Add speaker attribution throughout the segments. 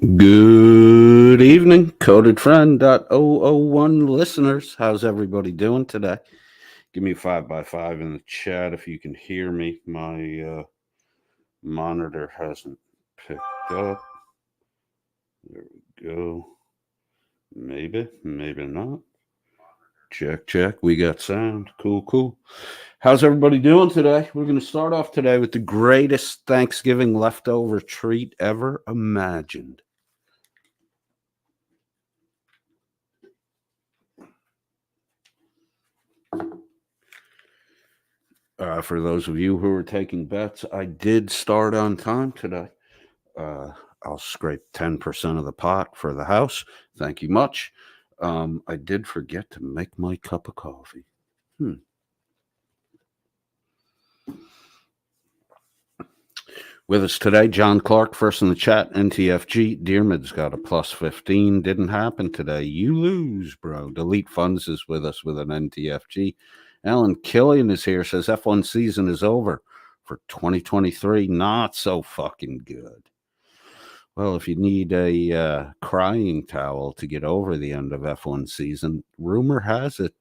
Speaker 1: Good evening, codedfriend.001 listeners. How's everybody doing today? Give me a 5x5 in the chat if you can hear me. My monitor hasn't picked up. There we go. Maybe not. Check. We got sound. Cool. How's everybody doing today? We're going to start off today with the greatest Thanksgiving leftover treat ever imagined. For those of you who are taking bets, I did start on time today. I'll scrape 10% of the pot for the house. Thank you much. I did forget to make my cup of coffee. With us today, John Clark, first in the chat, NTFG. Dearman's got a plus 15. Didn't happen today. You lose, bro. Delete Funds is with us with an NTFG. Alan Killian is here, says F1 season is over for 2023. Not so fucking good. Well, if you need a crying towel to get over the end of F1 season, rumor has it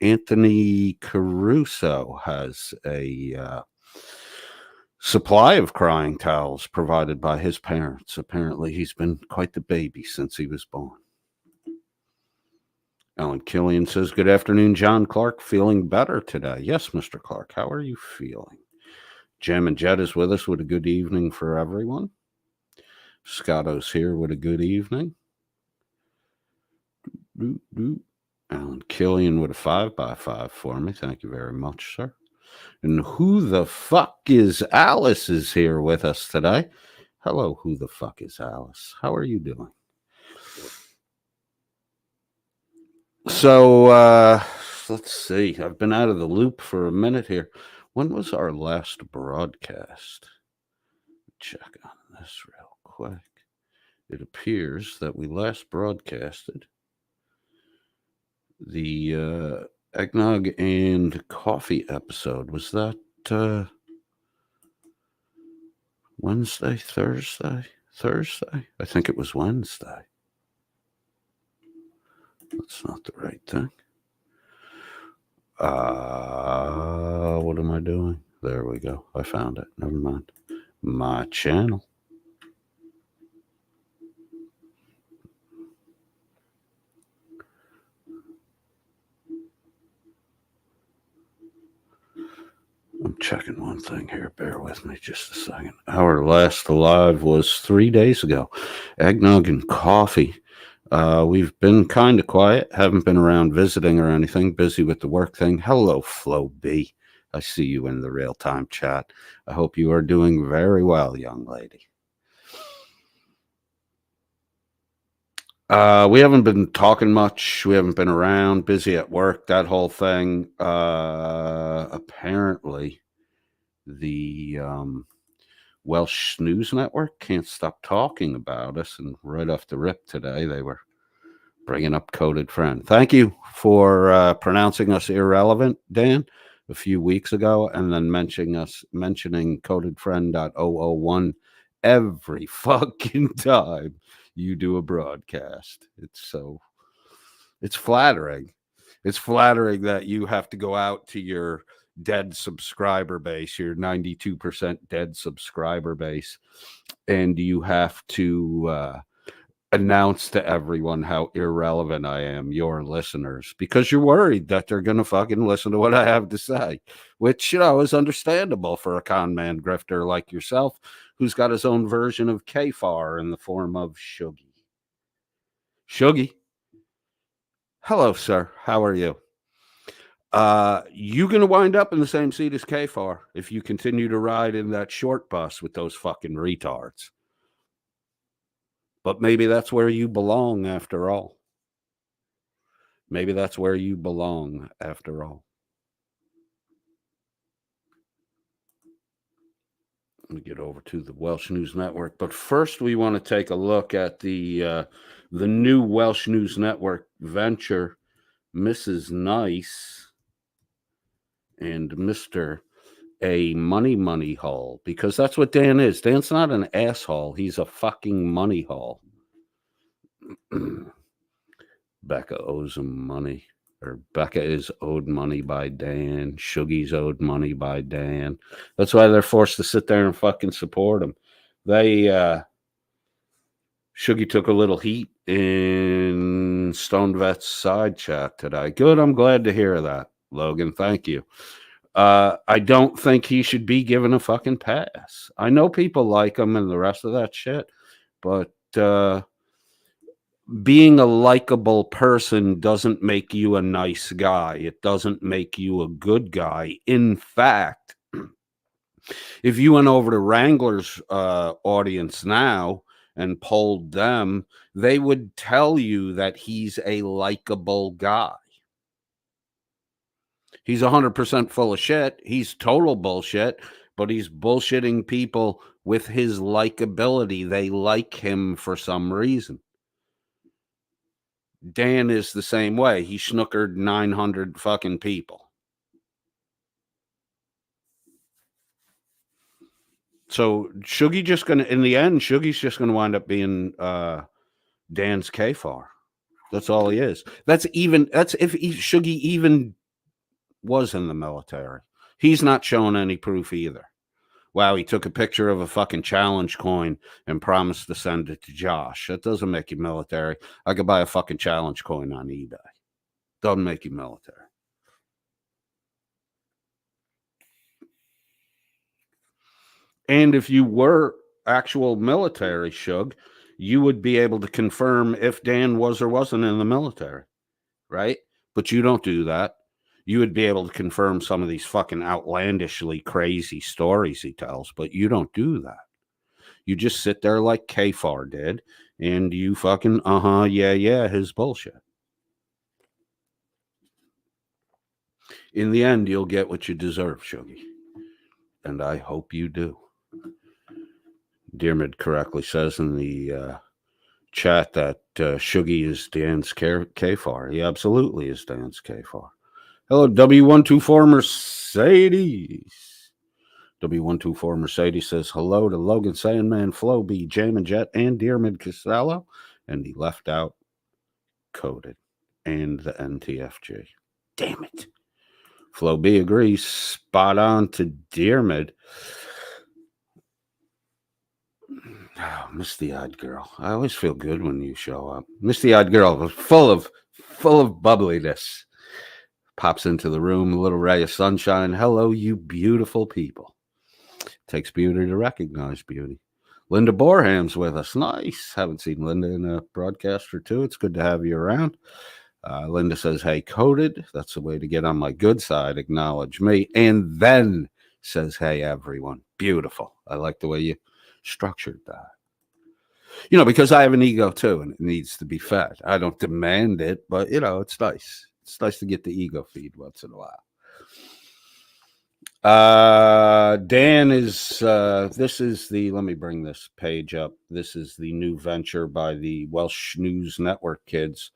Speaker 1: Anthony Caruso has a supply of crying towels provided by his parents. Apparently, he's been quite the baby since he was born. Alan Killian says, good afternoon, John Clark. Feeling better today? Yes, Mr. Clark. How are you feeling? Jam and Jet is with us with a good evening for everyone. Scotto's here with a good evening. Alan Killian with a 5x5 for me. Thank you very much, sir. And who the fuck is Alice is here with us today. Hello, who the fuck is Alice? How are you doing? So, let's see. I've been out of the loop for a minute here. When was our last broadcast? Check on this real quick. It appears that we last broadcasted the eggnog and coffee episode. Was that Wednesday, Thursday? I think it was Wednesday. That's not the right thing. What am I doing? There we go. I found it. Never mind. My channel. I'm checking one thing here. Bear with me just a second. Our last live was 3 days ago. Eggnog and coffee. We've been kind of quiet. Haven't been around visiting or anything. Busy with the work thing. Hello, Flo B. I see you in the real-time chat. I hope you are doing very well, young lady. We haven't been talking much. We haven't been around, busy at work, that whole thing. Apparently, the Welsh News Network can't stop talking about us. And right off the rip today, they were bringing up Coded Friend. Thank you for pronouncing us irrelevant, Dan, a few weeks ago, and then mentioning codedfriend.001 every fucking time you do a broadcast. It's flattering. It's flattering that you have to go out to your dead subscriber base, your 92% dead subscriber base, and you have to announce to everyone how irrelevant I am, your listeners, because you're worried that they're going to fucking listen to what I have to say, which, is understandable for a con man grifter like yourself, who's got his own version of KFAR in the form of Shuggy. Shuggy. Hello, sir. How are you? You're going to wind up in the same seat as KFAR if you continue to ride in that short bus with those fucking retards. But maybe that's where you belong after all. Maybe that's where you belong after all. Let me get over to the Welsh News Network. But first, we want to take a look at the new Welsh News Network venture, Mrs. Nice and Mr. a money hole, because that's what Dan is. Dan's not an asshole. He's a fucking money hole. Becca owes him money. Or Becca is owed money by Dan. Shuggy's owed money by Dan. That's why they're forced to sit there and fucking support him. Shuggy took a little heat in Stone Vet's side chat today. Good, I'm glad to hear that, Logan. Thank you. I don't think he should be given a fucking pass. I know people like him and the rest of that shit, but being a likable person doesn't make you a nice guy. It doesn't make you a good guy. In fact, if you went over to Wrangler's audience now and polled them, they would tell you that he's a likable guy. He's 100% full of shit. He's total bullshit, but he's bullshitting people with his likability. They like him for some reason. Dan is the same way. He snookered 900 fucking people. So Shuggy just gonna, in the end, Shuggy's just gonna wind up being Dan's K-Far. That's all he is. That's if Shuggy even was in the military. He's not showing any proof either. Wow, he took a picture of a fucking challenge coin and promised to send it to Josh. That doesn't make you military. I could buy a fucking challenge coin on eBay. Doesn't make you military. And if you were actual military, Shug, you would be able to confirm if Dan was or wasn't in the military, right? But you don't do that. You would be able to confirm some of these fucking outlandishly crazy stories he tells, but you don't do that. You just sit there like K-Far did, and you fucking, yeah, his bullshit. In the end, you'll get what you deserve, Shuggy. And I hope you do. Dearmid correctly says in the chat that Shuggy is Dan's K-Far. He absolutely is Dan's K-Far. Hello, W124 Mercedes. W124 Mercedes says hello to Logan Sandman, Flo B, Jamin Jet, and Dearmid Costello. And he left out Coded and the NTFG. Damn it. Flo B agrees. Spot on to Dearmid. Oh, misty-eyed girl. I always feel good when you show up. Misty-eyed girl, full of bubbliness. Pops into the room, a little ray of sunshine. Hello, you beautiful people. Takes beauty to recognize beauty. Linda Borham's with us. Nice. Haven't seen Linda in a broadcast or two. It's good to have you around. Linda says, hey, Coded. That's the way to get on my good side. Acknowledge me. And then says, hey, everyone. Beautiful. I like the way you structured that. You know, because I have an ego too, and it needs to be fed. I don't demand it, but, you know, it's nice. It's nice to get the ego feed once in a while. Dan is, this is the, let me bring this page up. This is the new venture by the Welsh News Network kids.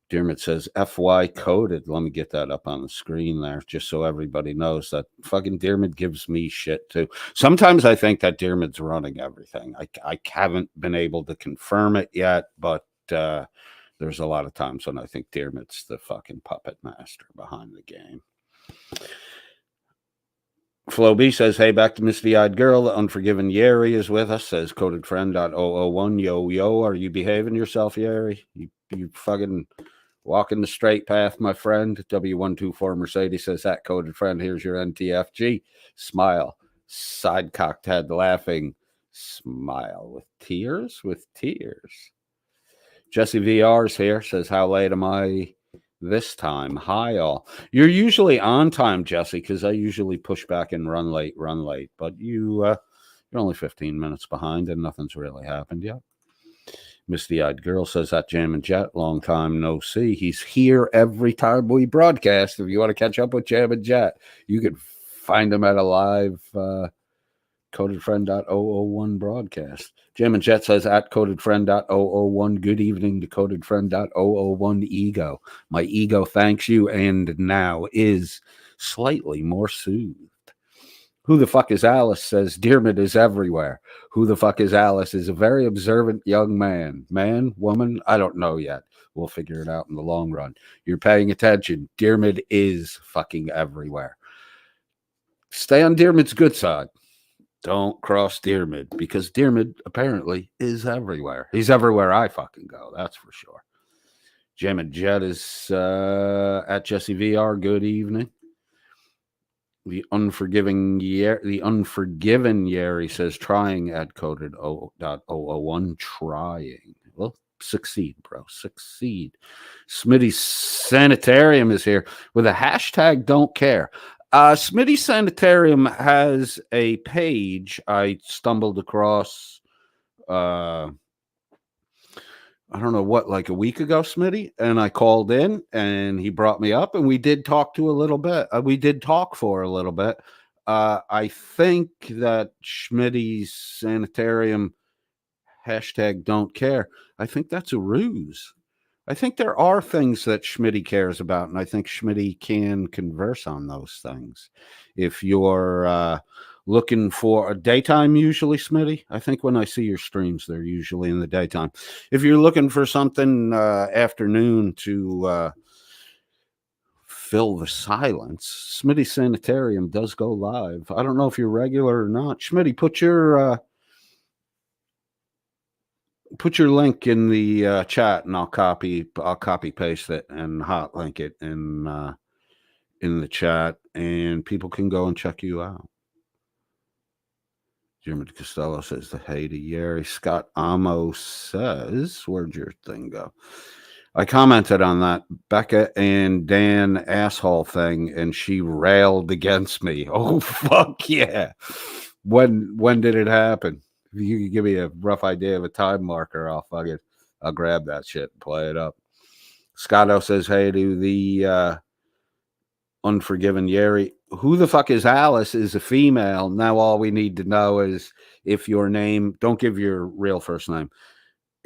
Speaker 1: Dearmid says, FY Coded. Let me get that up on the screen there, just so everybody knows that fucking Dearmid gives me shit too. Sometimes I think that Dearmid's running everything. I haven't been able to confirm it yet, but there's a lot of times when I think Dearmid's the fucking puppet master behind the game. Flo B says, hey, back to Misty-Eyed Girl. The Unforgiven Yeri is with us, says codedfriend.001. Yo, are you behaving yourself, Yeri? You fucking walking the straight path, my friend. W124 Mercedes says, that Coded Friend, here's your NTFG. Smile. Side cocked head laughing. Smile. With tears? Jesse VR's here, says, how late am I this time? Hi, all. You're usually on time, Jesse, because I usually push back and run late. But you're only 15 minutes behind, and nothing's really happened yet. Misty-Eyed Girl says, that Jam and Jet, long time no see. He's here every time we broadcast. If you want to catch up with Jam and Jet, you can find him at a live codedfriend.001 broadcast. Jam and Jet says, at codedfriend.001, good evening to codedfriend.001 ego. My ego thanks you and now is slightly more soothed. Who the fuck is Alice says Dearmid is everywhere. Who the fuck is Alice is a very observant young man. Man, woman, I don't know yet. We'll figure it out in the long run. You're paying attention. Dearmid is fucking everywhere. Stay on Dearmid's good side. Don't cross Dearmid, because Dearmid apparently is everywhere. He's everywhere I fucking go, that's for sure. Jim and Jet is at Jesse VR. Good evening. The unforgiven Yeri says trying at coded 0.001. Trying. Well, succeed, bro. Succeed. Smitty's Sanitarium is here with a hashtag don't care. Smitty Sanitarium has a page I stumbled across. I don't know what, like a week ago, Smitty, and I called in and he brought me up and we did talk to a little bit. We did talk for a little bit. I think that Schmitty's Sanitarium hashtag don't care. I think that's a ruse. I think there are things that Schmitty cares about, and I think Schmitty can converse on those things. If you're looking for a daytime, usually, Smitty, I think when I see your streams, they're usually in the daytime. If you're looking for something afternoon to fill the silence, Smitty Sanitarium does go live. I don't know if you're regular or not. Schmitty, put your link in the chat, and I'll copy paste it and hot link it in the chat, and people can go and check you out. Jimmy Costello says the hey to Yeri. Scott Amo says, where'd your thing go? I commented on that Becca and Dan asshole thing, and she railed against me. Oh, fuck yeah. When did it happen? If you could give me a rough idea of a time marker, I'll grab that shit and play it up. Scotto says, hey to the unforgiven Yeri. Who the fuck is Alice is a female. Now all we need to know is if your name, don't give your real first name.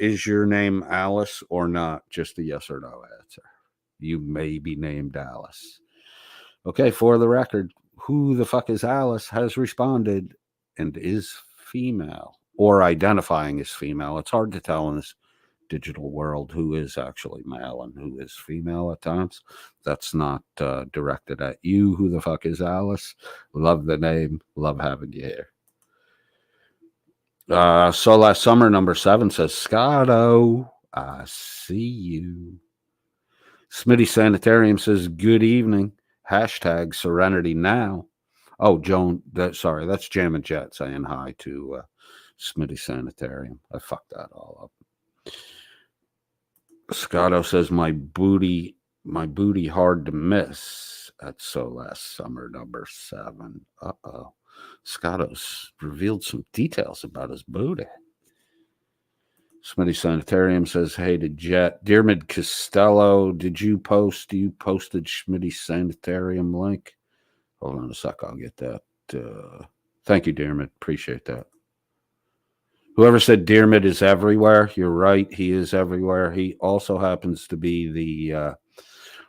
Speaker 1: Is your name Alice or not? Just a yes or no answer. You may be named Alice. Okay, for the record, who the fuck is Alice has responded and is female or identifying as female. It's hard to tell in this digital world who is actually male and who is female at times. That's not directed at you. Who the fuck is Alice? Love the name. Love having you here. So last summer, number 7 says, Scotto, I see you. Smitty Sanitarium says, good evening. Hashtag Serenity now. Oh, Joan, that's Jam and Jet saying hi to Smitty Sanitarium. I fucked that all up. Scotto says, my booty hard to miss at So Last Summer, number 7. Uh-oh. Scotto's revealed some details about his booty. Smitty Sanitarium says, hey to Jet. Dearmid Costello, you posted Smitty Sanitarium link? Hold on a sec, I'll get that. Thank you, Dearmid. Appreciate that. Whoever said Dearmid is everywhere, you're right. He is everywhere. He also happens to be the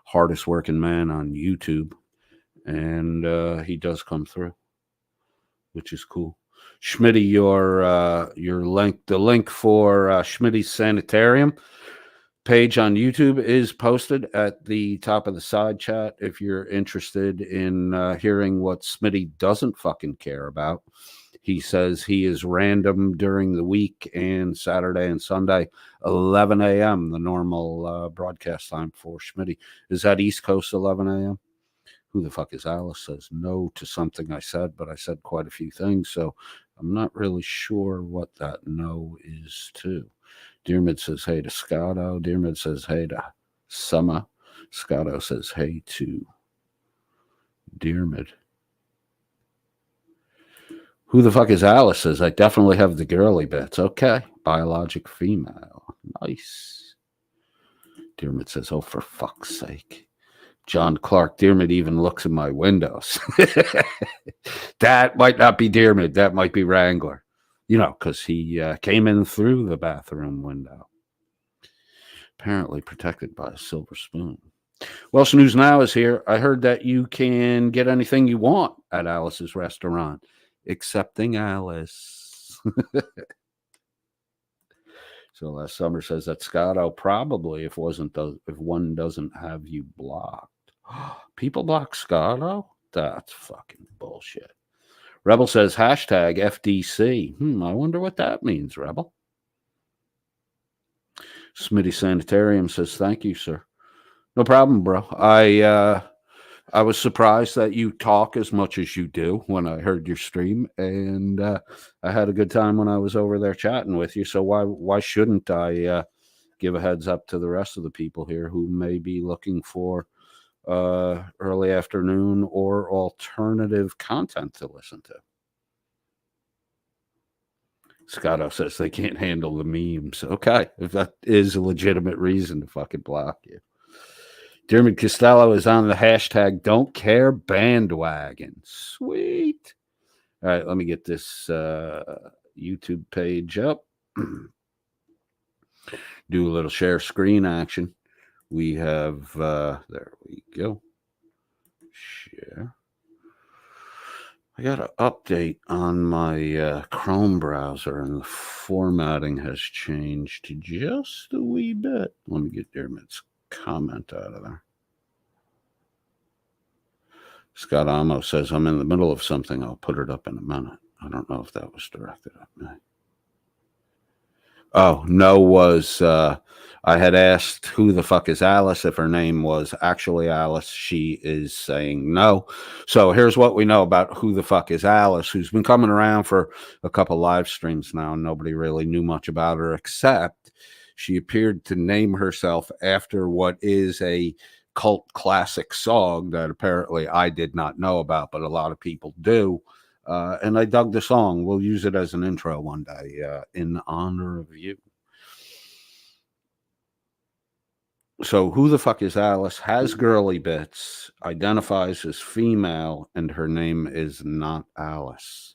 Speaker 1: hardest working man on YouTube, and he does come through, which is cool. Schmitty, your link, the link for Schmitty's Sanitarium page on YouTube is posted at the top of the side chat if you're interested in hearing what Schmitty doesn't fucking care about. He says he is random during the week and Saturday and Sunday, 11 a.m., the normal broadcast time for Schmitty. Is that East Coast 11 a.m.? Who the fuck is Alice? Says no to something I said, but I said quite a few things, so I'm not really sure what that no is to. Dearmid says hey to Scotto. Dearmid says hey to Summer. Scotto says hey to Dearmid. Who the fuck is Alice? Says I definitely have the girly bits. Okay. Biologic female. Nice. Dearmid says, oh, for fuck's sake. John Clark, Dearmid even looks in my windows. That might not be Dearmid. That might be Wrangler. You know, because he came in through the bathroom window. Apparently protected by a silver spoon. Welsh News Now is here. I heard that you can get anything you want at Alice's restaurant, excepting Alice. So last summer says that Scotto probably if one doesn't have you blocked. People block Scotto? That's fucking bullshit. Rebel says hashtag FDC. I wonder what that means, Rebel. Smitty Sanitarium says thank you, sir. No problem, bro. I was surprised that you talk as much as you do when I heard your stream, and I had a good time when I was over there chatting with you. So why shouldn't I give a heads up to the rest of the people here who may be looking for early afternoon or alternative content to listen to? Scotto says they can't handle the memes. Okay, if that is a legitimate reason to fucking block you. Dermot Costello is on the hashtag don't care bandwagon. Sweet. All right, let me get this YouTube page up. Do a little share screen action. We have, there we go. Share. I got an update on my Chrome browser, and the formatting has changed just a wee bit. Let me get Dermot's comment out of there. Scott Amo says, I'm in the middle of something. I'll put it up in a minute. I don't know if that was directed at me. Oh, no was, I had asked who the fuck is Alice. If her name was actually Alice, she is saying no. So here's what we know about who the fuck is Alice, who's been coming around for a couple live streams now. Nobody really knew much about her, except she appeared to name herself after what is a cult classic song that apparently I did not know about, but a lot of people do. And I dug the song. We'll use it as an intro one day in honor of you. So, who the fuck is Alice? Has girly bits, identifies as female, and her name is not Alice.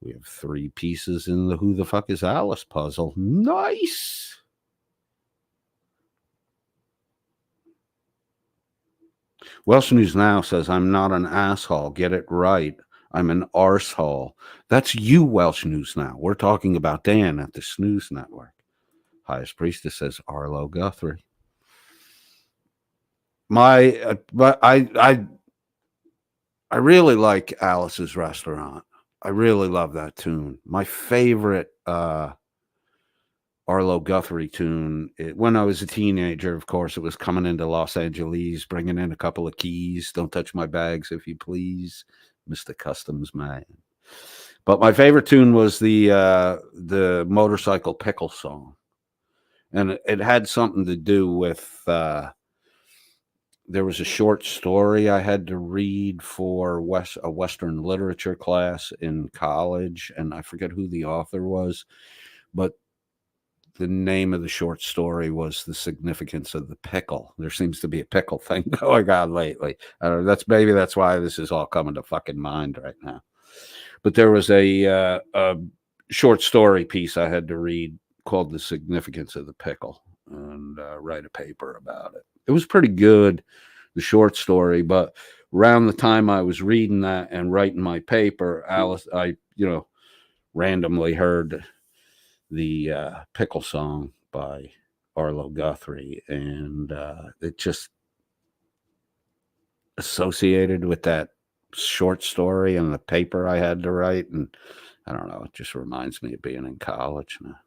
Speaker 1: We have 3 pieces in the who the fuck is Alice puzzle. Nice. Welsh News Now says, I'm not an asshole. Get it right. I'm an arsehole. That's you, Welsh News Now. We're talking about Dan at the Snooze Network. Highest Priestess says Arlo Guthrie. But I really like Alice's Restaurant. I really love that tune. My favorite Arlo Guthrie tune. When I was a teenager, of course, it was coming into Los Angeles, bringing in a couple of keys. Don't touch my bags, if you please, Mr. Customs Man. But my favorite tune was the Motorcycle Pickle song, and it had something to do with. There was a short story I had to read for a Western literature class in college, and I forget who the author was, but the name of the short story was The Significance of the Pickle. There seems to be a pickle thing going on lately. That's why this is all coming to fucking mind right now. But there was a short story piece I had to read called The Significance of the Pickle and write a paper about it. It was pretty good, the short story, but around the time I was reading that and writing my paper, I randomly heard the Pickle song by Arlo Guthrie, and it just associated with that short story and the paper I had to write, and I don't know, it just reminds me of being in college now.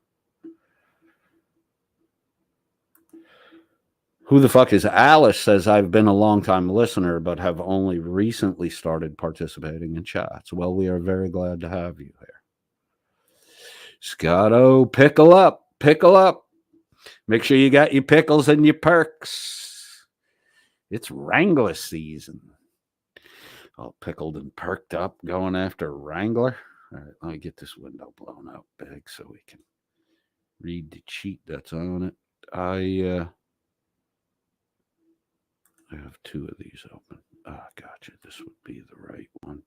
Speaker 1: Who the fuck is Alice says, I've been a long-time listener, but have only recently started participating in chats. Well, we are very glad to have you here. Scotto, pickle up. Make sure you got your pickles and your perks. It's Wrangler season. All pickled and perked up, going after Wrangler. All right, let me get this window blown out big so we can read the cheat that's on it. I have 2 of these open. Gotcha. This would be the right one.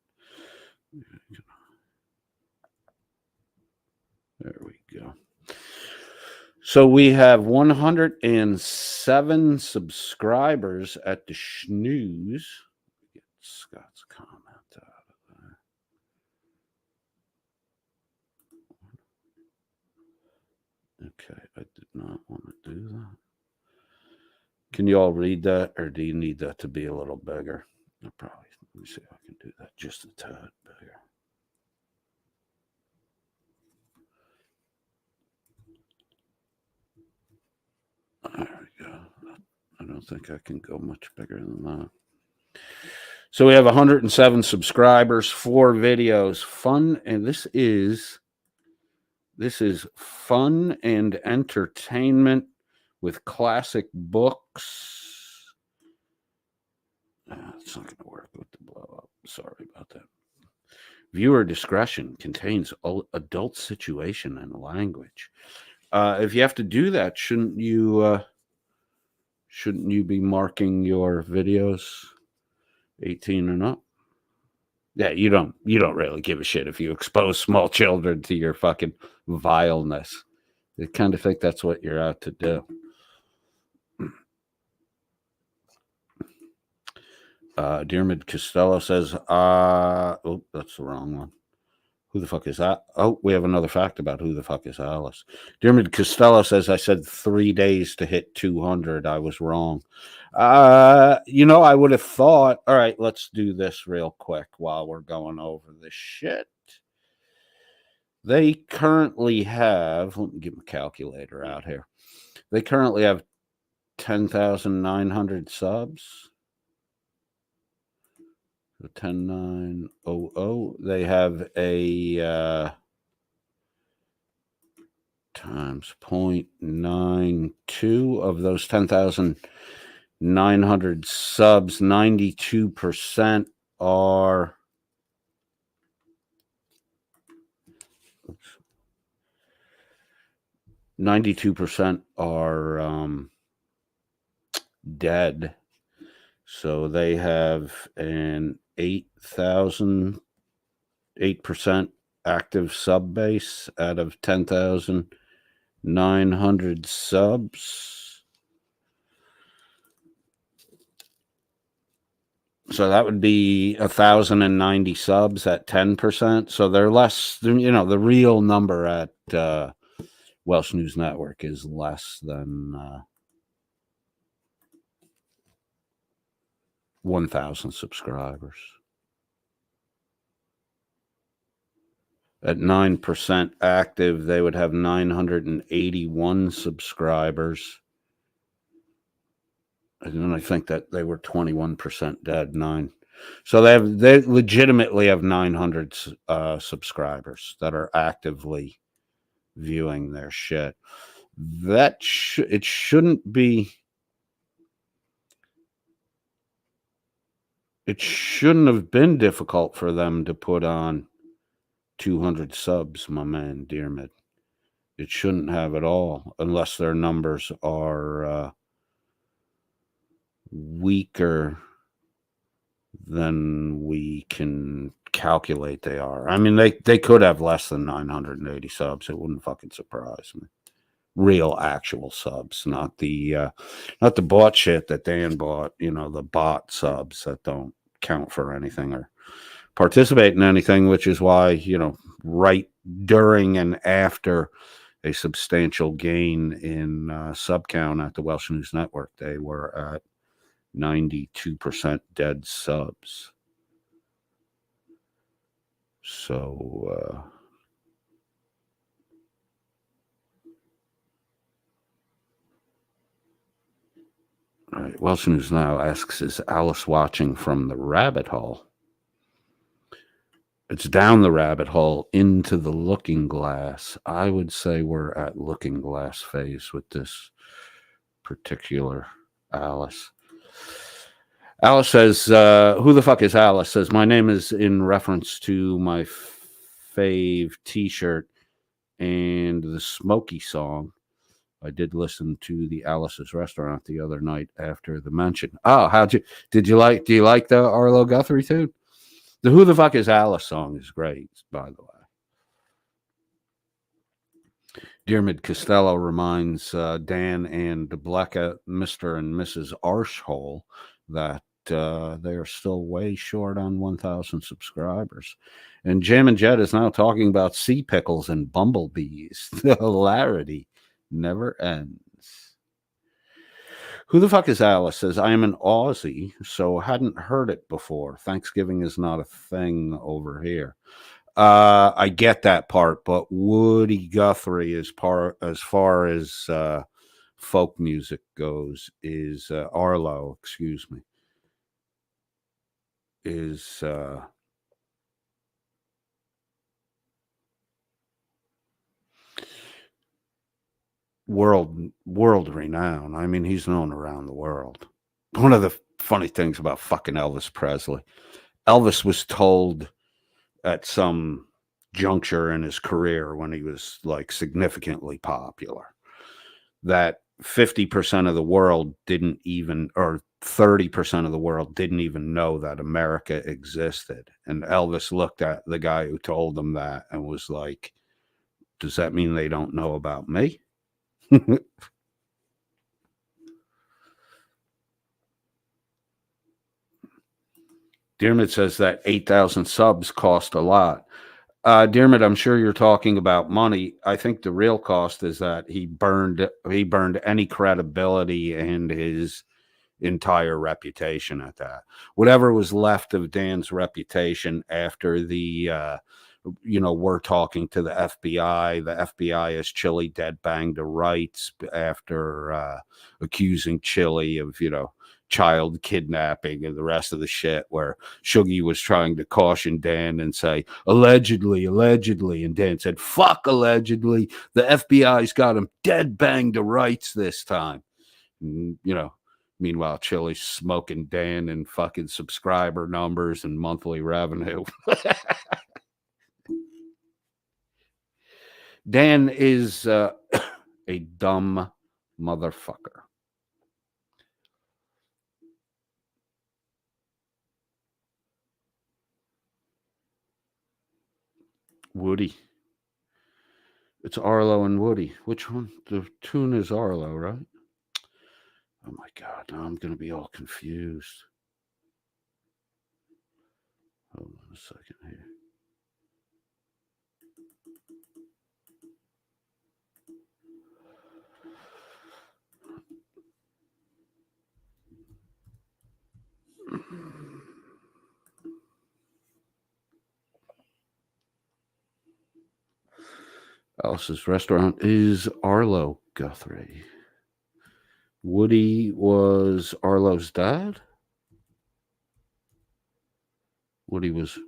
Speaker 1: There we go. So we have 107 subscribers at the Schnooze. Get Scott's comment out of there. Okay, I did not want to do that. Can you all read that, or do you need that to be a little bigger? I'll probably, let me see if I can do that just a tad bigger. There we go. I don't think I can go much bigger than that. So we have 107 subscribers, 4 videos, fun, and this is fun and entertainment with classic books. It's not going to work with the blow up. Sorry about that. Viewer discretion contains adult situation and language. If you have to do that, shouldn't you be marking your videos 18 and up? Yeah, you don't really give a shit if you expose small children to your fucking vileness. I kind of think that's what you're out to do. Diarmid Costello says, oh, that's the wrong one. Who the fuck is that? Oh, we have another fact about who the fuck is Alice. Diarmid Costello says, I said 3 days to hit 200. I was wrong. I would have thought, all right, let's do this real quick while we're going over this shit. They currently have, let me get my calculator out here. They currently have 10,900 subs. 10900. They have a times 0.92 of those 10,900 subs. 92% are 92% are dead. So they have an 8% active sub base out of 10,900 subs. So that would be 1,090 subs at 10%. So they're less, the real number at Welsh News Network is less than 1,000 subscribers. At 9% active, they would have 981 subscribers. And then I think that they were 21% dead. 9. So they legitimately have 900 subscribers that are actively viewing their shit. That it shouldn't be. It shouldn't have been difficult for them to put on 200 subs, my man, Diarmid. It shouldn't have at all, unless their numbers are weaker than we can calculate they are. I mean, they could have less than 980 subs. It wouldn't fucking surprise me. Real, actual subs, not the bot shit that Dan bought. The bot subs that don't count for anything or participate in anything, which is why, right during and after a substantial gain in sub count at the Welsh News Network, they were at 92% dead subs. So, all right, Welsh News Now asks, is Alice watching from the rabbit hole? It's down the rabbit hole into the looking glass. I would say we're at looking glass phase with this particular Alice. Alice says, who the fuck is Alice? Says, my name is in reference to my fave t-shirt and the Smokey song. I did listen to the Alice's Restaurant the other night after the mention. Oh, do you like the Arlo Guthrie tune? The Who the Fuck is Alice song is great, by the way. Diarmid Costello reminds Dan and Bleka, Mr. and Mrs. Arshhole, that they are still way short on 1,000 subscribers. And Jam and Jet is now talking about sea pickles and bumblebees. The hilarity never ends. Who the fuck is Alice? Says, I am an Aussie, so hadn't heard it before. Thanksgiving is not a thing over here. I get that part, but Woody Guthrie, as far as folk music goes, is Arlo. Excuse me, is world renowned. I mean, he's known around the world. One of the funny things about fucking Elvis Presley, Elvis was told at some juncture in his career when he was like significantly popular that 50% of the world didn't even, or 30% of the world didn't even know that America existed. And Elvis looked at the guy who told them that and was like, does that mean they don't know about me? Diarmid says that 8,000 subs cost a lot. Diarmid, I'm sure you're talking about money. I think the real cost is that he burned any credibility and his entire reputation at that. Whatever was left of Dan's reputation after the we're talking to the FBI. The FBI has Chili dead banged to rights after accusing Chili of, child kidnapping and the rest of the shit, where Shuggy was trying to caution Dan and say, allegedly. And Dan said, fuck allegedly. The FBI's got him dead banged to rights this time. And, meanwhile, Chili's smoking Dan and fucking subscriber numbers and monthly revenue. Dan is a dumb motherfucker. Woody. It's Arlo and Woody. Which one? The tune is Arlo, right? Oh my God, now I'm going to be all confused. Hold on a second here. Alice's restaurant is Arlo Guthrie. Woody was Arlo's dad. Woody was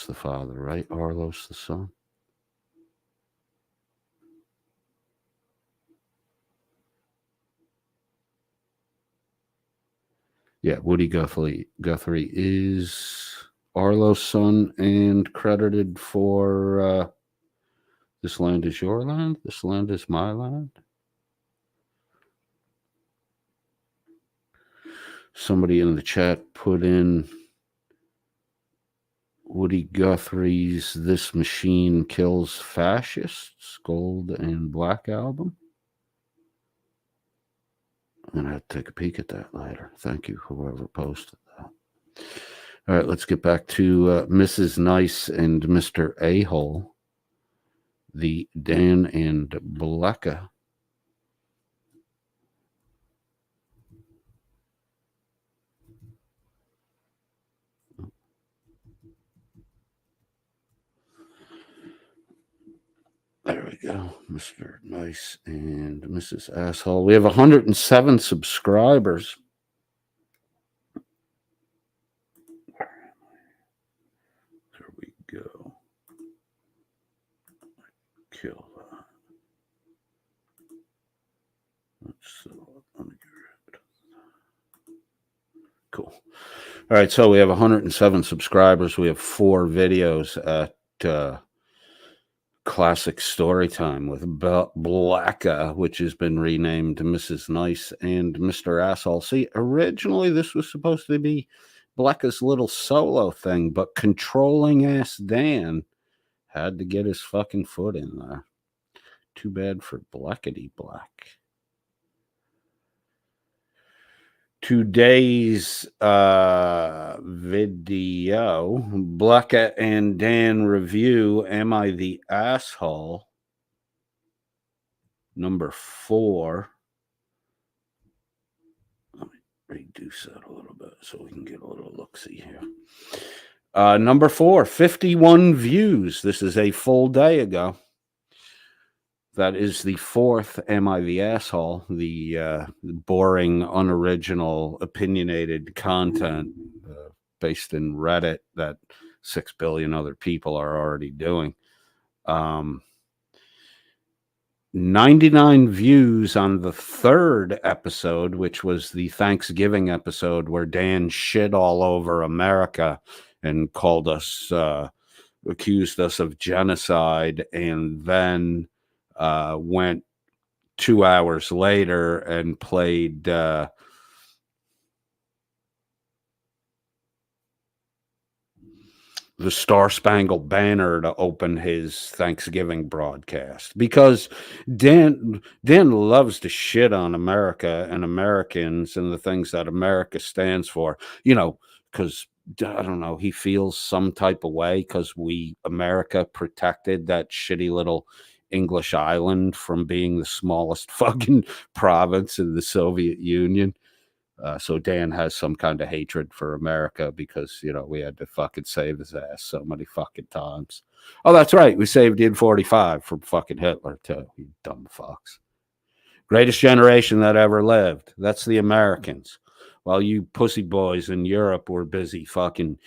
Speaker 1: the father, right? Arlo's the son. Yeah, Woody Guthrie is Arlo's son and credited for This Land Is Your Land, This Land Is My Land. Somebody in the chat put in Woody Guthrie's This Machine Kills Fascists, Gold and Black album. I'm going to have to take a peek at that later. Thank you, whoever posted that. All right, let's get back to Mrs. Nice and Mr. A-Hole, the Dan and Bleka. There we go, Mr. Nice and Mrs. Asshole. We have 107 subscribers. There we go. Kill that. Let me get rid of that. Cool. All right, so we have 107 subscribers. We have 4 videos at Classic Storytime with Bleka, which has been renamed Mrs. Nice and Mr. Asshole. See, originally this was supposed to be Bleka's little solo thing, but controlling ass Dan had to get his fucking foot in there. too bad for Blackety Black. Today's video, Blackett and Dan review, Am I the Asshole? Number 4. Let me reduce that a little bit so we can get a little look-see here. Number 4, 51 views. This is a full day ago. That is the 4th Am I the Asshole? The boring, unoriginal, opinionated content based in Reddit that 6 billion other people are already doing. 99 views on the 3rd episode, which was the Thanksgiving episode where Dan shit all over America and called us, accused us of genocide, and then went 2 hours later and played the Star Spangled Banner to open his Thanksgiving broadcast, because Dan loves to shit on America and Americans and the things that America stands for, because I don't know, he feels some type of way because America protected that shitty little English island from being the smallest fucking province in the Soviet Union. So Dan has some kind of hatred for America because, we had to fucking save his ass so many fucking times. Oh, that's right. We saved you in 45 from fucking Hitler, too. You dumb fucks. Greatest generation that ever lived. That's the Americans. While you pussy boys in Europe were busy fucking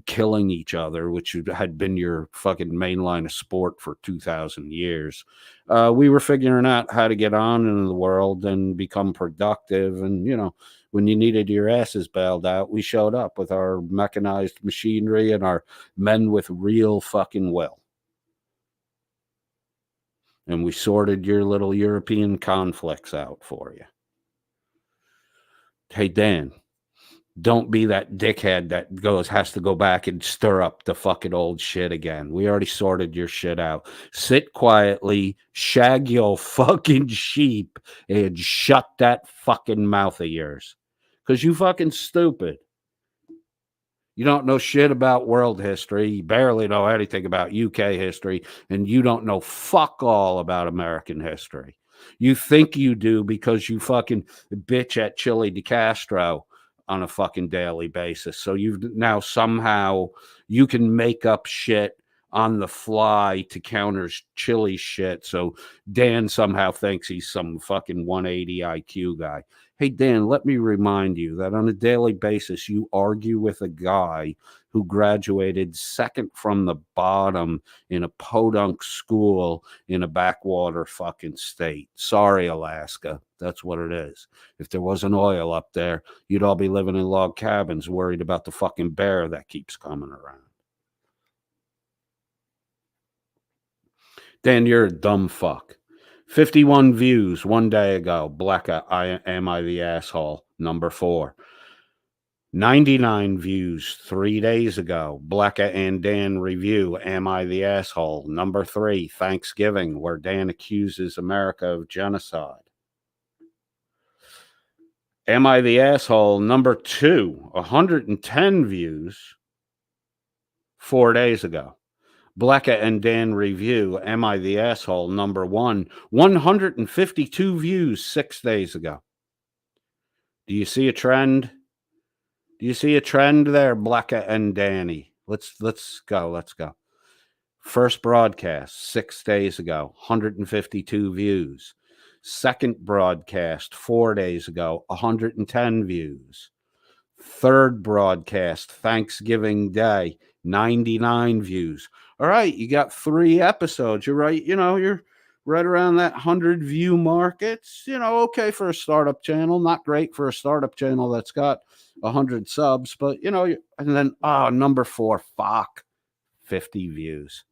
Speaker 1: killing each other, which had been your fucking main line of sport for 2,000 years. We were figuring out how to get on in the world and become productive. And, when you needed your asses bailed out, we showed up with our mechanized machinery and our men with real fucking will. And we sorted your little European conflicts out for you. Hey, Dan, don't be that dickhead that has to go back and stir up the fucking old shit again. We already sorted your shit out. Sit quietly, shag your fucking sheep, and shut that fucking mouth of yours. Because you fucking stupid. You don't know shit about world history. You barely know anything about UK history. And you don't know fuck all about American history. You think you do because you fucking bitch at Chili De Castro on a fucking daily basis. So you've now somehow you can make up shit on the fly to counter Chili shit. So Dan somehow thinks he's some fucking 180 IQ guy. Hey, Dan, let me remind you that on a daily basis, you argue with a guy who graduated second from the bottom in a podunk school in a backwater fucking state. Sorry, Alaska. That's what it is. If there wasn't oil up there, you'd all be living in log cabins worried about the fucking bear that keeps coming around. Dan, you're a dumb fuck. 51 views one day ago. Am I the Asshole? Number 4. 99 views 3 days ago. Blecka and Dan review, Am I the Asshole? Number 3, Thanksgiving, where Dan accuses America of genocide. Am I the Asshole? Number 2, 110 views 4 days ago. Blecka and Dan review, Am I the Asshole? Number 1, 152 views 6 days ago. Do you see a trend? Do you see a trend there, Blecka and Danny? Let's go. First broadcast 6 days ago, 152 views. Second broadcast 4 days ago, 110 views. Third broadcast, Thanksgiving Day, 99 views. All right, you got 3 episodes. You're right. You're right around that 100 view mark. It's, okay for a startup channel. Not great for a startup channel that's got 100 subs, but, and then, number 4, fuck, 50 views.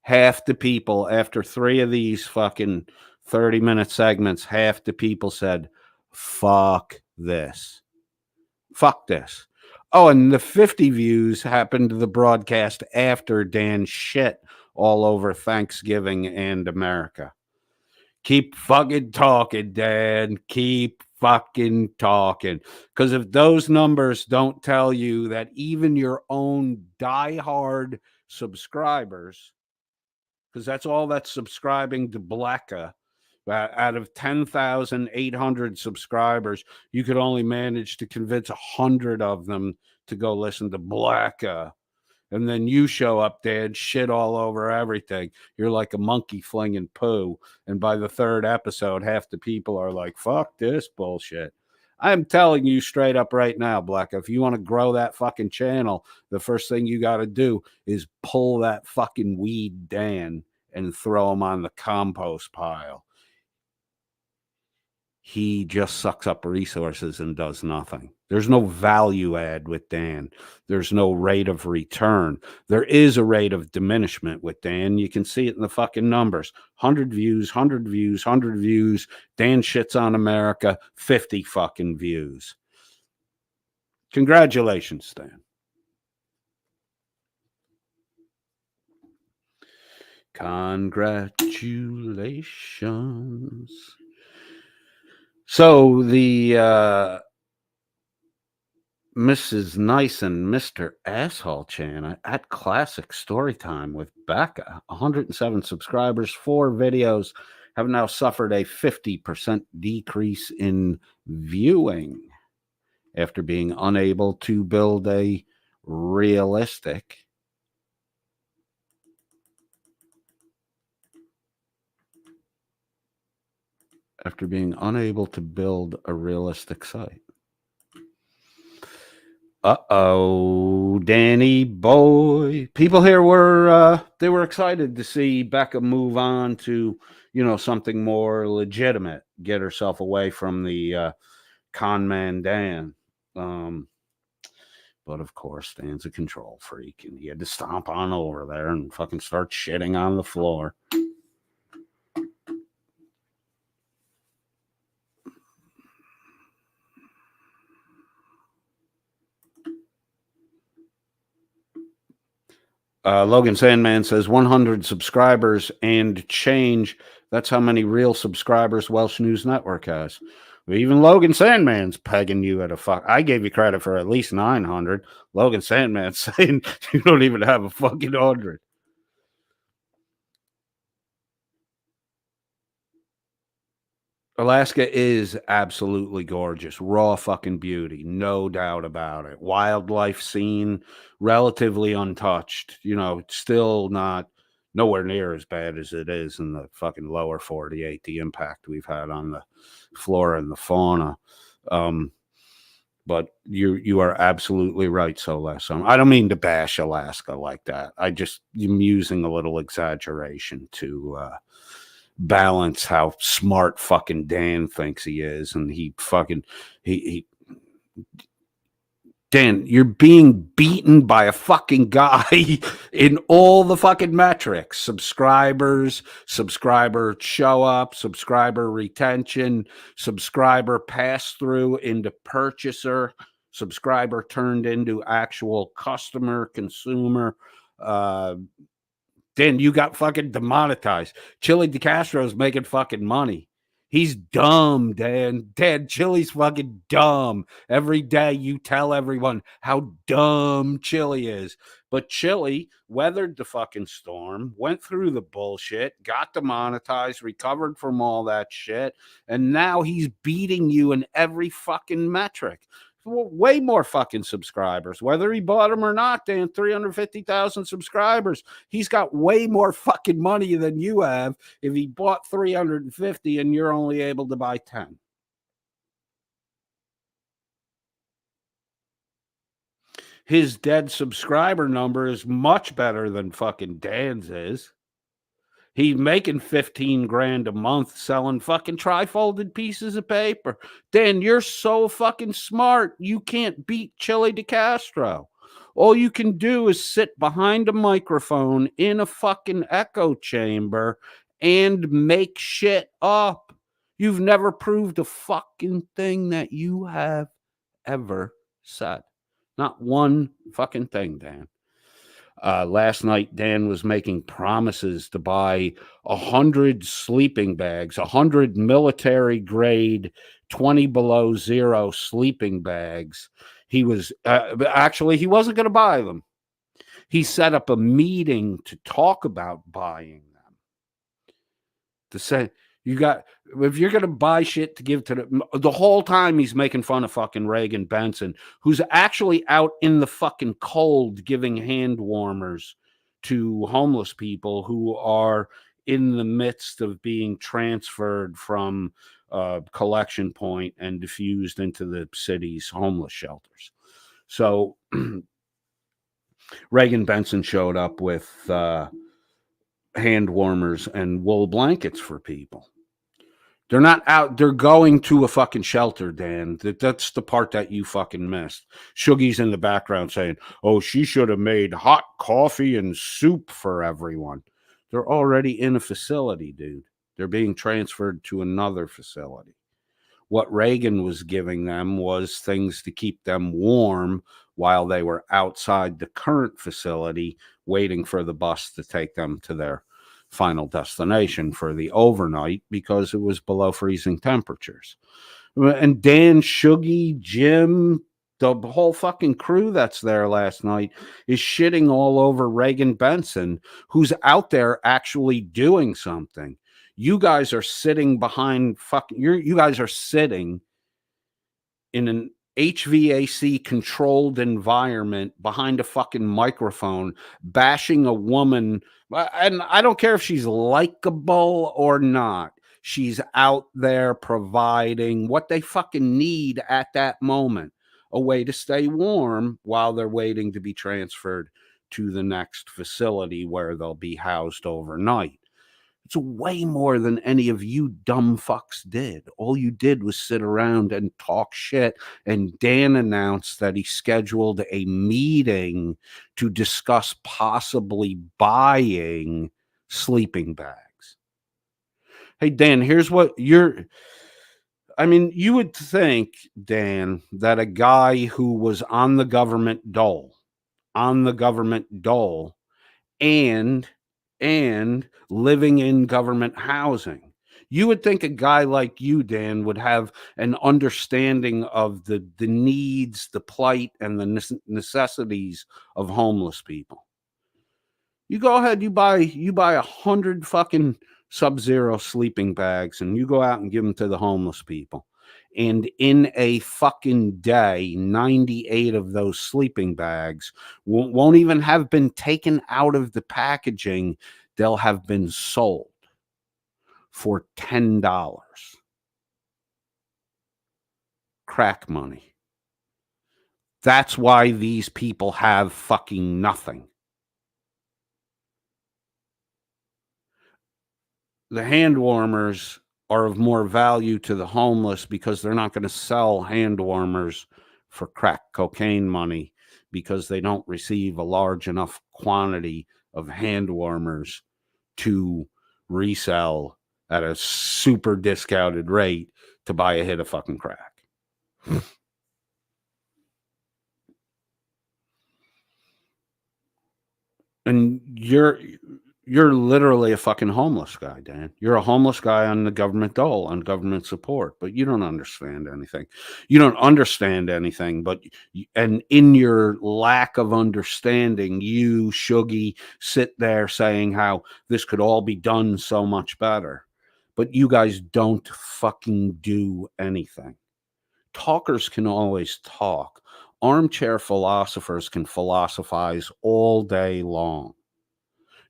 Speaker 1: Half the people, after 3 of these fucking 30-minute segments, half the people said, fuck this. Fuck this. Oh, and the 50 views happened to the broadcast after Dan shit all over Thanksgiving and America. Keep fucking talking, Dan. Keep fucking talking. Because if those numbers don't tell you that even your own diehard subscribers, because that's all that's subscribing to Blacka, out of 10,800 subscribers, you could only manage to convince 100 of them to go listen to Blacka. And then you show up there and shit all over everything. You're like a monkey flinging poo. And by the third episode, half the people are like, fuck this bullshit. I'm telling you straight up right now, Black, if you want to grow that fucking channel, the first thing you got to do is pull that fucking weed Dan and throw him on the compost pile. He just sucks up resources and does nothing. There's no value add with Dan. There's no rate of return. There is a rate of diminishment with Dan. You can see it in the fucking numbers. 100 views, 100 views, 100 views. Dan shits on America, 50 fucking views. Congratulations, Dan. Congratulations. So the Mrs. Nice and Mr. Asshole Chan at Classic Storytime with Becca, 107 subscribers, 4 videos have now suffered a 50% decrease in viewing after being unable to build a realistic site. Danny boy. People here were they were excited to see Becca move on to, something more legitimate, get herself away from the con man Dan. But of course, Dan's a control freak, and he had to stomp on over there and fucking start shitting on the floor. Logan Sandman says 100 subscribers and change. That's how many real subscribers Welsh News Network has. Even Logan Sandman's pegging you at a fuck. I gave you credit for at least 900. Logan Sandman's saying you don't even have a fucking 100. Alaska is absolutely gorgeous. Raw fucking beauty. No doubt about it. Wildlife scene, relatively untouched. It's still not nowhere near as bad as it is in the fucking lower 48, the impact we've had on the flora and the fauna. But you are absolutely right, Celeste. I don't mean to bash Alaska like that. I'm using a little exaggeration to balance how smart fucking Dan thinks he is, and he Dan, you're being beaten by a fucking guy in all the fucking metrics: subscribers, subscriber show up, subscriber retention, subscriber pass through into purchaser, subscriber turned into actual customer, consumer. Dan, you got fucking demonetized. Chili DeCastro's making fucking money. He's dumb, Dan. Dan, Chili's fucking dumb. Every day you tell everyone how dumb Chili is. But Chili weathered the fucking storm, went through the bullshit, got demonetized, recovered from all that shit, and now he's beating you in every fucking metric. Way more fucking subscribers, whether he bought them or not. Dan, 350,000 subscribers. He's got way more fucking money than you have if he bought 350 and you're only able to buy 10. His dead subscriber number is much better than fucking Dan's is. He's making 15 grand a month selling fucking tri-folded pieces of paper. Dan, you're so fucking smart. You can't beat Chili DeCastro. All you can do is sit behind a microphone in a fucking echo chamber and make shit up. You've never proved a fucking thing that you have ever said. Not one fucking thing, Dan. Last night, Dan was making promises to buy 100 sleeping bags, 100 military grade, 20 below zero sleeping bags. He was actually, he wasn't going to buy them. He set up a meeting to talk about buying them. To say, you got, if you're going to buy shit to give to the whole time he's making fun of fucking Reagan Benson, who's actually out in the fucking cold giving hand warmers to homeless people who are in the midst of being transferred from collection point and diffused into the city's homeless shelters. So Reagan Benson showed up with hand warmers and wool blankets for people. They're not out. They're going to a fucking shelter, Dan. That's the part that you fucking missed. Shuggy's in the background saying, oh, she should have made hot coffee and soup for everyone. They're already in a facility, dude. They're being transferred to another facility. What Reagan was giving them was things to keep them warm while they were outside the current facility waiting for the bus to take them to their final destination for the overnight because it was below freezing temperatures. And Dan, Shuggy, Jim, the whole fucking crew that's there last night is shitting all over Reagan Benson, who's out there actually doing something. You guys are sitting behind fucking, you guys are sitting in an HVAC controlled environment behind a fucking microphone, bashing a woman. And I don't care if she's likable or not. She's out there providing what they fucking need at that moment, a way to stay warm while they're waiting to be transferred to the next facility where they'll be housed overnight. It's way more than any of you dumb fucks did. All you did was sit around and talk shit. And Dan announced that he scheduled a meeting to discuss possibly buying sleeping bags. Hey, Dan, here's what I mean, you would think, Dan, that a guy who was on the government dole, and living in government housing. You would think a guy like you, Dan, would have an understanding of the needs, the plight, and the necessities of homeless people. You go ahead, you buy 100 fucking Sub-Zero sleeping bags, and you go out and give them to the homeless people. And in a fucking day, 98 of those sleeping bags won't even have been taken out of the packaging. They'll have been sold for $10. Crack money. That's why these people have fucking nothing. The hand warmers are of more value to the homeless because they're not going to sell hand warmers for crack cocaine money because they don't receive a large enough quantity of hand warmers to resell at a super discounted rate to buy a hit of fucking crack. And you're literally a fucking homeless guy, Dan. You're a homeless guy on the government dole, on government support, but you don't understand anything. But and in your lack of understanding, you, Shuggy, sit there saying how this could all be done so much better. But you guys don't fucking do anything. Talkers can always talk. Armchair philosophers can philosophize all day long.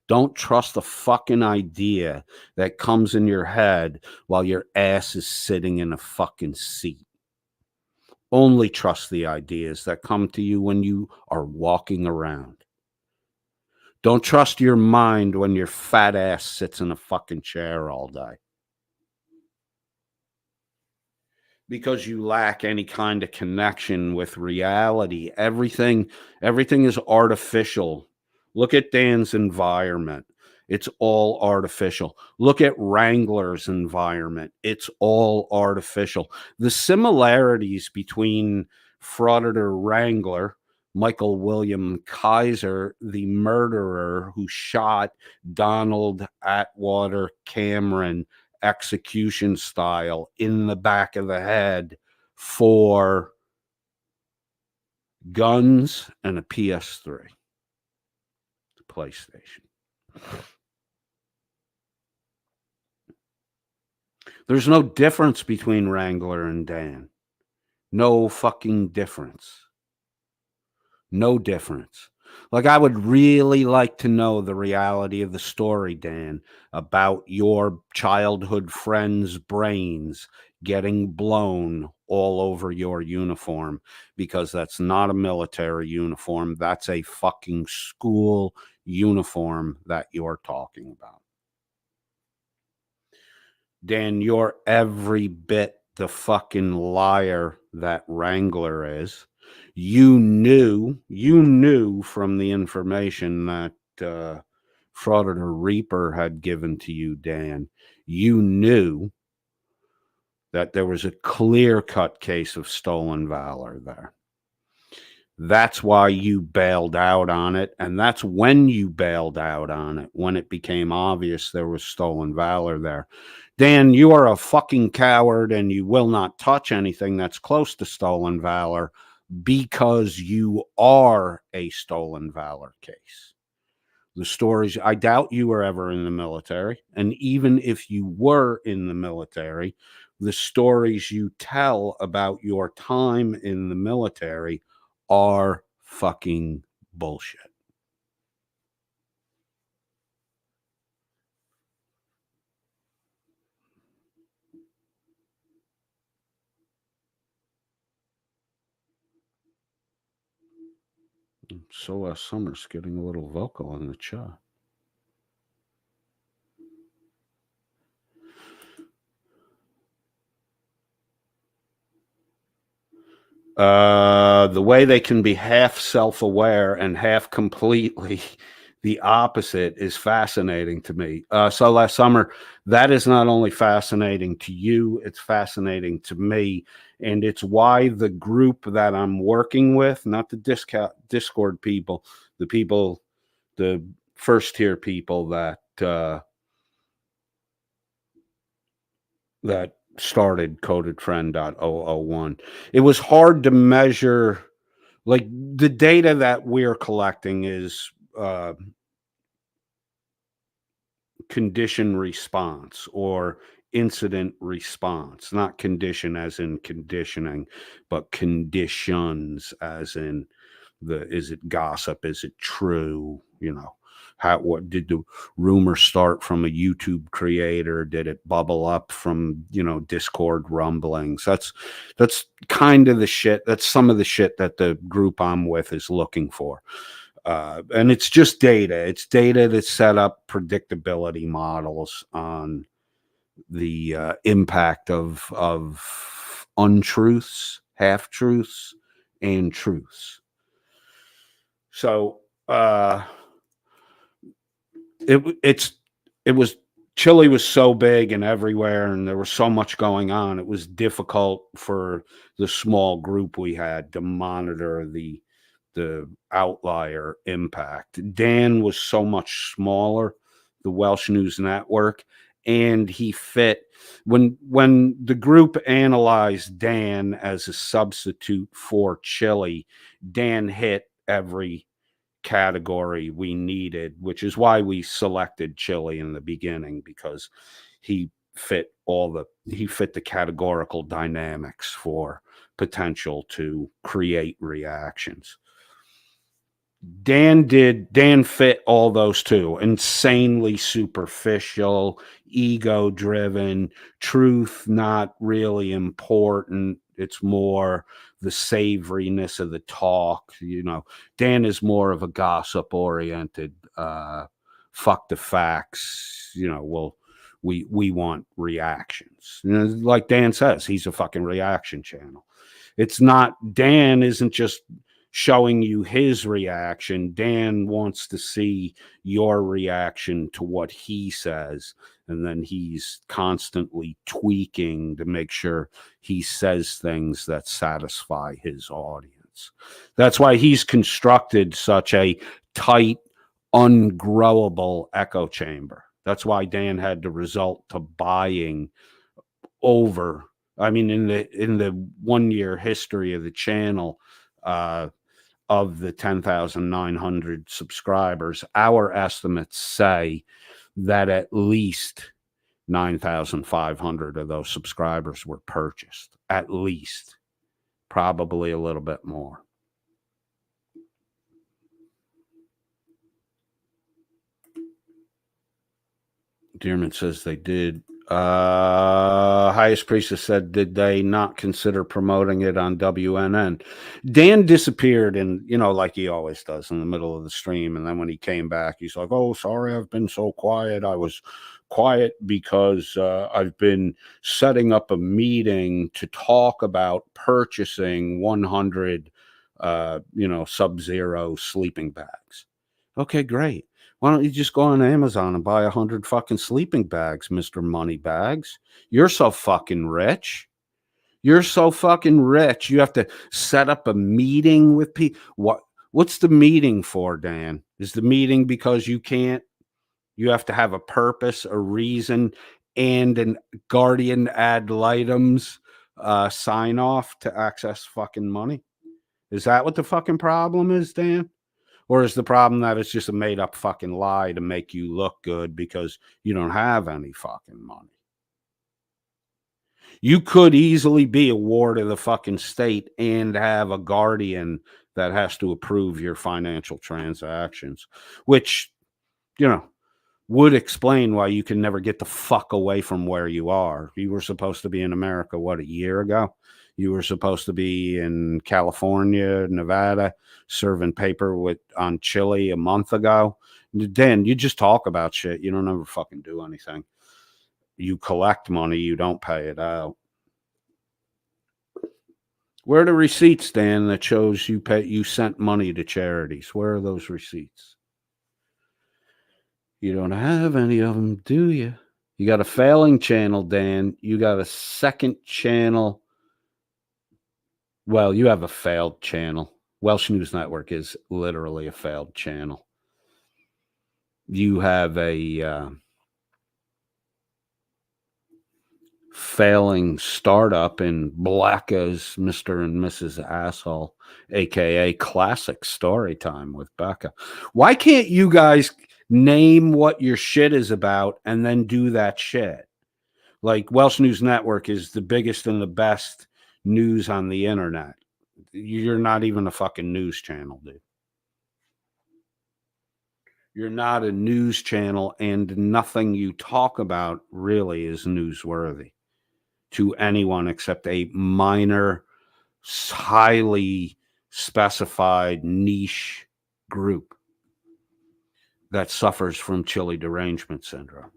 Speaker 1: Don't trust the fucking idea that comes in your head while your ass is sitting in a fucking seat. Only trust the ideas that come to you when you are walking around. Don't trust your mind when your fat ass sits in a fucking chair all day. Because you lack any kind of connection with reality. Everything is artificial. Look at Dan's environment. It's all artificial. Look at Wrangler's environment. It's all artificial. The similarities between Frauditor Wrangler, Michael William Kaiser, the murderer who shot Donald Atwater Cameron execution style in the back of the head for guns and a PS3, PlayStation. There's no difference between Wrangler and Dan. No fucking difference. No difference. Like, I would really like to know the reality of the story, Dan, about your childhood friends' brains getting blown all over your uniform, because that's not a military uniform. That's a fucking school uniform that you're talking about. Dan, you're every bit the fucking liar that Wrangler is. You knew from the information that Frauditor Reaper had given to you, Dan. You knew that there was a clear-cut case of stolen valor there. That's why you bailed out on it, and that's when you bailed out on it, when it became obvious there was stolen valor there. Dan, you are a fucking coward, and you will not touch anything that's close to stolen valor, because you are a stolen valor case. The stories, I doubt you were ever in the military, and even if you were in the military, the stories you tell about your time in the military are fucking bullshit. So Summer's getting a little vocal in the chat. The way they can be half self-aware and half completely the opposite is fascinating to me. So last summer, that is not only fascinating to you, it's fascinating to me. And it's why the group that I'm working with, not the Discord people, the first tier people that started codedfriend.001. It was hard to measure, like, the data that we're collecting is condition response or incident response, not condition as in conditioning, but conditions as in is it gossip, is it true, what did the rumor start from a YouTube creator, did it bubble up from Discord rumblings? That's kind of the shit, that's some of the shit that the group I'm with is looking for. And it's just data. It's data that set up predictability models on the impact of untruths, half truths, and truths. So it was Chile was so big and everywhere, and there was so much going on. It was difficult for the small group we had to monitor the outlier impact. Dan was so much smaller, the Welsh News Network, and he fit when the group analyzed Dan as a substitute for Chile. Dan hit every category we needed, which is why we selected Chile in the beginning, because he fit the categorical dynamics for potential to create reactions. Dan fit all those too. Insanely superficial, ego driven, truth not really important. It's more the savoriness of the talk. Dan is more of a gossip oriented, fuck the facts. We want reactions. Like Dan says, he's a fucking reaction channel. Dan isn't just showing you his reaction. Dan wants to see your reaction to what he says, and then he's constantly tweaking to make sure he says things that satisfy his audience. estimates. That's why he's constructed such a tight, ungrowable echo chamber. That's why Dan had to resort to buying over. I mean, in the 1 year history of the channel, of the 10,900 subscribers, our estimates say that at least 9,500 of those subscribers were purchased. At least, probably a little bit more. Dearman says they did. Highest Priestess said, did they not consider promoting it on WNN? Dan disappeared, and like he always does, in the middle of the stream. And then when he came back, he's like, "Oh, sorry, I've been so quiet. I was quiet because I've been setting up a meeting to talk about purchasing 100, Sub-Zero sleeping bags." Okay, great. Why don't you just go on Amazon and buy 100 fucking sleeping bags, Mr. Moneybags? You're so fucking rich. You're so fucking rich. You have to set up a meeting with people. What's the meeting for, Dan? Is the meeting because you have to have a purpose, a reason, and an guardian ad litem's sign off to access fucking money? Is that what the fucking problem is, Dan? Or is the problem that it's just a made up fucking lie to make you look good because you don't have any fucking money? You could easily be a ward of the fucking state and have a guardian that has to approve your financial transactions, which, would explain why you can never get the fuck away from where you are. You were supposed to be in America, a year ago? You were supposed to be in California, Nevada, serving paper on Chile a month ago. Dan, you just talk about shit. You don't ever fucking do anything. You collect money, you don't pay it out. Where are the receipts, Dan, that shows you sent money to charities? Where are those receipts? You don't have any of them, do you? You got a failing channel, Dan. You got a second channel. Well, you have a failed channel. Welsh News Network is literally a failed channel. You have a failing startup in Black as Mr. and Mrs. Asshole, aka Classic Story Time with Becca. Why can't you guys name what your shit is about and then do that shit? Like, Welsh News Network is the biggest and the best news on the internet. You're not even a fucking news channel, dude. You're not a news channel, and nothing you talk about really is newsworthy to anyone except a minor, highly specified niche group that suffers from chili derangement syndrome.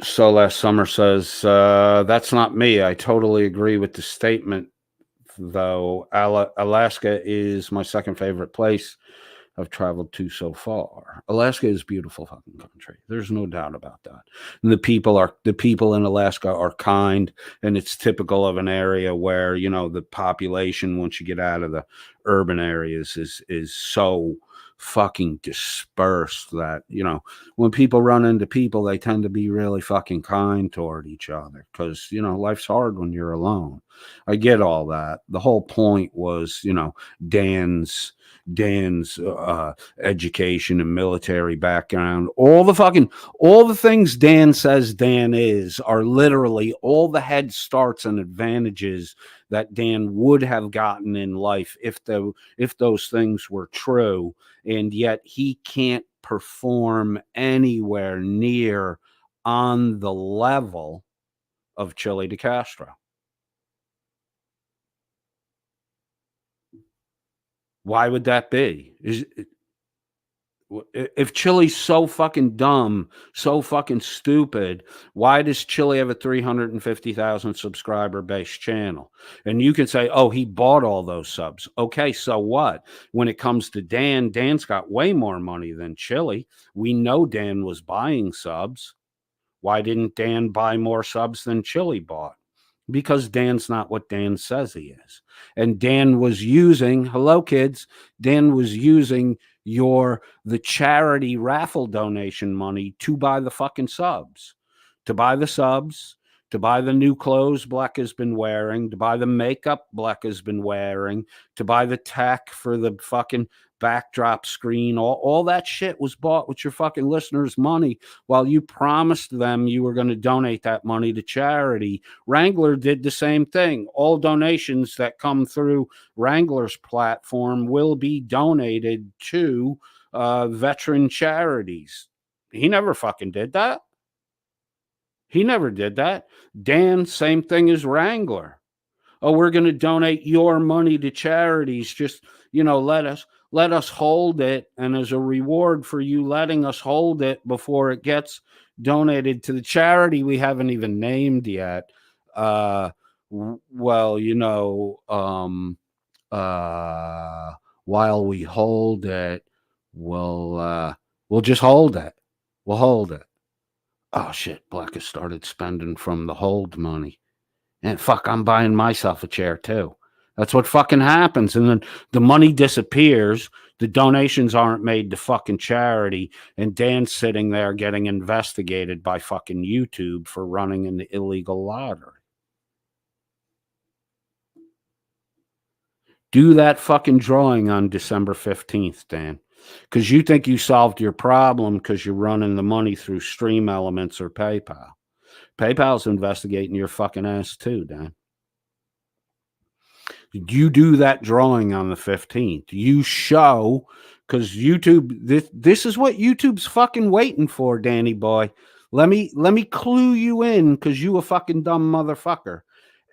Speaker 1: So last summer says, that's not me. I totally agree with the statement, though. Alaska is my second favorite place I've traveled to so far. Alaska is a beautiful fucking country. There's no doubt about that. And the people in Alaska are kind, and it's typical of an area where, the population, once you get out of the urban areas, is so fucking dispersed that, when people run into people, they tend to be really fucking kind toward each other because, life's hard when you're alone. I get all that. The whole point was, Dan's education and military background, all the things Dan says Dan are literally all the head starts and advantages that Dan would have gotten in life if those things were true, and yet he can't perform anywhere near on the level of Chile de Castro. Why would that be? If Chili's so fucking dumb, so fucking stupid, why does Chili have a 350,000 subscriber based channel? And you can say, oh, he bought all those subs. Okay, so what? When it comes to Dan, Dan's got way more money than Chili. We know Dan was buying subs. Why didn't Dan buy more subs than Chili bought? Because Dan's not what Dan says he is. And Dan was using, hello kids, Dan was using the charity raffle donation money to buy the fucking subs, to buy the subs, to buy the new clothes Bleck has been wearing, to buy the makeup Bleck has been wearing, to buy the tech for the fucking backdrop screen. All that shit was bought with your fucking listeners' money while you promised them you were going to donate that money to charity. Wrangler did the same thing. All donations that come through Wrangler's platform will be donated to veteran charities. He never fucking did that. He never did that. Dan, same thing as Wrangler. Oh, we're going to donate your money to charities. Just, let us hold it. And as a reward for you letting us hold it before it gets donated to the charity we haven't even named yet. Well, while we hold it, we'll just hold it. We'll hold it. Oh shit, Bleck has started spending from the hold money. And fuck, I'm buying myself a chair too. That's what fucking happens. And then the money disappears. The donations aren't made to fucking charity. And Dan's sitting there getting investigated by fucking YouTube for running an illegal lottery. Do that fucking drawing on December 15th, Dan. Because you think you solved your problem because you're running the money through Stream Elements or PayPal. PayPal's investigating your fucking ass too, Dan. You do that drawing on the 15th. You show, because YouTube, this is what YouTube's fucking waiting for, Danny boy. Let me clue you in, because you a fucking dumb motherfucker.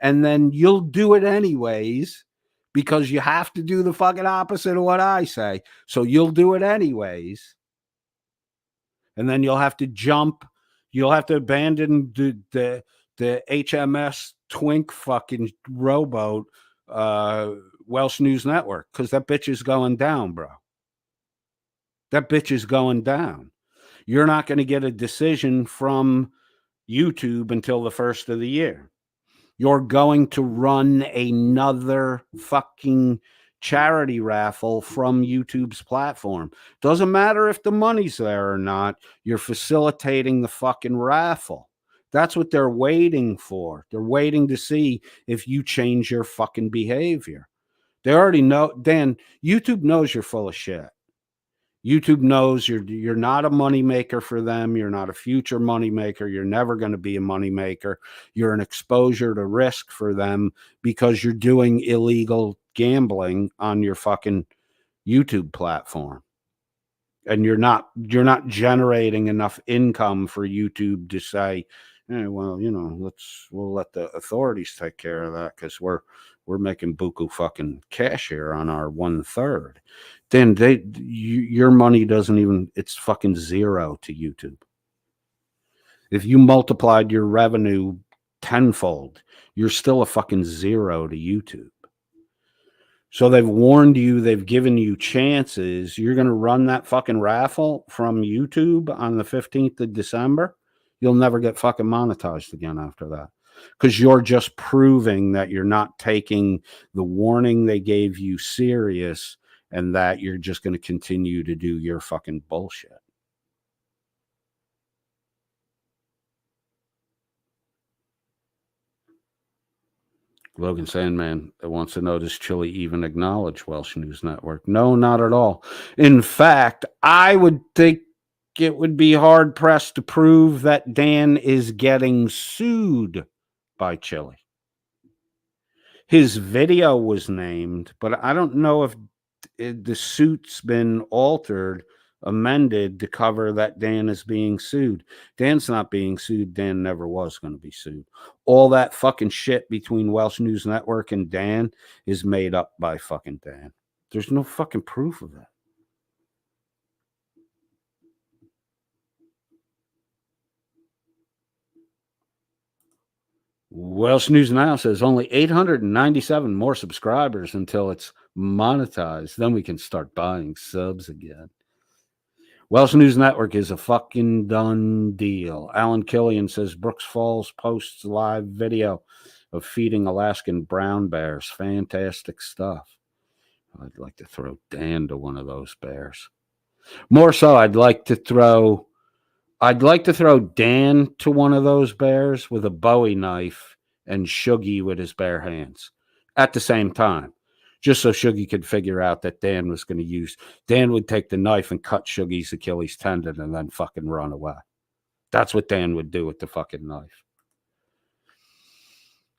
Speaker 1: And then you'll do it anyways, because you have to do the fucking opposite of what I say. So you'll do it anyways. And then you'll have to jump. You'll have to abandon the HMS Twink fucking rowboat Welsh News Network, because that bitch is going down, bro. That bitch is going down. You're not going to get a decision from YouTube until the first of the year. You're going to run another fucking charity raffle from YouTube's platform. Doesn't matter if the money's there or not. You're facilitating the fucking raffle. That's what they're waiting for. They're waiting to see if you change your fucking behavior. They already know. Dan, YouTube knows you're full of shit. YouTube knows you're not a moneymaker for them. You're not a future moneymaker. You're never going to be a moneymaker. You're an exposure to risk for them because you're doing illegal gambling on your fucking YouTube platform. And you're not generating enough income for YouTube to say, well, we'll let the authorities take care of that, because we're making buku fucking cash here on our 1/3. Then your money doesn't even, it's fucking zero to YouTube. If you multiplied your revenue tenfold, you're still a fucking zero to YouTube. So they've warned you, they've given you chances. You're going to run that fucking raffle from YouTube on the 15th of December. You'll never get fucking monetized again after that, because you're just proving that you're not taking the warning they gave you serious, and that you're just going to continue to do your fucking bullshit. Logan Sandman wants to know, does Chile even acknowledge Welsh News Network? No, not at all. In fact, I would think it would be hard pressed to prove that Dan is getting sued by Chile. His video was named, but I don't know if the suit's been altered, amended to cover that Dan is being sued. Dan's not being sued. Dan never was going to be sued. All that fucking shit between Welsh News Network and Dan is made up by fucking Dan. There's no fucking proof of that. Welsh News Now says only 897 more subscribers until it's monetized. Then we can start buying subs again. Welsh News Network is a fucking done deal. Alan Killian says Brooks Falls posts live video of feeding Alaskan brown bears. Fantastic stuff. I'd like to throw Dan to one of those bears. More so, I'd like to throw Dan to one of those bears with a Bowie knife and Shuggy with his bare hands at the same time, just so Shuggy could figure out that Dan was going to use. Dan would take the knife and cut Shuggy's Achilles tendon and then fucking run away. That's what Dan would do with the fucking knife.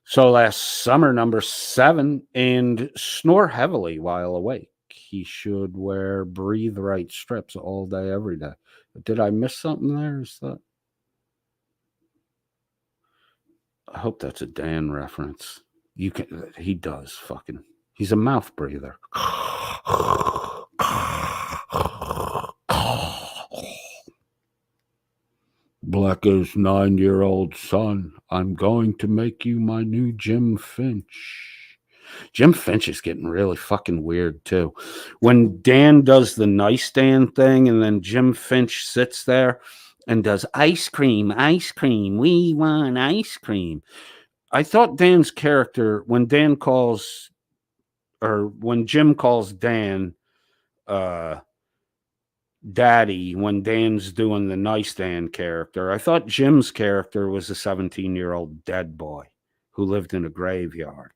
Speaker 1: So last summer, number 7, and snore heavily while awake. He should wear breathe right strips all day, every day. Did I miss something there? Is that? I hope that's a Dan reference. You can. He does fucking. He's a mouth breather. Blacka's 9-year-old son. I'm going to make you my new Jim Finch. Jim Finch is getting really fucking weird too. When Dan does the nice Dan thing and then Jim Finch sits there and does ice cream, we want ice cream. I thought Dan's character, when Jim calls Dan Daddy, when Dan's doing the nice Dan character, I thought Jim's character was a 17-year-old dead boy who lived in a graveyard.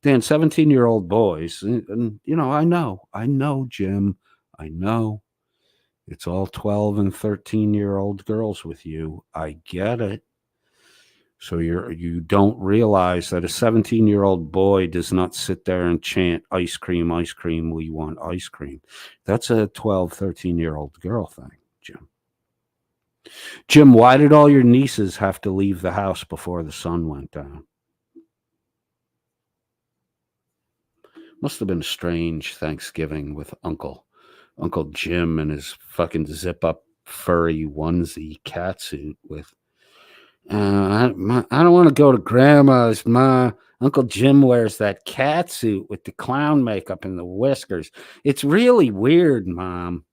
Speaker 1: Dan, 17-year-old boys, and I know, Jim, I know. It's all 12 and 13-year-old girls with you. I get it. So you don't realize that a 17-year-old boy does not sit there and chant ice cream, we want ice cream. That's a 12, 13-year-old girl thing, Jim. Jim, why did all your nieces have to leave the house before the sun went down? Must have been a strange Thanksgiving with Uncle Jim and his fucking zip-up furry onesie catsuit with, I don't want to go to Grandma's. Uncle Jim wears that catsuit with the clown makeup and the whiskers. It's really weird, Mom.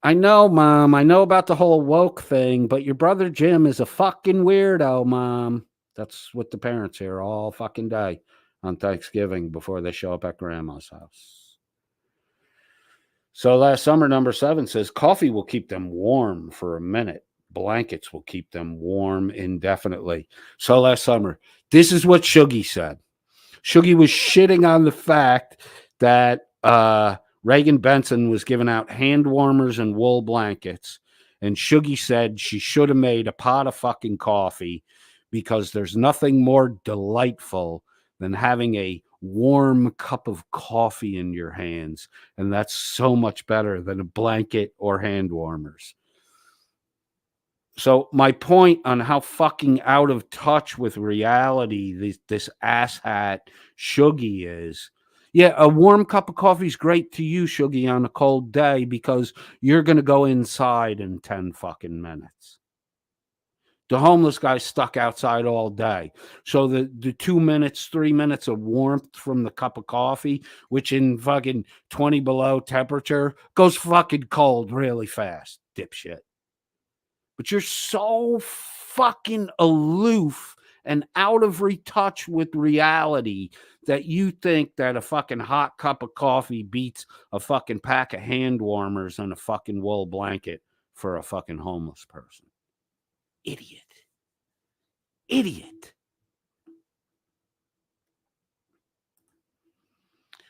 Speaker 1: I know, Mom. I know about the whole woke thing, but your brother Jim is a fucking weirdo, Mom. That's what the parents hear all fucking day on Thanksgiving before they show up at Grandma's house. So last summer, number 7 says coffee will keep them warm for a minute. Blankets will keep them warm indefinitely. So last summer, this is what Shuggy said. Shuggy was shitting on the fact that Reagan Benson was giving out hand warmers and wool blankets. And Shuggy said she should have made a pot of fucking coffee because there's nothing more delightful than having a warm cup of coffee in your hands. And that's so much better than a blanket or hand warmers. So my point on how fucking out of touch with reality this asshat Shuggy is, yeah, a warm cup of coffee is great to you, Shuggy, on a cold day because you're going to go inside in 10 fucking minutes. The homeless guy's stuck outside all day. So the 2 minutes, 3 minutes of warmth from the cup of coffee, which in fucking 20 below temperature, goes fucking cold really fast, dipshit. But you're so fucking aloof and out of touch with reality that you think that a fucking hot cup of coffee beats a fucking pack of hand warmers and a fucking wool blanket for a fucking homeless person. Idiot.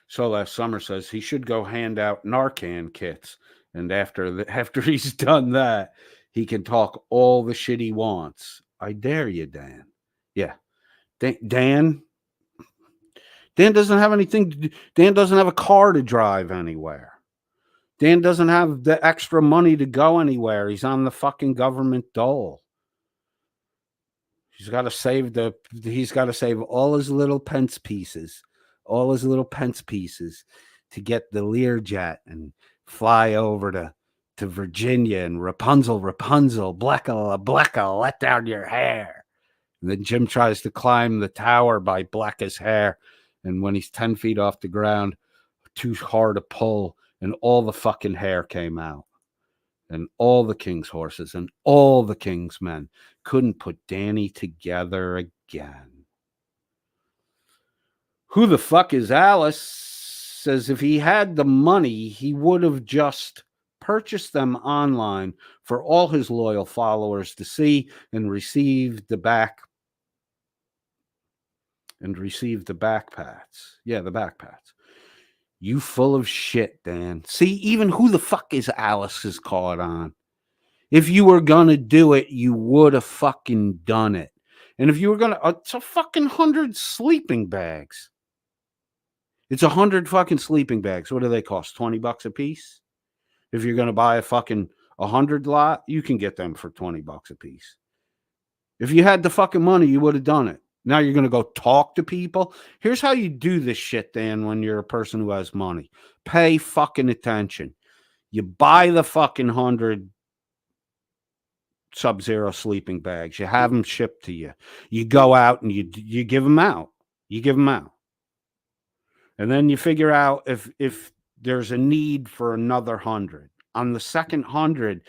Speaker 1: So last summer says he should go hand out Narcan kits. And after he's done that, he can talk all the shit he wants. I dare you, Dan. Yeah. Dan doesn't have anything to do. Dan doesn't have a car to drive anywhere. Dan doesn't have the extra money to go anywhere. He's on the fucking government dole. He's got to save all his little pence pieces to get the Learjet and fly over to Virginia and Rapunzel, Blacka, let down your hair. And then Jim tries to climb the tower by black as hair. And when he's 10 feet off the ground, too hard to pull, and all the fucking hair came out. And all the king's horses and all the king's men couldn't put Danny together again. Who the fuck is Alice? Says if he had the money, he would have just purchased them online for all his loyal followers to see and receive the backpats. Yeah, the backpats. You full of shit, Dan. See, even who the fuck is Alice is caught on. If you were gonna do it, you would have fucking done it. And if you were gonna, it's a fucking 100 sleeping bags. It's 100 fucking sleeping bags. What do they cost? $20 a piece? If you're gonna buy a fucking 100 lot, you can get them for $20 a piece. If you had the fucking money, you would have done it. Now you're going to go talk to people. Here's how you do this shit, Dan, when you're a person who has money. Pay fucking attention. You buy the fucking 100 Sub-Zero sleeping bags. You have them shipped to you. You go out and you give them out. You give them out. And then you figure out if there's a need for another 100. On the second 100,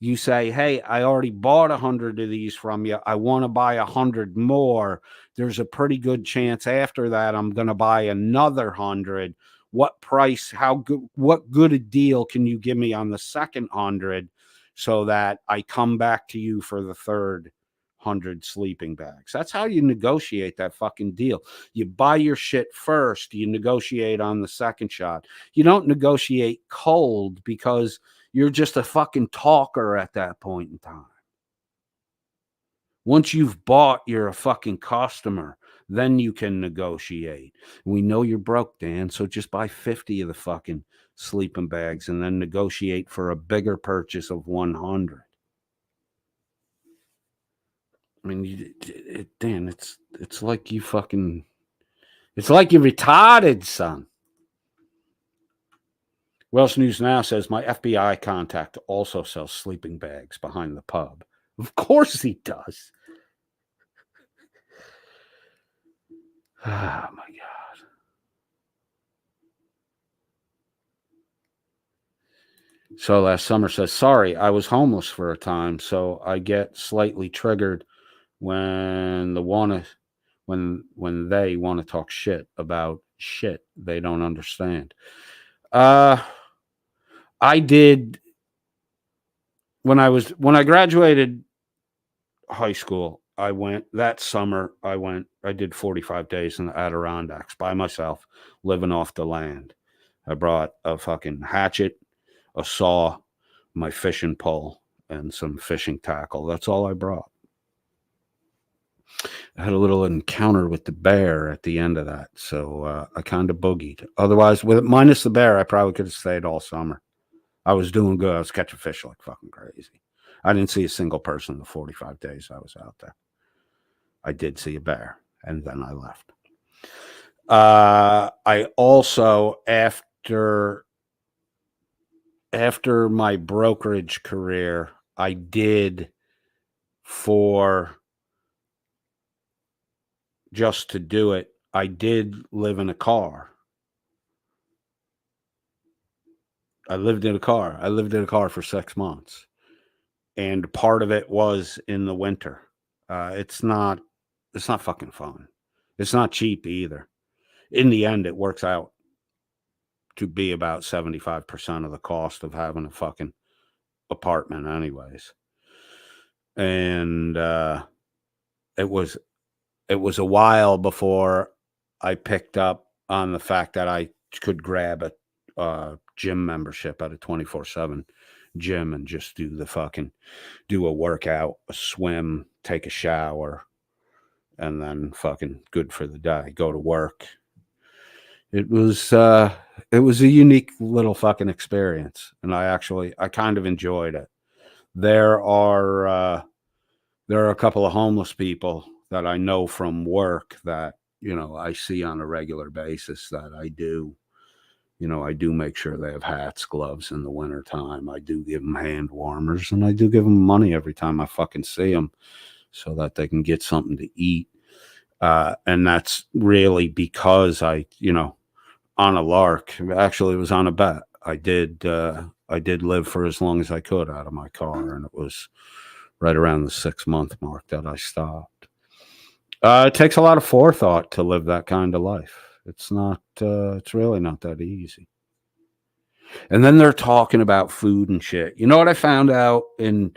Speaker 1: you say, hey, I already bought 100 of these from you. I want to buy 100 more. There's a pretty good chance after that I'm going to buy another 100. What price, how good, what good a deal can you give me on the second 100 so that I come back to you for the third 100 sleeping bags? That's how you negotiate that fucking deal. You buy your shit first. You negotiate on the second shot. You don't negotiate cold because you're just a fucking talker at that point in time. Once you've bought, you're a fucking customer. Then you can negotiate. We know you're broke, Dan, so just buy 50 of the fucking sleeping bags and then negotiate for a bigger purchase of 100. I mean, Dan, it's like you fucking, it's like you're retarded, son. Welsh News Now says, my FBI contact also sells sleeping bags behind the pub. Of course he does. Oh, my God. So last summer says, sorry, I was homeless for a time, so I get slightly triggered when they want to talk shit about shit they don't understand. I did when I graduated high school, I went that summer. I did 45 days in the Adirondacks by myself, living off the land. I brought a fucking hatchet, a saw, my fishing pole, and some fishing tackle. That's all I brought. I had a little encounter with the bear at the end of that, so I kind of boogied. Otherwise, minus the bear, I probably could have stayed all summer. I was doing good. I was catching fish like fucking crazy. I didn't see a single person in the 45 days I was out there. I did see a bear, and then I left. I also, after my brokerage career, I did just to do it, I did live in a car. I lived in a car for 6 months. And part of it was in the winter. It's not fucking fun. It's not cheap either. In the end, it works out to be about 75% of the cost of having a fucking apartment anyways. And it was a while before I picked up on the fact that I could grab a gym membership at a 24/7 gym and just do a workout, a swim, take a shower, and then fucking good for the day, go to work. It was a unique little fucking experience, and I kind of enjoyed it. There are a couple of homeless people that I know from work that, I see on a regular basis that I do make sure they have hats, gloves in the wintertime. I do give them hand warmers, and I do give them money every time I fucking see them. so that they can get something to eat. And that's really because on a lark, actually, it was on a bet. I did live for as long as I could out of my car, and it was right around the 6-month mark that I stopped. It takes a lot of forethought to live that kind of life. It's not. It's really not that easy. And then they're talking about food and shit. You know what I found out in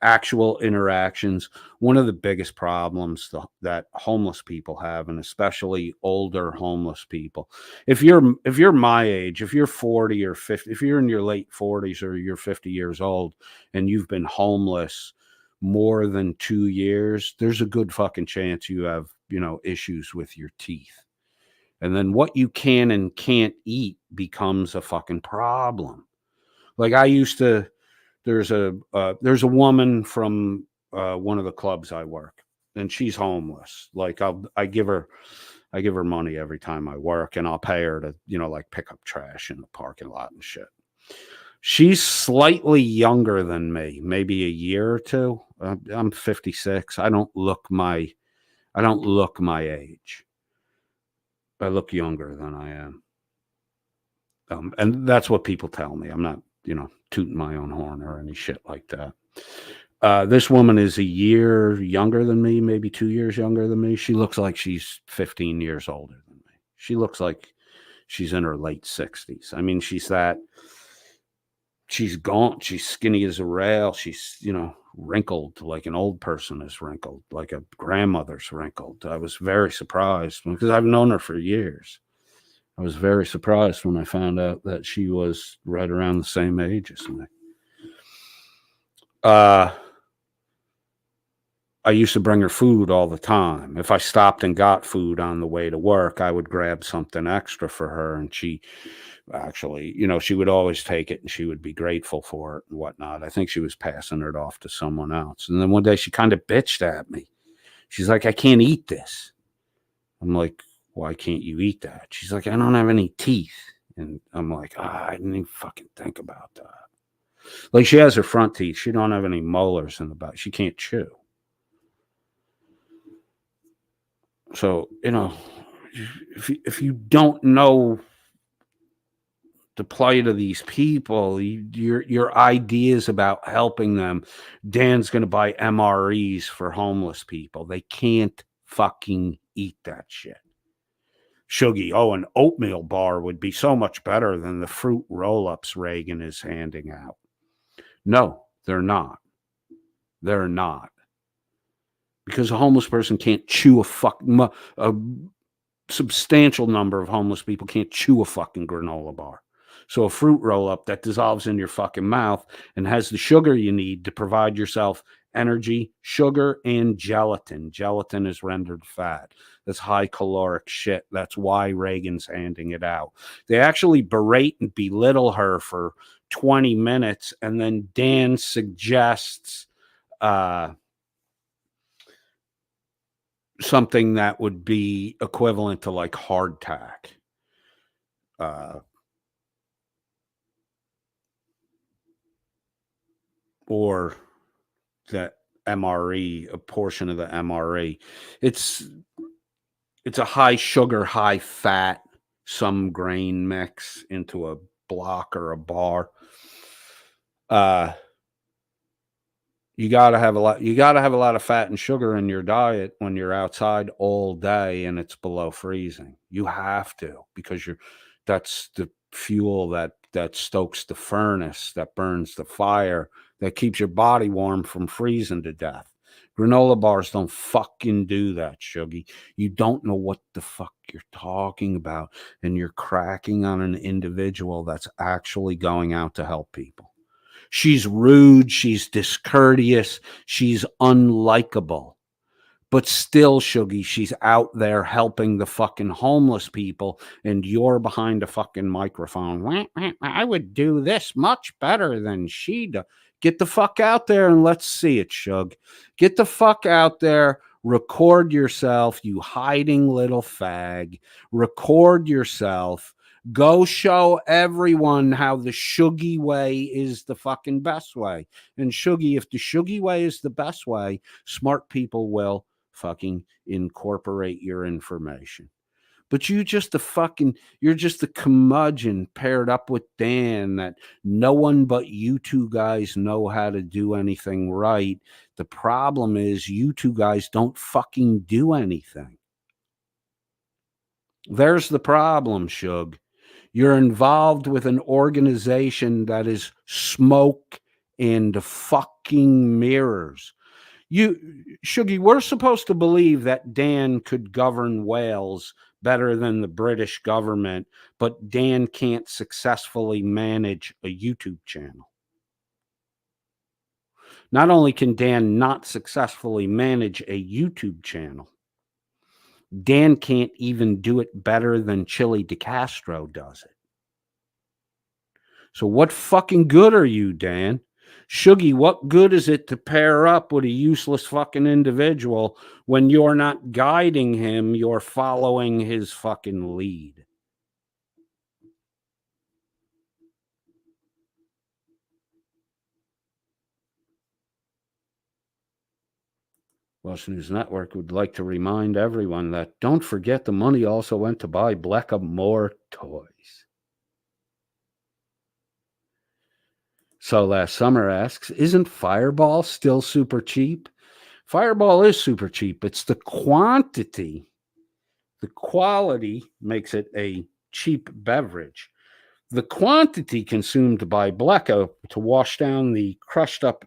Speaker 1: actual interactions? One of the biggest problems that homeless people have, and especially older homeless people. If you're my age, if you're 40 or 50, if you're in your late 40s or you're 50 years old and you've been homeless more than 2 years, there's a good fucking chance you have, issues with your teeth. And then what you can and can't eat becomes a fucking problem. Like I used to, there's a woman from one of the clubs I work, and she's homeless. Like I give her money every time I work, and I'll pay her to like pick up trash in the parking lot and shit. She's slightly younger than me, maybe a year or two. I'm 56. I don't look my age. I look younger than I am. And that's what people tell me. I'm not, tooting my own horn or any shit like that. This woman is a year younger than me, maybe 2 years younger than me. She looks like she's 15 years older than me. She looks like she's in her late 60s. I mean, she's gaunt. She's skinny as a rail. She's, wrinkled like an old person is wrinkled, like a grandmother's wrinkled. I was very surprised because I've known her for years. I was very surprised when I found out that she was right around the same age as me. I used to bring her food all the time. If I stopped and got food on the way to work, I would grab something extra for her. And she actually, she would always take it and she would be grateful for it and whatnot. I think she was passing it off to someone else. And then one day she kind of bitched at me. She's like, I can't eat this. I'm like, why can't you eat that? She's like, I don't have any teeth. And I'm like, I didn't even fucking think about that. Like she has her front teeth. She don't have any molars in the back. She can't chew. So, if you don't know the plight of these people, your ideas about helping them, Dan's going to buy MREs for homeless people. They can't fucking eat that shit. Shuggy, an oatmeal bar would be so much better than the fruit roll-ups Reagan is handing out. No, they're not. They're not. Because a homeless person can't chew a substantial number of homeless people can't chew a fucking granola bar. So a fruit roll-up that dissolves in your fucking mouth and has the sugar you need to provide yourself energy, sugar, and gelatin. Gelatin is rendered fat. That's high caloric shit. That's why Reagan's handing it out. They actually berate and belittle her for 20 minutes, and then Dan suggests something that would be equivalent to like hardtack. Or that MRE, a portion of the MRE. It's a high sugar, high fat, some grain mix into a block or a bar. You gotta have a lot of fat and sugar in your diet when you're outside all day and it's below freezing. You have to, because that's the fuel that stokes the furnace, that burns the fire, that keeps your body warm from freezing to death. Granola bars don't fucking do that, Shuggy. You don't know what the fuck you're talking about, and you're cracking on an individual that's actually going out to help people. She's rude, she's discourteous, she's unlikable. But still, Shuggy, she's out there helping the fucking homeless people, and you're behind a fucking microphone. I would do this much better than she does. Get the fuck out there and let's see it, Shug. Get the fuck out there. Record yourself, you hiding little fag. Record yourself Go show everyone how the Shuggy way is the fucking best way. And Shuggy, if the Shuggy way is the best way, smart people will fucking incorporate your information. But you're just a curmudgeon paired up with Dan that no one but you two guys know how to do anything right. The problem is you two guys don't fucking do anything. There's the problem, Shug. You're involved with an organization that is smoke and fucking mirrors. Shuggy, we're supposed to believe that Dan could govern Wales better than the British government, but Dan can't successfully manage a YouTube channel. Not only can Dan not successfully manage a YouTube channel, Dan can't even do it better than Chili DeCastro does it. So what fucking good are you, Dan? Shuggy, what good is it to pair up with a useless fucking individual when you're not guiding him, you're following his fucking lead? Welsh News Network would like to remind everyone that don't forget the money also went to buy Blecka more toys. So Last Summer asks, isn't Fireball still super cheap? Fireball is super cheap. It's the quantity. The quality makes it a cheap beverage. The quantity consumed by Blecka to wash down the crushed up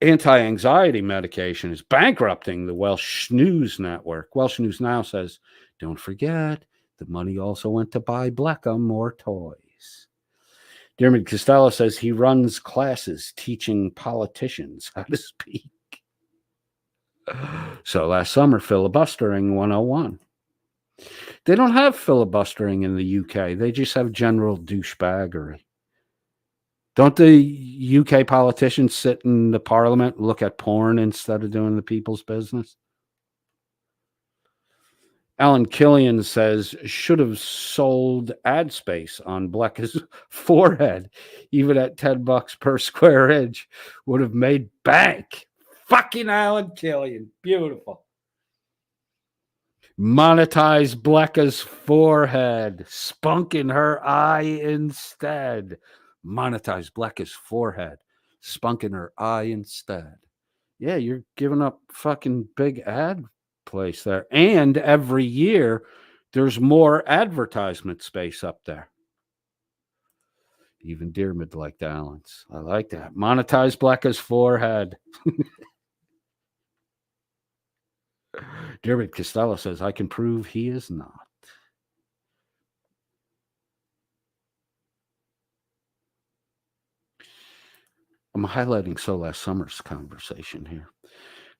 Speaker 1: anti-anxiety medication is bankrupting the Welsh News Network. Welsh News Now says, don't forget, the money also went to buy Blecka more toys. Dermot Costello says he runs classes teaching politicians how to speak. So Last Summer, filibustering 101. They don't have filibustering in the UK. They just have general douchebaggery. Don't the UK politicians sit in the parliament and look at porn instead of doing the people's business? Alan Killian says, should have sold ad space on Blecka's forehead, even at $10 per square inch, would have made bank. Fucking Alan Killian. Beautiful. Monetize Blecka's forehead. Spunk in her eye instead. Monetize Blecka's forehead. Spunk in her eye instead. Yeah, you're giving up fucking big ad place there. And every year, there's more advertisement space up there. Even Dearmid liked Allen's. I like that. Monetize Blecka's forehead. Dearmid Costello says, I can prove he is not. I'm highlighting So Last Summer's conversation here.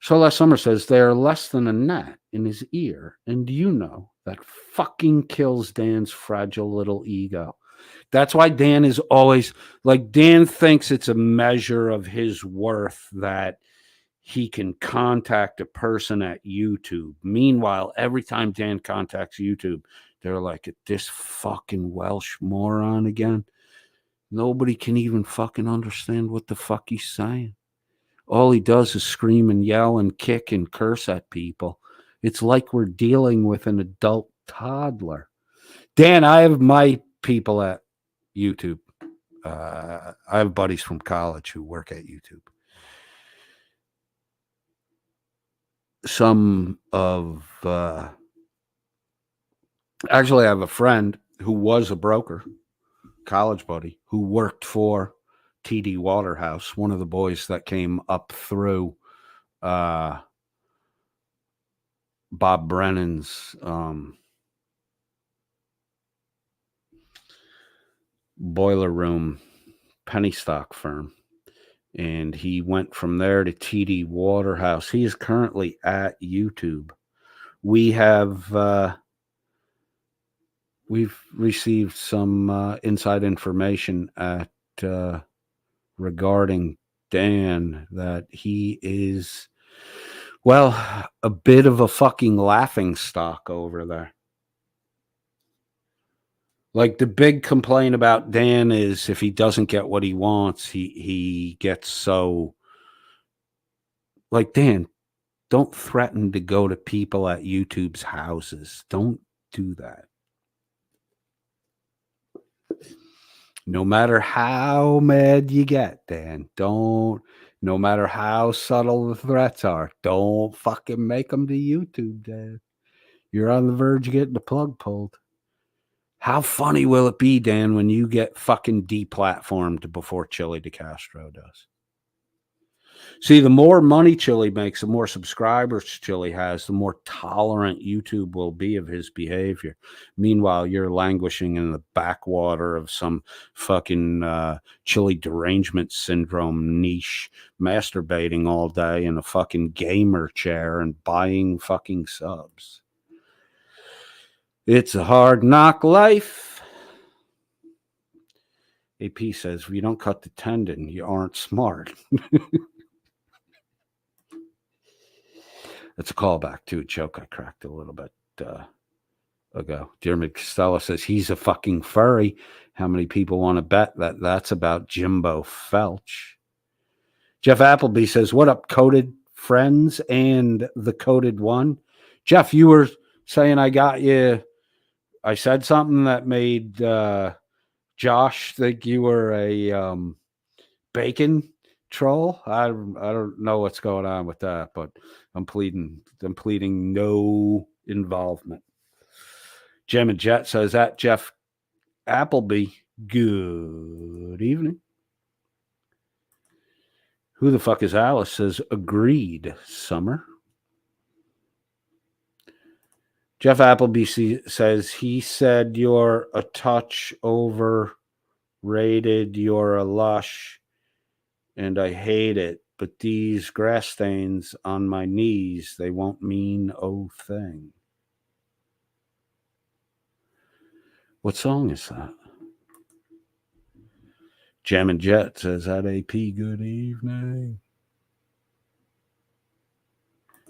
Speaker 1: So Last Summer says, they are less than a gnat in his ear. And you know that fucking kills Dan's fragile little ego. That's why Dan is always like, Dan thinks it's a measure of his worth that he can contact a person at YouTube. Meanwhile, every time Dan contacts YouTube, they're like, this fucking Welsh moron again. Nobody can even fucking understand what the fuck he's saying. All he does is scream and yell and kick and curse at people. It's like we're dealing with an adult toddler. Dan, I have my people at YouTube. I have buddies from college who work at YouTube. Actually, I have a friend who was a broker, college buddy, who worked for TD Waterhouse, one of the boys that came up through Bob Brennan's boiler room penny stock firm. And he went from there to TD Waterhouse. He is currently at YouTube. We have we've received some inside information at regarding Dan that he is, well, a bit of a fucking laughing stock over there. Like the big complaint about Dan is if he doesn't get what he wants, he gets so like Dan, don't threaten to go to people at YouTube's houses. Don't do that. No matter how mad you get, Dan, don't, no matter how subtle the threats are, don't fucking make them to YouTube, Dan. You're on the verge of getting the plug pulled. How funny will it be, Dan, when you get fucking deplatformed before Chili DeCastro does? See, the more money Chili makes, the more subscribers Chili has, the more tolerant YouTube will be of his behavior. Meanwhile, you're languishing in the backwater of some fucking Chili derangement syndrome niche, masturbating all day in a fucking gamer chair and buying fucking subs. It's a hard knock life. AP says, if you don't cut the tendon, you aren't smart. That's a callback to a joke I cracked a little bit ago. Dermot Costello says he's a fucking furry. How many people want to bet that that's about Jimbo Felch? Jeff Appleby says, what up, coded friends and the coded one? Jeff, you were saying I got you. I said something that made Josh think you were a bacon troll. I don't know what's going on with that, but I'm pleading no involvement. Jim and Jet says that Jeff Appleby. Good evening. Who the fuck is Alice? Says agreed, Summer. Jeff Appleby says he said you're a touch overrated. You're a lush, and I hate it. But these grass stains on my knees, they won't mean a thing. What song is that? Jam and Jet says that AP. Good evening.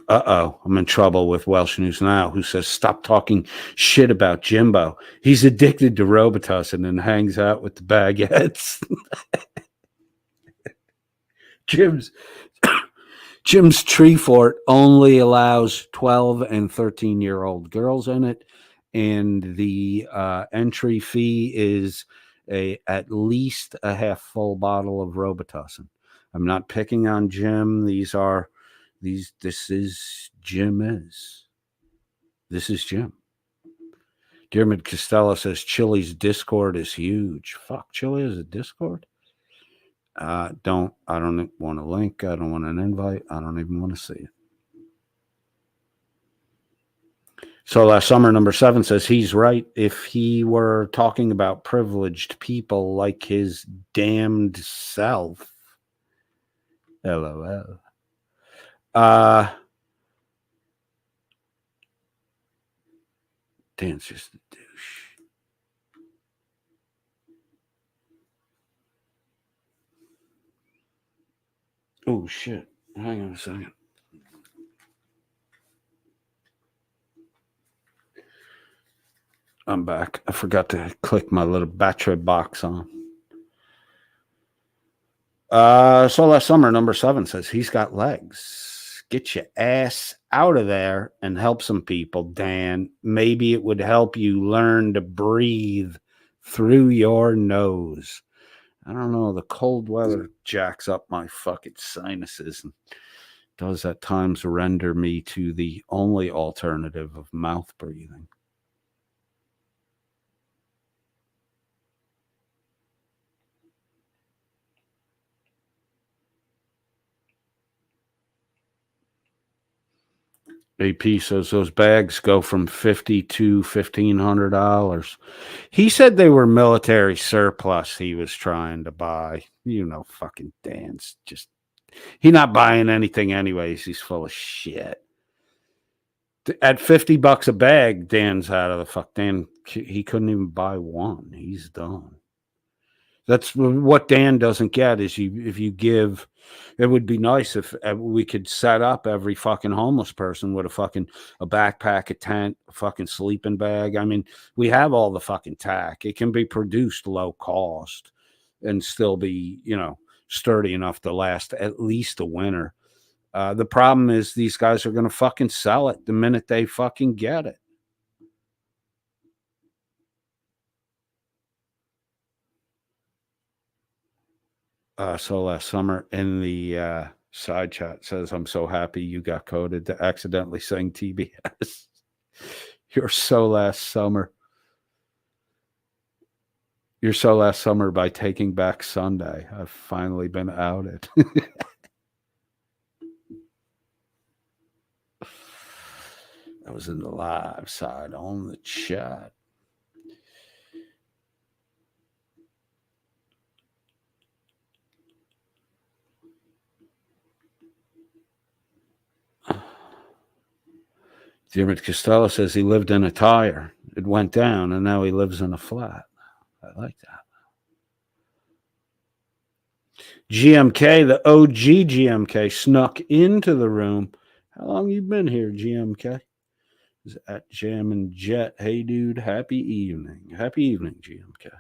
Speaker 1: I'm in trouble with Welsh News Now, who says stop talking shit about Jimbo. He's addicted to Robitussin and hangs out with the baguettes. Jim's Tree Fort only allows 12 and 13-year-old girls in it, and the entry fee is at least a half full bottle of Robitussin. I'm not picking on Jim. This is Jim. This is Jim. Dermot Costello says Chili's Discord is huge. Fuck, Chili is a Discord? I don't want a link. I don't want an invite. I don't even want to see it. So last summer, number 7 says he's right. If he were talking about privileged people like his damned self. LOL. Dan's just a douche. Oh, shit. Hang on a second. I'm back. I forgot to click my little battery box on. So last summer, number 7 says he's got legs. Get your ass out of there and help some people, Dan. Maybe it would help you learn to breathe through your nose. I don't know. The cold weather jacks up my fucking sinuses and does at times render me to the only alternative of mouth breathing. AP says those bags go from $50 to $1,500. He said they were military surplus he was trying to buy. You know, fucking Dan's just, he's not buying anything anyways. He's full of shit. At $50 a bag, Dan's out of the fuck. Dan, he couldn't even buy one. He's done. That's what Dan doesn't get is if you give, it would be nice if we could set up every fucking homeless person with a backpack, a tent, a fucking sleeping bag. I mean, we have all the fucking tack. It can be produced low cost and still be, sturdy enough to last at least a winter. The problem is these guys are going to fucking sell it the minute they fucking get it. So last summer in the side chat says, I'm so happy you got coded to accidentally sing TBS. You're so last summer. You're so last summer by Taking Back Sunday. I've finally been outed. I was in the live side on the chat. Dermot Costello says he lived in a tire. It went down, and now he lives in a flat. I like that. GMK, the OG GMK, snuck into the room. How long you been here, GMK? Is at Jam and Jet. Hey, dude, happy evening. Happy evening, GMK.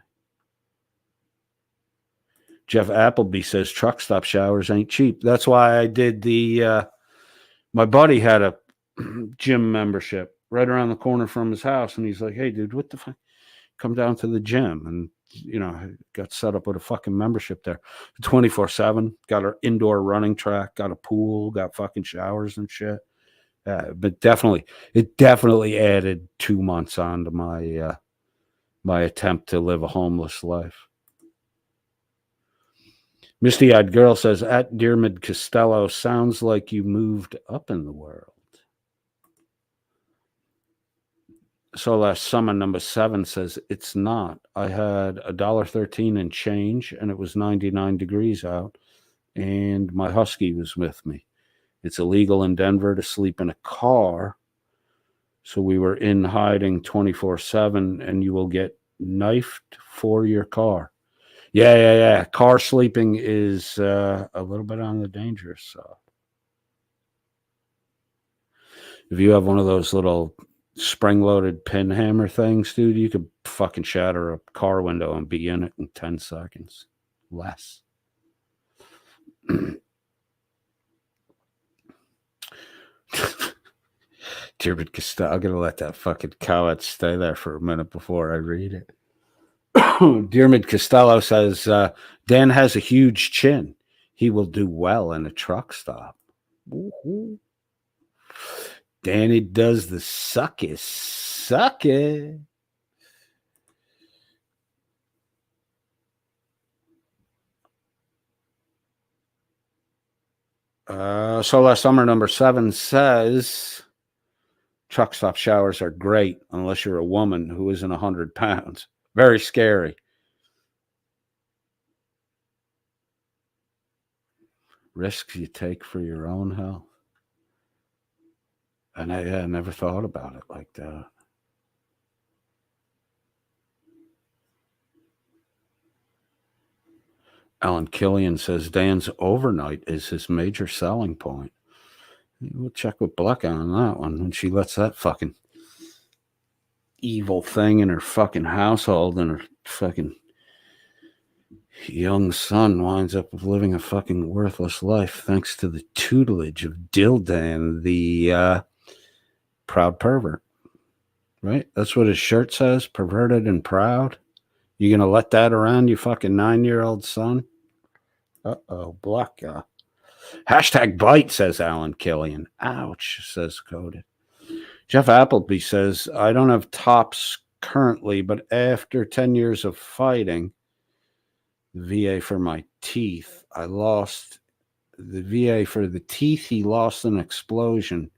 Speaker 1: Jeff Appleby says truck stop showers ain't cheap. That's why I did my buddy had a gym membership right around the corner from his house. And he's like, hey, dude, what the fuck? Come down to the gym. And, got set up with a fucking membership there 24/7. Got an indoor running track, got a pool, got fucking showers and shit. But it definitely added 2 months onto my my attempt to live a homeless life. Misty Eyed Girl says, at Dermot Costello, sounds like you moved up in the world. So last summer, number 7 says, it's not. I had $1.13 and change, and it was 99 degrees out, and my husky was with me. It's illegal in Denver to sleep in a car, so we were in hiding 24/7, and you will get knifed for your car. Yeah. Car sleeping is a little bit on the dangerous side. If you have one of those little spring-loaded pin hammer things, dude, you could fucking shatter a car window and be in it in 10 seconds. Less. Dermot Costello, I'm going to let that fucking comment stay there for a minute before I read it. Dermot Costello says, Dan has a huge chin. He will do well in a truck stop. Woo-hoo. Danny does the suck it. So last summer, number 7 says truck stop showers are great unless you're a woman who isn't 100 pounds. Very scary. Risks you take for your own health. And I never thought about it like that. Alan Killian says Dan's overnight is his major selling point. We'll check with Blecka on that one when she lets that fucking evil thing in her fucking household and her fucking young son winds up living a fucking worthless life thanks to the tutelage of Dildan, the proud pervert. Right? That's what his shirt says, perverted and proud. You gonna let that around you fucking 9-year-old son? Uh-oh, Blecka. Hashtag bite, says Alan Killian. Ouch, says Coded. Jeff Appleby says, I don't have tops currently, but after 10 years of fighting the VA for my teeth, I lost the VA for the teeth. He lost an explosion.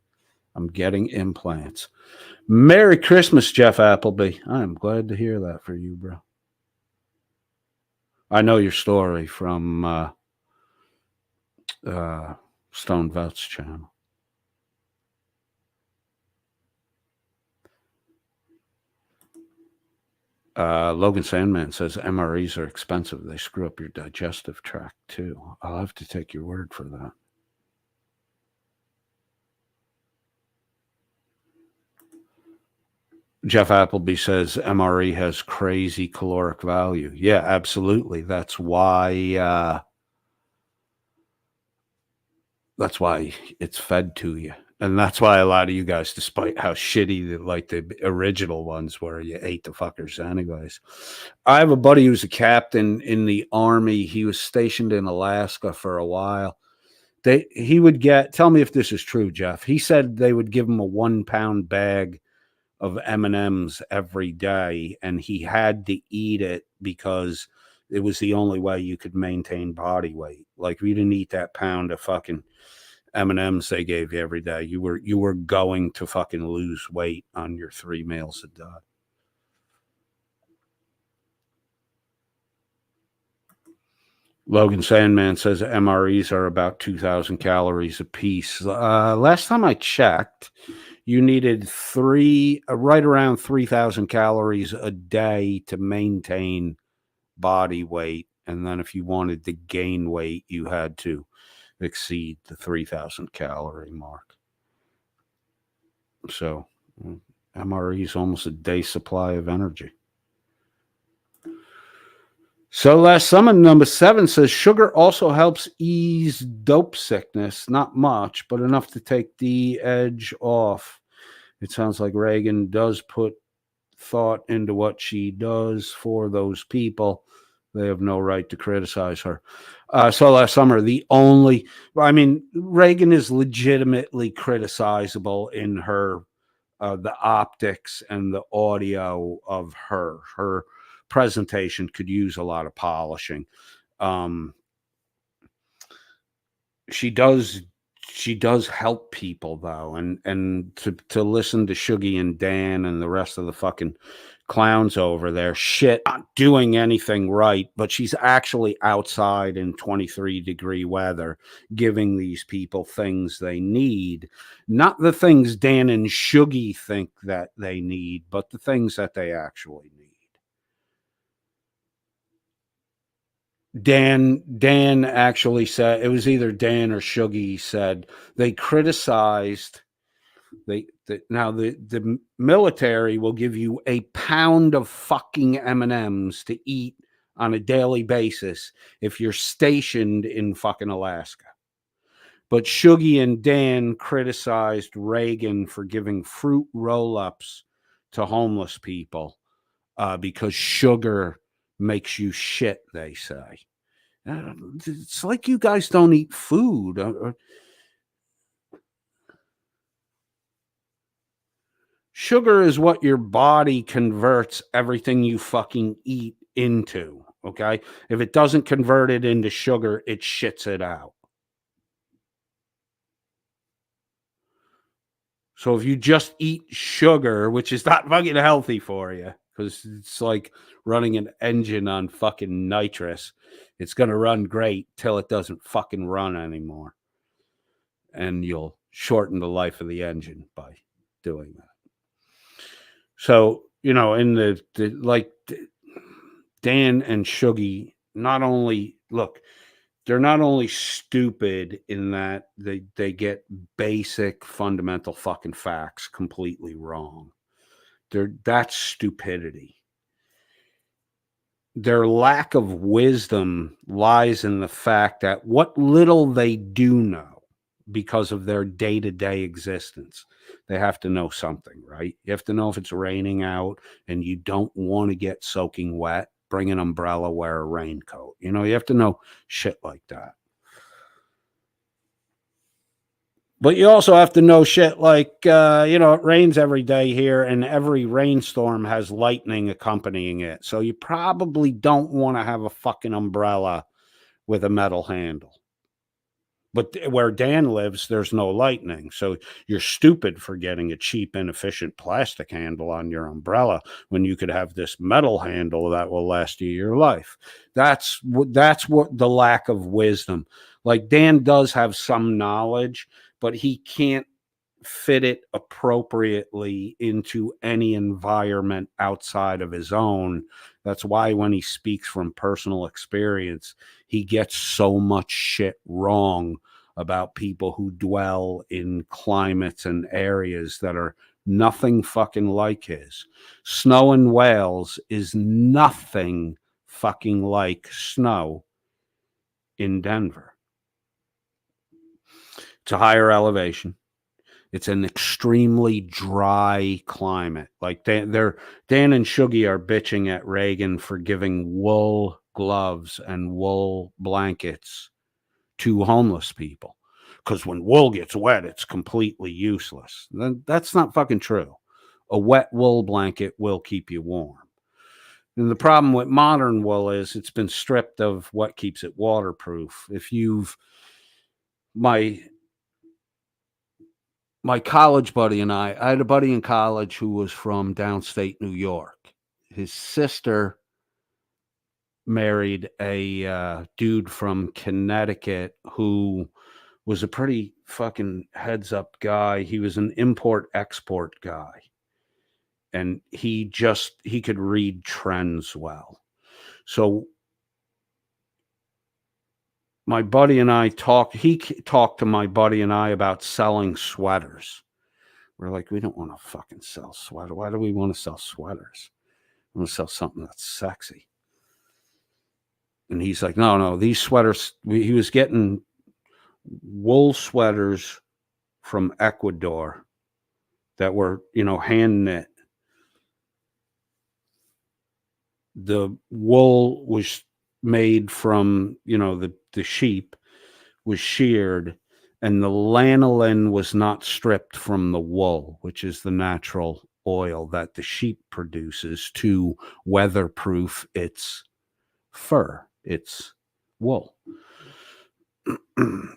Speaker 1: I'm getting implants. Merry Christmas, Jeff Appleby. I'm glad to hear that for you, bro. I know your story from Stone Velt's channel. Logan Sandman says MREs are expensive. They screw up your digestive tract too. I'll have to take your word for that. Jeff Appleby says MRE has crazy caloric value. Yeah, absolutely. That's why it's fed to you. And that's why a lot of you guys, despite how shitty the original ones were, you ate the fuckers anyways. I have a buddy who's a captain in the Army. He was stationed in Alaska for a while. He would tell me if this is true, Jeff. He said they would give him a 1 pound bag of M&Ms every day, and he had to eat it because it was the only way you could maintain body weight. Like, if you didn't eat that pound of fucking M&Ms they gave you every day, you were going to fucking lose weight on your 3 meals a day. Logan Sandman says MREs are about 2,000 calories a piece. Last time I checked, you needed right around 3,000 calories a day to maintain body weight. And then if you wanted to gain weight, you had to exceed the 3,000 calorie mark. So MRE is almost a day supply of energy. So last summon number 7 says sugar also helps ease dope sickness. Not much, but enough to take the edge off. It sounds like Reagan does put thought into what she does for those people. They have no right to criticize her. So last summer, Reagan is legitimately criticizable in her, the optics and the audio of her. Her presentation could use a lot of polishing. She does help people though, and to listen to Shuggy and Dan and the rest of the fucking clowns over there, shit, not doing anything right, but she's actually outside in 23-degree weather giving these people things they need, not the things Dan and Shuggy think that they need, but the things that they actually need. Dan actually said, it was either Dan or Shuggy said, they criticized now the military will give you a pound of fucking M&Ms to eat on a daily basis if you're stationed in fucking Alaska. But Shuggy and Dan criticized Reagan for giving fruit roll-ups to homeless people because sugar makes you shit, they say. It's like you guys don't eat food. Sugar is what your body converts everything you fucking eat into, okay? If it doesn't convert it into sugar, it shits it out. So if you just eat sugar, which is not fucking healthy for you, because it's like running an engine on fucking nitrous. It's going to run great till it doesn't fucking run anymore. And you'll shorten the life of the engine by doing that. So, in Dan and Shuggy, they're not only stupid in that they get basic fundamental fucking facts completely wrong. That's stupidity. Their lack of wisdom lies in the fact that what little they do know because of their day-to-day existence, they have to know something, right? You have to know if it's raining out and you don't want to get soaking wet, bring an umbrella, wear a raincoat. You have to know shit like that. But you also have to know shit like, it rains every day here and every rainstorm has lightning accompanying it. So you probably don't want to have a fucking umbrella with a metal handle. But where Dan lives, there's no lightning. So you're stupid for getting a cheap, inefficient plastic handle on your umbrella when you could have this metal handle that will last you your life. That's what the lack of wisdom. Like, Dan does have some knowledge, but he can't fit it appropriately into any environment outside of his own. That's why when he speaks from personal experience, he gets so much shit wrong about people who dwell in climates and areas that are nothing fucking like his. Snow in Wales is nothing fucking like snow in Denver. It's a higher elevation. It's an extremely dry climate. Like Dan and Shuggy are bitching at Reagan for giving wool gloves and wool blankets to homeless people. Because when wool gets wet, it's completely useless. That's not fucking true. A wet wool blanket will keep you warm. And the problem with modern wool is it's been stripped of what keeps it waterproof. If you've my college buddy and I had a buddy in college who was from downstate New York. His sister married a dude from Connecticut who was a pretty fucking heads up guy. He was an import export guy. And he could read trends well. So my buddy and I he talked to my buddy and I about selling sweaters. We're like, we don't want to fucking sell sweaters. Why do we want to sell sweaters? We want to sell something that's sexy. And he's like, no, these sweaters, he was getting wool sweaters from Ecuador that were, hand knit. The wool was made from, the sheep was sheared, and the lanolin was not stripped from the wool, which is the natural oil that the sheep produces to weatherproof its fur, its wool.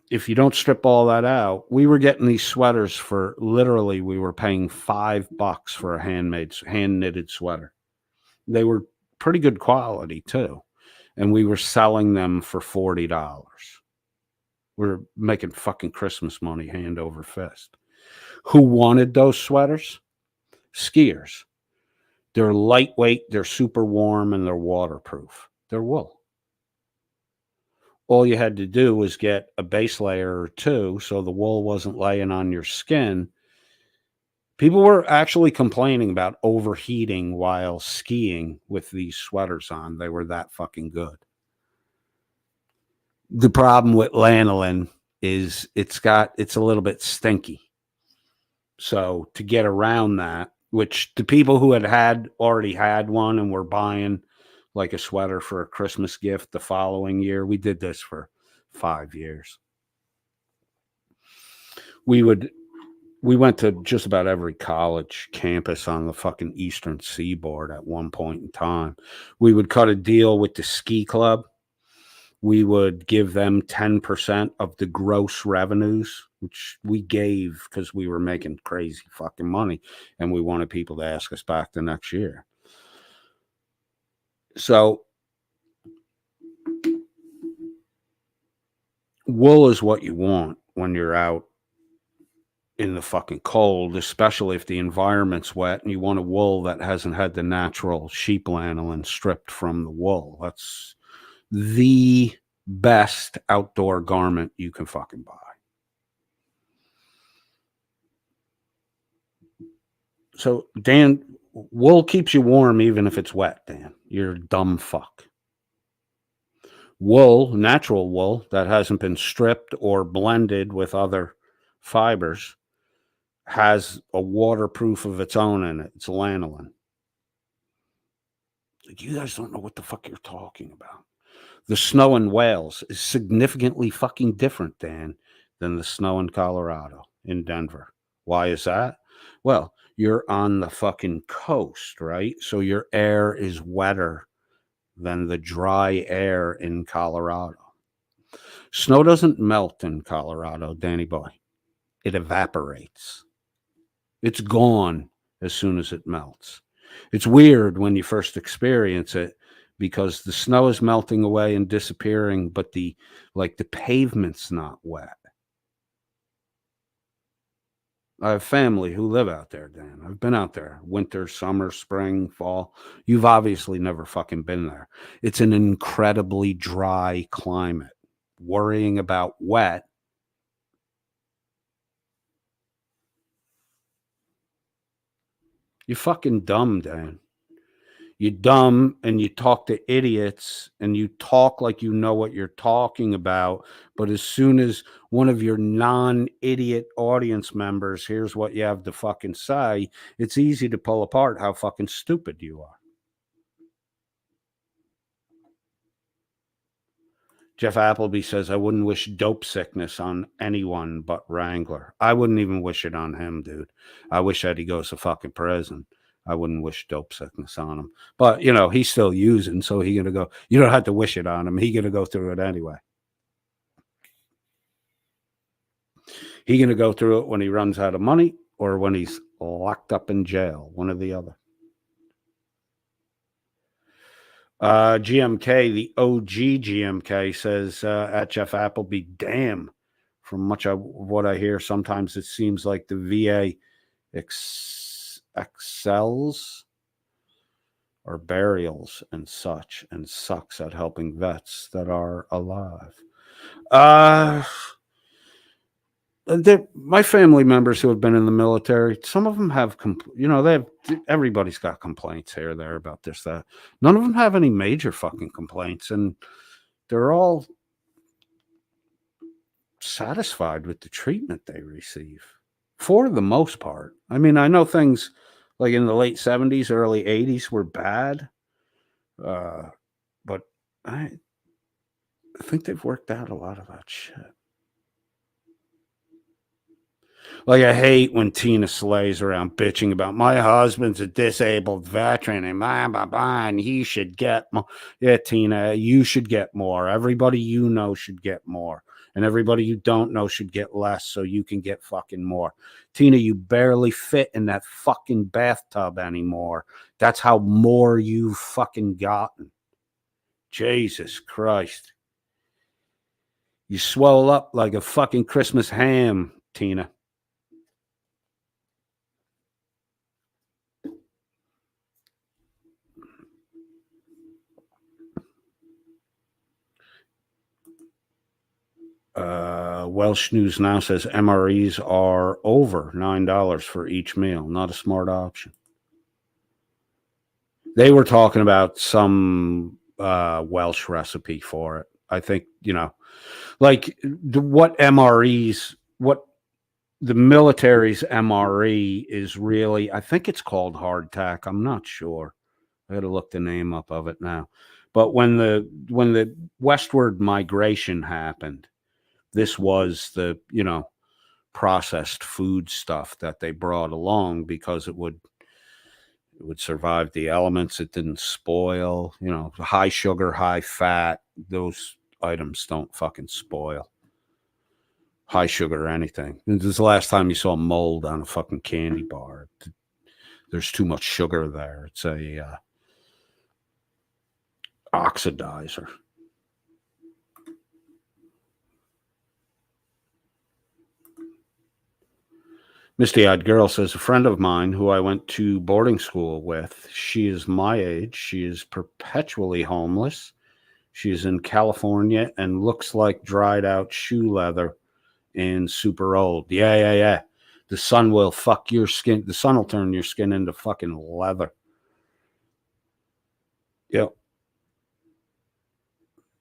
Speaker 1: If you don't strip all that out, we were getting these sweaters for literally, we were paying $5 for a hand knitted sweater. They were pretty good quality too. And we were selling them for $40. We're making fucking Christmas money hand over fist. Who wanted those sweaters? Skiers. They're lightweight, they're super warm, and they're waterproof. They're wool. All you had to do was get a base layer or two so the wool wasn't laying on your skin. People were actually complaining about overheating while skiing with these sweaters on. They were that fucking good. The problem with lanolin is it's a little bit stinky. So to get around that, which the people who already had one and were buying like a sweater for a Christmas gift the following year, we did this for 5 years. We went to just about every college campus on the fucking Eastern Seaboard at one point in time. We would cut a deal with the ski club. We would give them 10% of the gross revenues, which we gave because we were making crazy fucking money and we wanted people to ask us back the next year. So wool is what you want when you're out in the fucking cold, especially if the environment's wet and you want a wool that hasn't had the natural sheep lanolin stripped from the wool. That's the best outdoor garment you can fucking buy. So, Dan, wool keeps you warm even if it's wet, Dan. You're a dumb fuck. Wool, natural wool that hasn't been stripped or blended with other fibers, has a waterproof of its own in it. It's lanolin. Like, you guys don't know what the fuck you're talking about. The snow in Wales is significantly fucking different, Dan, than the snow in Colorado, in Denver. Why is that? Well, you're on the fucking coast, right? So your air is wetter than the dry air in Colorado. Snow doesn't melt in Colorado, Danny boy. It evaporates. It's gone as soon as it melts. It's weird when you first experience it because the snow is melting away and disappearing, but the pavement's not wet. I have family who live out there, Dan. I've been out there winter, summer, spring, fall. You've obviously never fucking been there. It's an incredibly dry climate. Worrying about wet. You're fucking dumb, Dan. You're dumb and you talk to idiots and you talk like you know what you're talking about. But as soon as one of your non idiot audience members hears what you have to fucking say, it's easy to pull apart how fucking stupid you are. Jeff Appleby says, I wouldn't wish dope sickness on anyone but Wrangler. I wouldn't even wish it on him, dude. I wish that he goes to fucking prison. I wouldn't wish dope sickness on him. But, you know, he's still using, so he going to go. You don't have to wish it on him. He going to go through it anyway. He going to go through it when he runs out of money or when he's locked up in jail, one or the other. GMK, the OG GMK says at Jeff Appleby, damn, from much of what I hear, sometimes it seems like the VA excels or burials and such and sucks at helping vets that are alive. My family members who have been in the military, some of them have, everybody's got complaints here or there about this, that. None of them have any major fucking complaints, and they're all satisfied with the treatment they receive for the most part. I mean, I know things like in the late 70s, early 80s were bad, but I think they've worked out a lot of that shit. Like, I hate when Tina slays around bitching about my husband's a disabled veteran and blah, blah, blah, and he should get more. Yeah, Tina, you should get more. Everybody you know should get more. And everybody you don't know should get less so you can get fucking more. Tina, you barely fit in that fucking bathtub anymore. That's how more you've fucking gotten. Jesus Christ. You swell up like a fucking Christmas ham, Tina. Welsh News Now says MREs are over $9 for each meal. Not a smart option. They were talking about some Welsh recipe for it. I think, like what the military's MRE is really, I think it's called hardtack. I'm not sure. I got to look the name up of it now. But when the westward migration happened, this was the, processed food stuff that they brought along because it would survive the elements. It didn't spoil, high sugar, high fat. Those items don't fucking spoil. High sugar or anything. This is the last time you saw mold on a fucking candy bar. There's too much sugar there. It's a oxidizer. Misty Eyed Girl says, a friend of mine who I went to boarding school with, she is my age. She is perpetually homeless. She is in California and looks like dried out shoe leather and super old. Yeah. The sun will fuck your skin. The sun will turn your skin into fucking leather. Yep.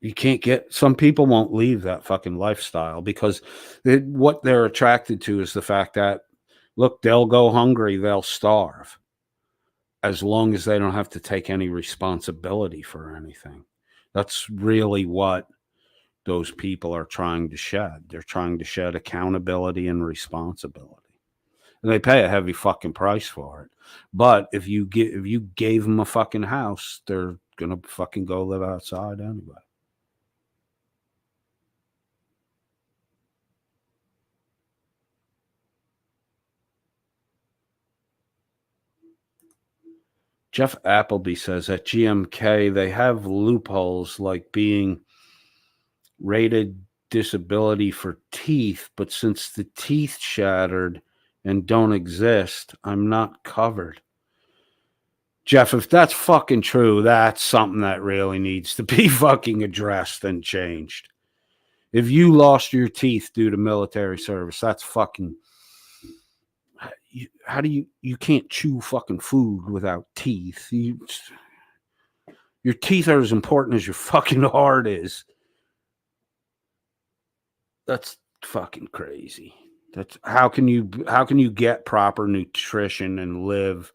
Speaker 1: You can't some people won't leave that fucking lifestyle because what they're attracted to is the fact that, look, they'll go hungry, they'll starve as long as they don't have to take any responsibility for anything. That's really what those people are trying to shed. They're trying to shed accountability and responsibility. And they pay a heavy fucking price for it. But if you gave them a fucking house, they're going to fucking go live outside anyway. Jeff Appleby says at GMK, they have loopholes like being rated disability for teeth, but since the teeth shattered and don't exist, I'm not covered. Jeff, if that's fucking true, that's something that really needs to be fucking addressed and changed. If you lost your teeth due to military service, that's fucking. How do you can't chew fucking food without teeth? Your teeth are as important as your fucking heart is. That's fucking crazy. That's how can you get proper nutrition and live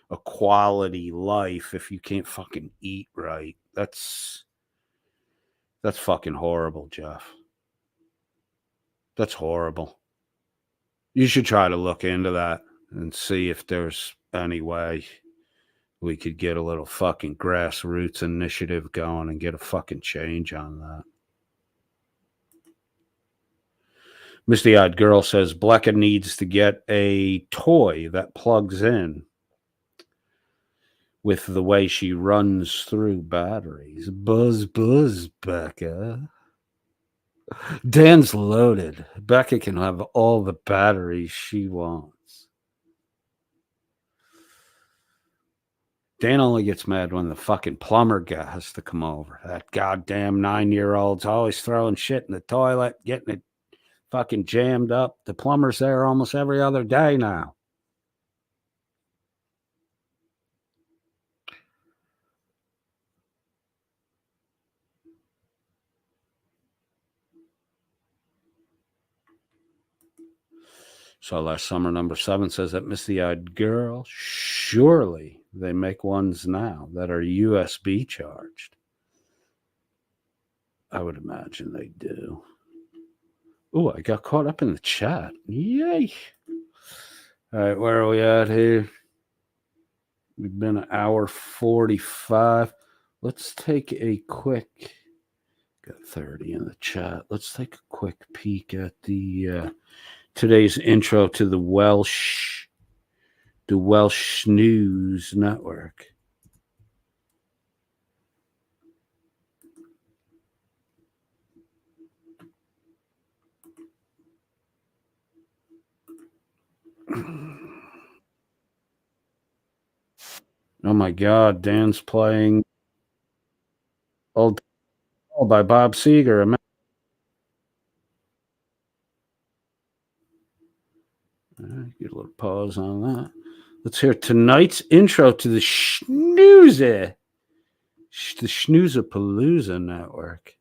Speaker 1: a quality life if you can't fucking eat right? That's fucking horrible, Jeff. That's horrible. You should try to look into that and see if there's any way we could get a little fucking grassroots initiative going and get a fucking change on that. Misty Eyed Girl says Blecka needs to get a toy that plugs in with the way she runs through batteries. Buzz, Becca. Dan's loaded. Becca can have all the batteries she wants. Dan only gets mad when the fucking plumber guy has to come over. That goddamn 9-year-old's always throwing shit in the toilet, getting it fucking jammed up. The plumber's there almost every other day now. So last summer, number 7 says that Misty-Eyed Girl, surely they make ones now that are USB charged. I would imagine they do. Oh, I got caught up in the chat. Yay. All right, where are we at here? We've been an hour 45. Let's take a quick, got 30 in the chat. Let's take a quick peek at the today's intro to the Welsh News Network. Oh my God, Dan's playing Old by Bob Seger. Get a little pause on that. Let's hear tonight's intro to the Schnoozapalooza Network.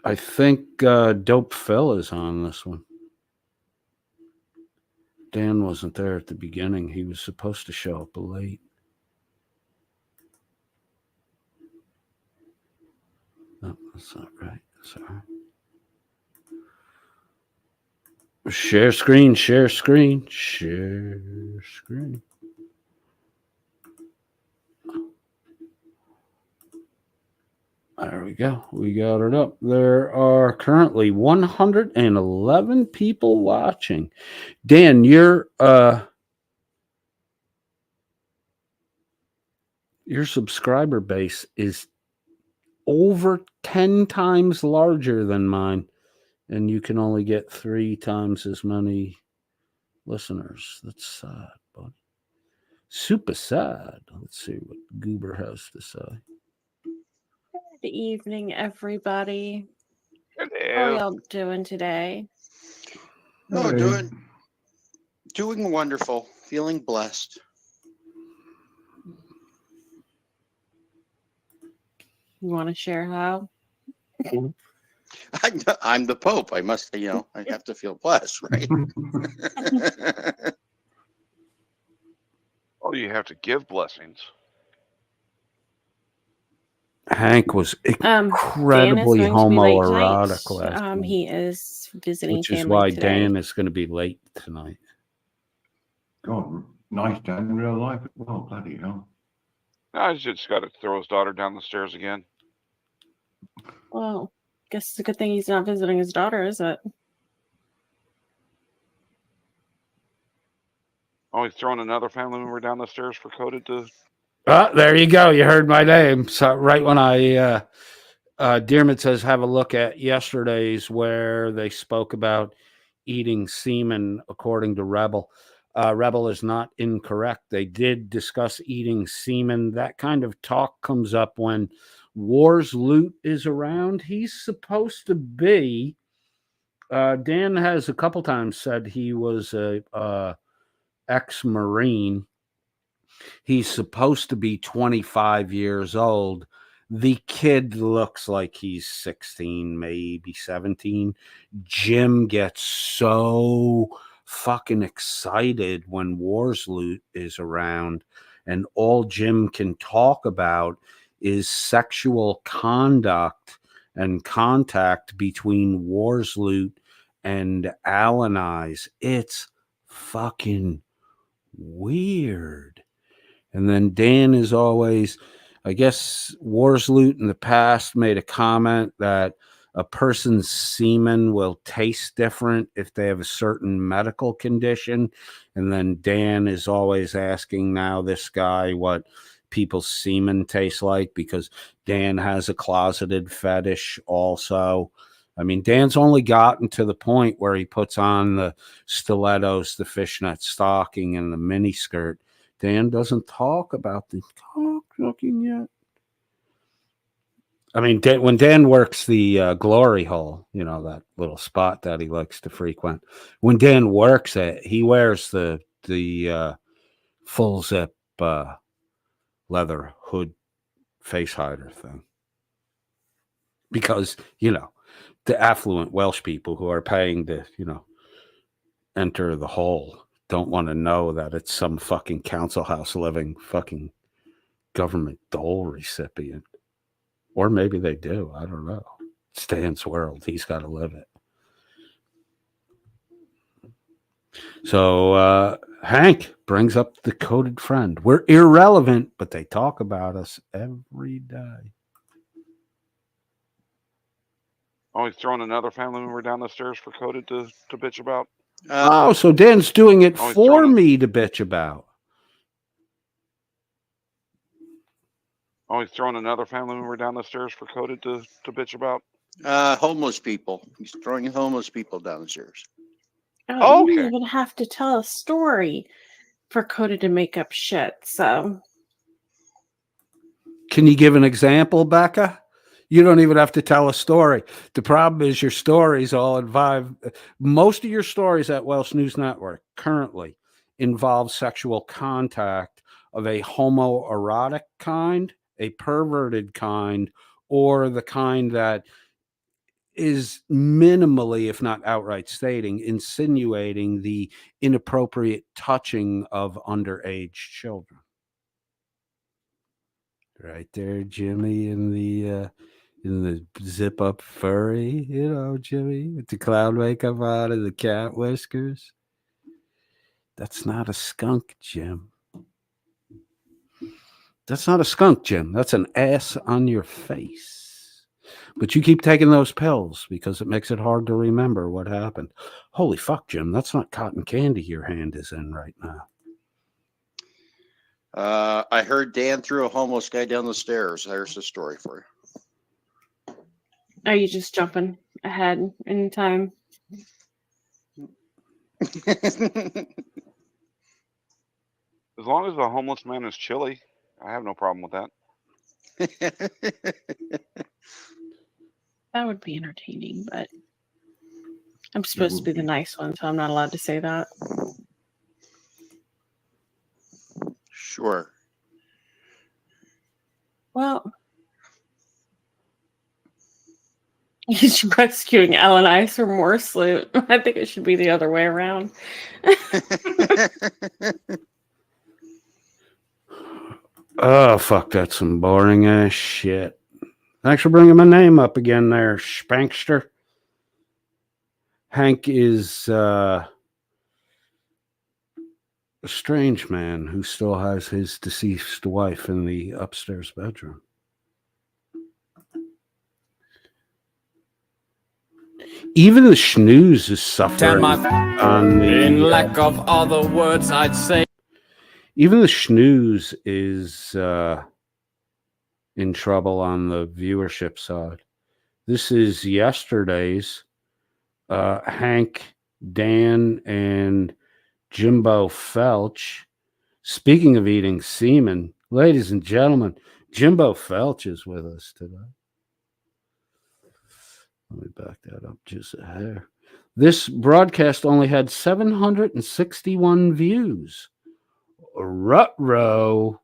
Speaker 1: I think Dope Phil is on this one. Dan wasn't there at the beginning. He was supposed to show up late. No, that's not right. Sorry. Share screen. There we go. We got it up. There are currently 111 people watching. Dan, your subscriber base is over 10 times larger than mine, and you can only get 3 times as many listeners. That's sad, buddy. Super sad. Let's see what Goober has to say.
Speaker 2: Good evening, everybody.
Speaker 3: Hello.
Speaker 2: How are y'all doing today?
Speaker 3: Oh, doing wonderful. Feeling blessed.
Speaker 2: You want to share how?
Speaker 3: I'm the Pope. I must, I have to feel blessed, right?
Speaker 4: Oh, you have to give blessings.
Speaker 1: Hank was incredibly homoerotic last night.
Speaker 2: He is visiting
Speaker 1: which is
Speaker 2: family
Speaker 1: why
Speaker 2: today.
Speaker 1: Dan is going to be late tonight.
Speaker 5: God, nice Dan in real life as well, bloody hell.
Speaker 4: No, he's just got to throw his daughter down the stairs again.
Speaker 2: Well, guess it's a good thing he's not visiting his daughter, is it?
Speaker 4: Oh, he's throwing another family member down the stairs for Coded to...
Speaker 1: There you go. You heard my name. So right when I Dearman says, have a look at yesterday's where they spoke about eating semen, according to Rebel. Rebel is not incorrect. They did discuss eating semen. That kind of talk comes up when Wars Loot is around. He's supposed to be. Dan has a couple times said he was a ex-Marine. He's supposed to be 25 years old. The kid looks like he's 16, maybe 17. Jim gets so fucking excited when Wars Loot is around, and all Jim can talk about is sexual conduct and contact between Wars Loot and Alan Eyes. It's fucking weird. And then Dan is always, I guess, Wars Loot in the past made a comment that a person's semen will taste different if they have a certain medical condition. And then Dan is always asking now this guy what people's semen tastes like, because Dan has a closeted fetish also. I mean, Dan's only gotten to the point where he puts on the stilettos, the fishnet stocking, and the mini skirt. Dan doesn't talk about the cooking yet. I mean, when Dan works the glory hole, you know, that little spot that he likes to frequent, when Dan works it, he wears the full zip leather hood face hider thing. Because, you know, the affluent Welsh people who are paying to, you know, enter the hole don't want to know that it's some fucking council house living fucking government dole recipient. Or maybe they do. I don't know. It's Dan's world. He's got to live it. So Hank brings up the coded friend. We're irrelevant, but they talk about us every day.
Speaker 4: Oh, he's throwing another family member down the stairs for coded to bitch about.
Speaker 1: Oh, so Dan's doing it
Speaker 4: Oh, he's
Speaker 1: for
Speaker 4: throwing
Speaker 1: me to bitch about.
Speaker 4: Oh, he's throwing another family member down the stairs for coded to bitch about.
Speaker 3: Homeless people. He's throwing homeless people down the stairs.
Speaker 2: Oh, you
Speaker 4: Okay.
Speaker 2: don't even have to tell a story for Coda to make up shit. So
Speaker 1: Can you give an example, Becca? You don't even have to tell a story. The problem is your stories all involve, most of your stories at Welsh News Network currently involve sexual contact of a homoerotic kind, a perverted kind, or the kind that is minimally, if not outright stating, insinuating the inappropriate touching of underage children. Right there, Jimmy, in the zip up furry, you know, Jimmy, with the clown makeup on and the cat whiskers. That's not a skunk, Jim. That's not a skunk, Jim. That's an ass on your face. But you keep taking those pills because it makes it hard to remember what happened. Holy fuck, Jim. That's not cotton candy your hand is in right now.
Speaker 3: I heard Dan threw a homeless guy down the stairs. There's the story for
Speaker 2: are you just jumping ahead in time?
Speaker 3: you.
Speaker 4: As long as the homeless man is chilly, I have no problem with that.
Speaker 2: That would be entertaining, but I'm supposed to be the nice one, so I'm not allowed to say that.
Speaker 3: Sure.
Speaker 2: Well, he's rescuing Alan Ice from Morse Loot. I think it should be the other way around.
Speaker 1: Oh, fuck, that's some boring ass shit. Thanks for bringing my name up again there, Spankster. Hank is a strange man who still has his deceased wife in the upstairs bedroom. Even the snooze is suffering on
Speaker 6: In
Speaker 1: the
Speaker 6: lack of other words, I'd say.
Speaker 1: even the snooze is in trouble on the viewership side. This is yesterday's. Hank, Dan, and Jimbo Felch. Speaking of eating semen, ladies and gentlemen, Jimbo Felch is with us today. Let me back that up just a hair. This broadcast only had 761 views. Rutro,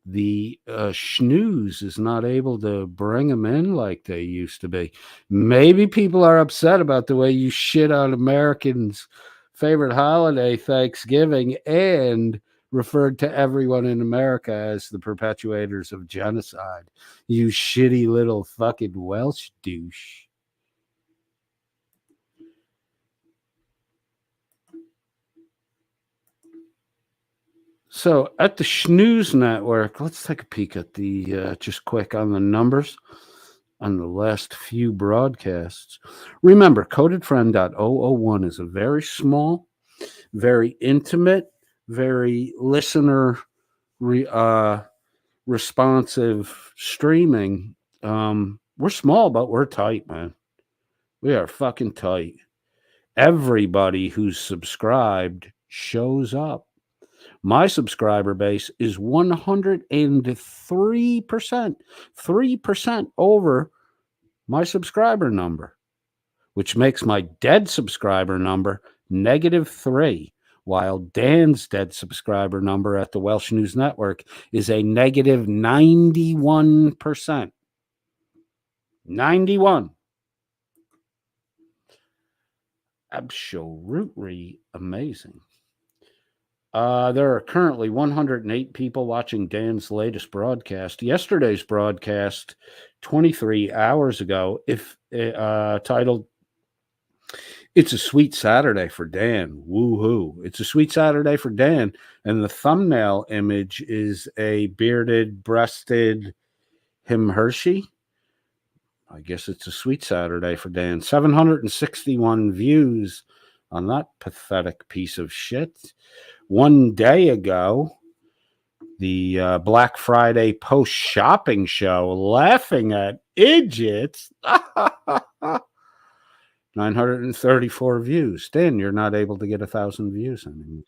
Speaker 1: the schnews is not able to bring them in like they used to be. Maybe people are upset about the way you shit on Americans' favorite holiday, Thanksgiving, and referred to everyone in America as the perpetuators of genocide. You shitty little fucking Welsh douche. So at the Schnooze Network, let's take a peek at the just quick on the numbers on the last few broadcasts. Remember, codedfriend.001 is a very small, very intimate, very listener responsive streaming. We're small, but we're tight, man. We are fucking tight. Everybody who's subscribed shows up. My subscriber base is 103%, 3% over my subscriber number, which makes my dead subscriber number -3, while Dan's dead subscriber number at the Welsh News Network is a -91%. 91. Absolutely amazing. There are currently 108 people watching Dan's latest broadcast. Yesterday's broadcast, 23 hours ago, titled "It's a Sweet Saturday for Dan." Woohoo! It's a sweet Saturday for Dan, and the thumbnail image is a bearded, breasted him Hershey. I guess it's a sweet Saturday for Dan. 761 views on that pathetic piece of shit. One day ago, the Black Friday post shopping show, laughing at idiots. 934 views. Dan, you're not able to get 1,000 views anymore.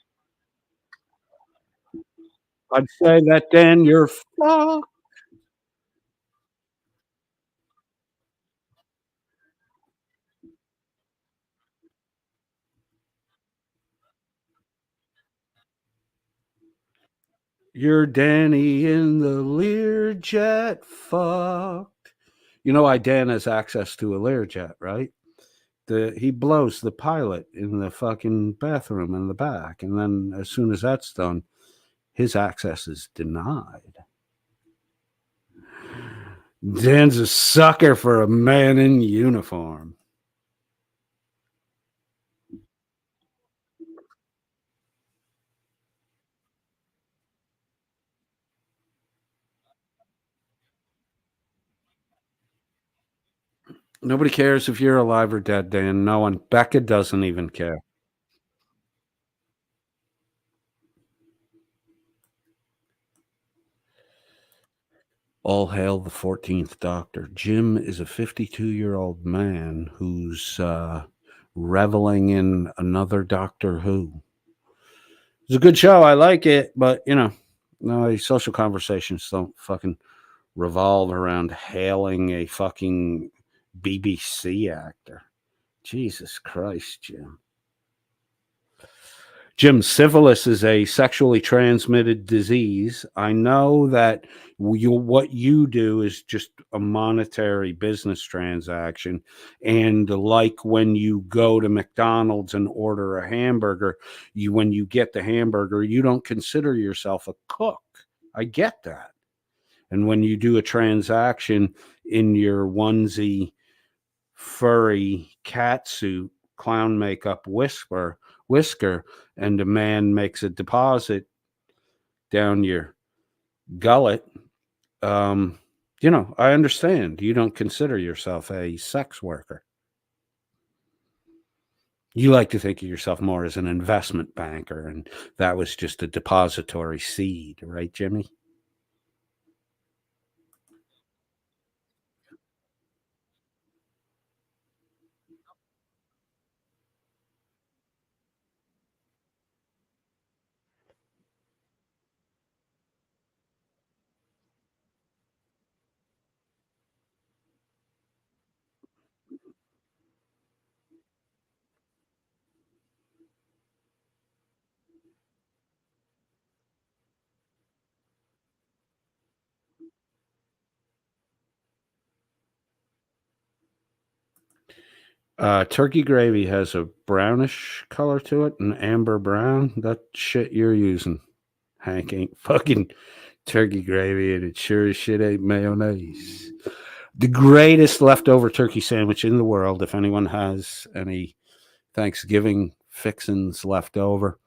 Speaker 1: I'd say that, Dan, you're fucked. You're Danny in the Learjet fucked. You know why Dan has access to a Learjet, right? He blows the pilot in the fucking bathroom in the back, and then as soon as that's done, his access is denied. Dan's a sucker for a man in uniform. Nobody cares if you're alive or dead, Dan. No one. Becca doesn't even care. All hail the 14th Doctor. Jim is a 52-year-old man who's reveling in another Doctor Who. It's a good show. I like it, but, no, these social conversations don't fucking revolve around hailing a fucking BBC actor. Jesus Christ, Jim. Jim, syphilis is a sexually transmitted disease. I know that what you do is just a monetary business transaction. And like when you go to McDonald's and order a hamburger, when you get the hamburger, you don't consider yourself a cook. I get that. And when you do a transaction in your onesie, furry cat suit, clown makeup, whisker, and a man makes a deposit down your gullet, I understand you don't consider yourself a sex worker. You like to think of yourself more as an investment banker, and that was just a depository seed, right, Jimmy? Turkey gravy has a brownish color to it, an amber brown. That shit you're using, Hank, ain't fucking turkey gravy, and it sure as shit ain't mayonnaise. The greatest leftover turkey sandwich in the world, if anyone has any Thanksgiving fixins left over,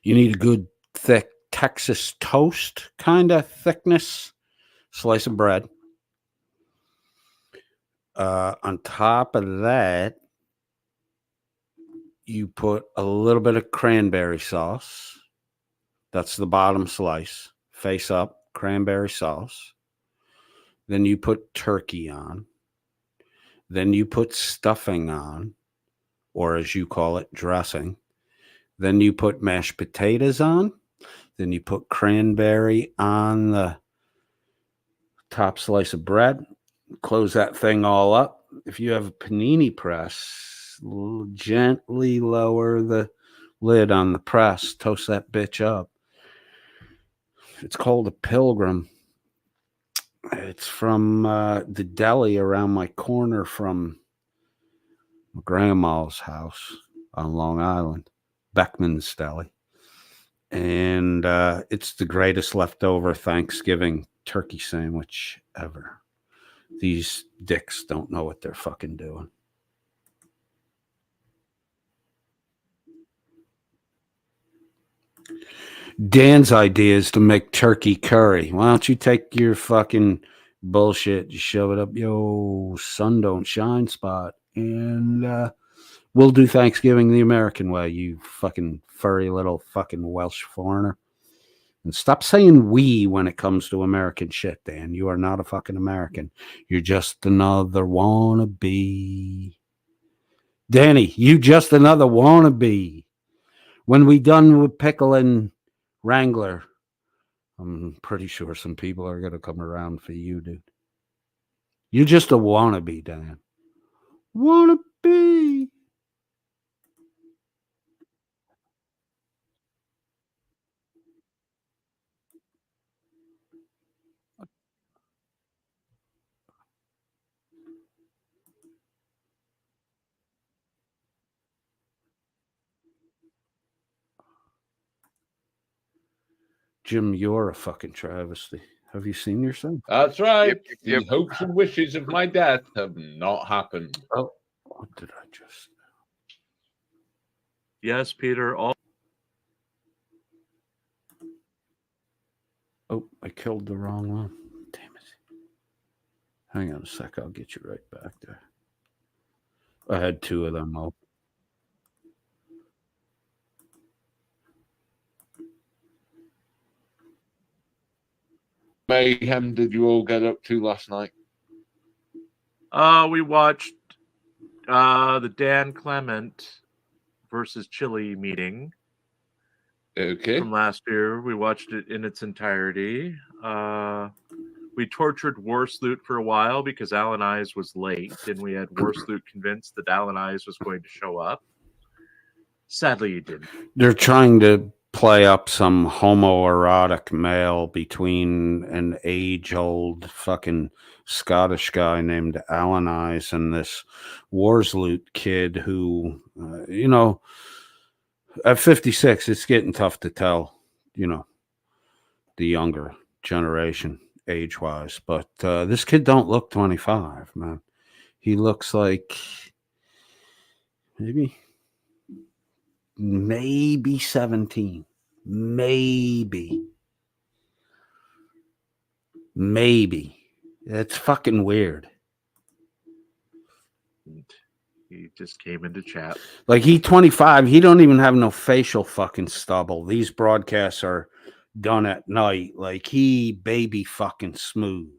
Speaker 1: you need a good thick Texas toast kind of thickness slice of bread. On top of that, you put a little bit of cranberry sauce. That's the bottom slice. Face up, cranberry sauce. Then you put turkey on. Then you put stuffing on, or as you call it, dressing. Then you put mashed potatoes on. Then you put cranberry on the top slice of bread. Close that thing all up. If you have a panini press, gently lower the lid on the press. Toast that bitch up. It's called a Pilgrim. It's from the deli around my corner from my grandma's house on Long Island, Beckman's Deli. And it's the greatest leftover Thanksgiving turkey sandwich ever. These dicks don't know what they're fucking doing. Dan's idea is to make turkey curry. Why don't you take your fucking bullshit, you shove it up yo sun don't shine spot, and we'll do Thanksgiving the American way, you fucking furry little fucking Welsh foreigner. And stop saying we when it comes to American shit, Dan. You are not a fucking American. You're just another wannabe. Danny, you just another wannabe. When we done with Pickle and Wrangler, I'm pretty sure some people are going to come around for you, dude. You're just a wannabe, Dan. Wannabe. Jim, you're a fucking travesty. Have you seen your son?
Speaker 7: That's right.
Speaker 4: Yep, yep.
Speaker 7: The hopes and wishes of my dad have not happened.
Speaker 1: Oh, what did I just...
Speaker 8: Yes, Peter. All
Speaker 1: Oh, I killed the wrong one. Damn it. Hang on a sec. I'll get you right back there. I had two of them open.
Speaker 7: Mayhem did you all get up to last night?
Speaker 8: we watched the Dan Clement versus Chile meeting
Speaker 7: Okay.
Speaker 8: from last year. We watched it in its entirety. We tortured Warsloot for a while because Alan Eyes was late, and we had Warsloot convinced that Alan Eyes was going to show up. Sadly, he didn't.
Speaker 1: They're trying to play up some homoerotic male between an age-old fucking Scottish guy named Alan Eyes and this Warsloot kid who, at 56, it's getting tough to tell, the younger generation age-wise. But this kid don't look 25, man. He looks like maybe 17. Maybe. It's fucking weird.
Speaker 8: He just came into chat.
Speaker 1: Like, he 25. He don't even have no facial fucking stubble. These broadcasts are done at night. Like, he baby fucking smooth.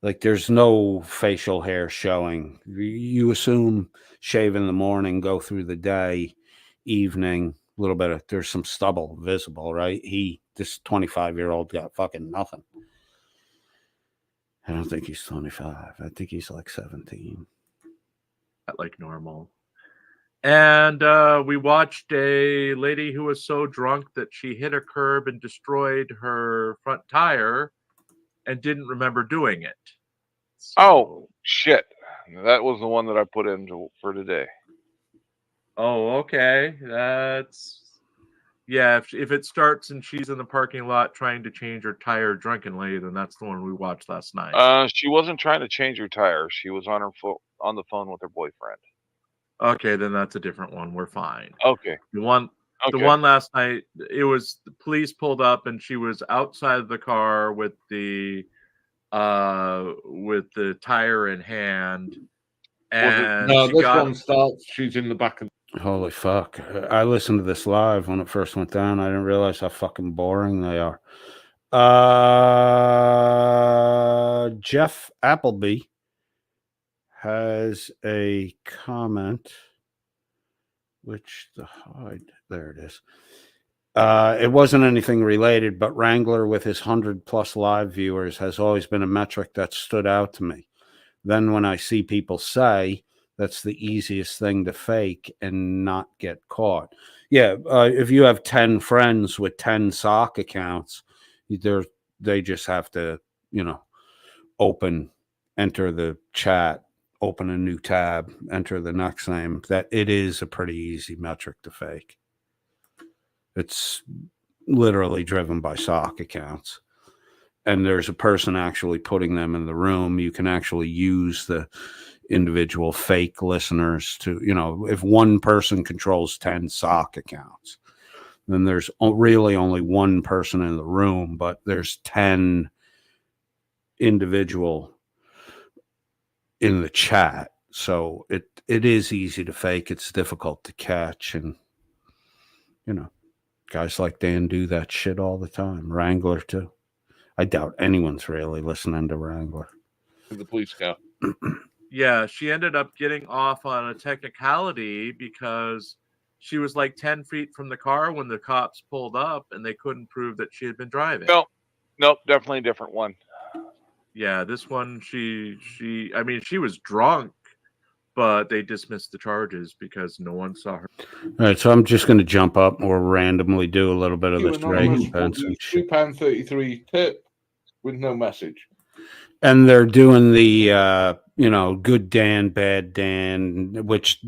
Speaker 1: Like, there's no facial hair showing. You assume shave in the morning, go through the day, evening, a little bit of, there's some stubble visible, right? This 25-year-old got fucking nothing. I don't think he's 25. I think he's like 17.
Speaker 8: Like normal. And we watched a lady who was so drunk that she hit a curb and destroyed her front tire and didn't remember doing it.
Speaker 4: Oh, shit. That was the one that I put in for today.
Speaker 8: Oh, okay. That's yeah. If it starts and she's in the parking lot trying to change her tire drunkenly, then that's the one we watched last night.
Speaker 4: She wasn't trying to change her tire. She was on on the phone with her boyfriend.
Speaker 8: Okay, then that's a different one. We're fine.
Speaker 4: Okay.
Speaker 8: The one
Speaker 4: Okay.
Speaker 8: The one last night, it was the police pulled up and she was outside of the car with the tire in hand, and
Speaker 7: No,
Speaker 8: she
Speaker 7: this
Speaker 8: got
Speaker 7: one starts. She's in the back of.
Speaker 1: Holy fuck. I listened to this live when it first went down. I didn't realize how fucking boring they are. Jeff Appleby has a comment, which the hide, there it is. It wasn't anything related, but Wrangler with his 100+ live viewers has always been a metric that stood out to me. Then when I see people say that's the easiest thing to fake and not get caught. Yeah, if you have 10 friends with 10 sock accounts, they just have to, enter the chat, open a new tab, enter the next name. That it is a pretty easy metric to fake. It's literally driven by sock accounts. And there's a person actually putting them in the room. You can actually use the individual fake listeners to, if one person controls 10 sock accounts, then there's really only one person in the room, but there's 10 individual in the chat. So it is easy to fake. It's difficult to catch. And, guys like Dan do that shit all the time. Wrangler too. I doubt anyone's really listening to Wrangler.
Speaker 7: The police car.
Speaker 8: Yeah, she ended up getting off on a technicality because she was like 10 feet from the car when the cops pulled up and they couldn't prove that she had been driving.
Speaker 4: Nope, definitely a different one.
Speaker 8: Yeah, this one, she was drunk, but they dismissed the charges because no one saw her.
Speaker 1: All right, so I'm just going to jump up or randomly do a little bit of this Reagan Benson shit.
Speaker 7: £2.33 tip with no message.
Speaker 1: And they're doing the, good Dan, bad Dan, which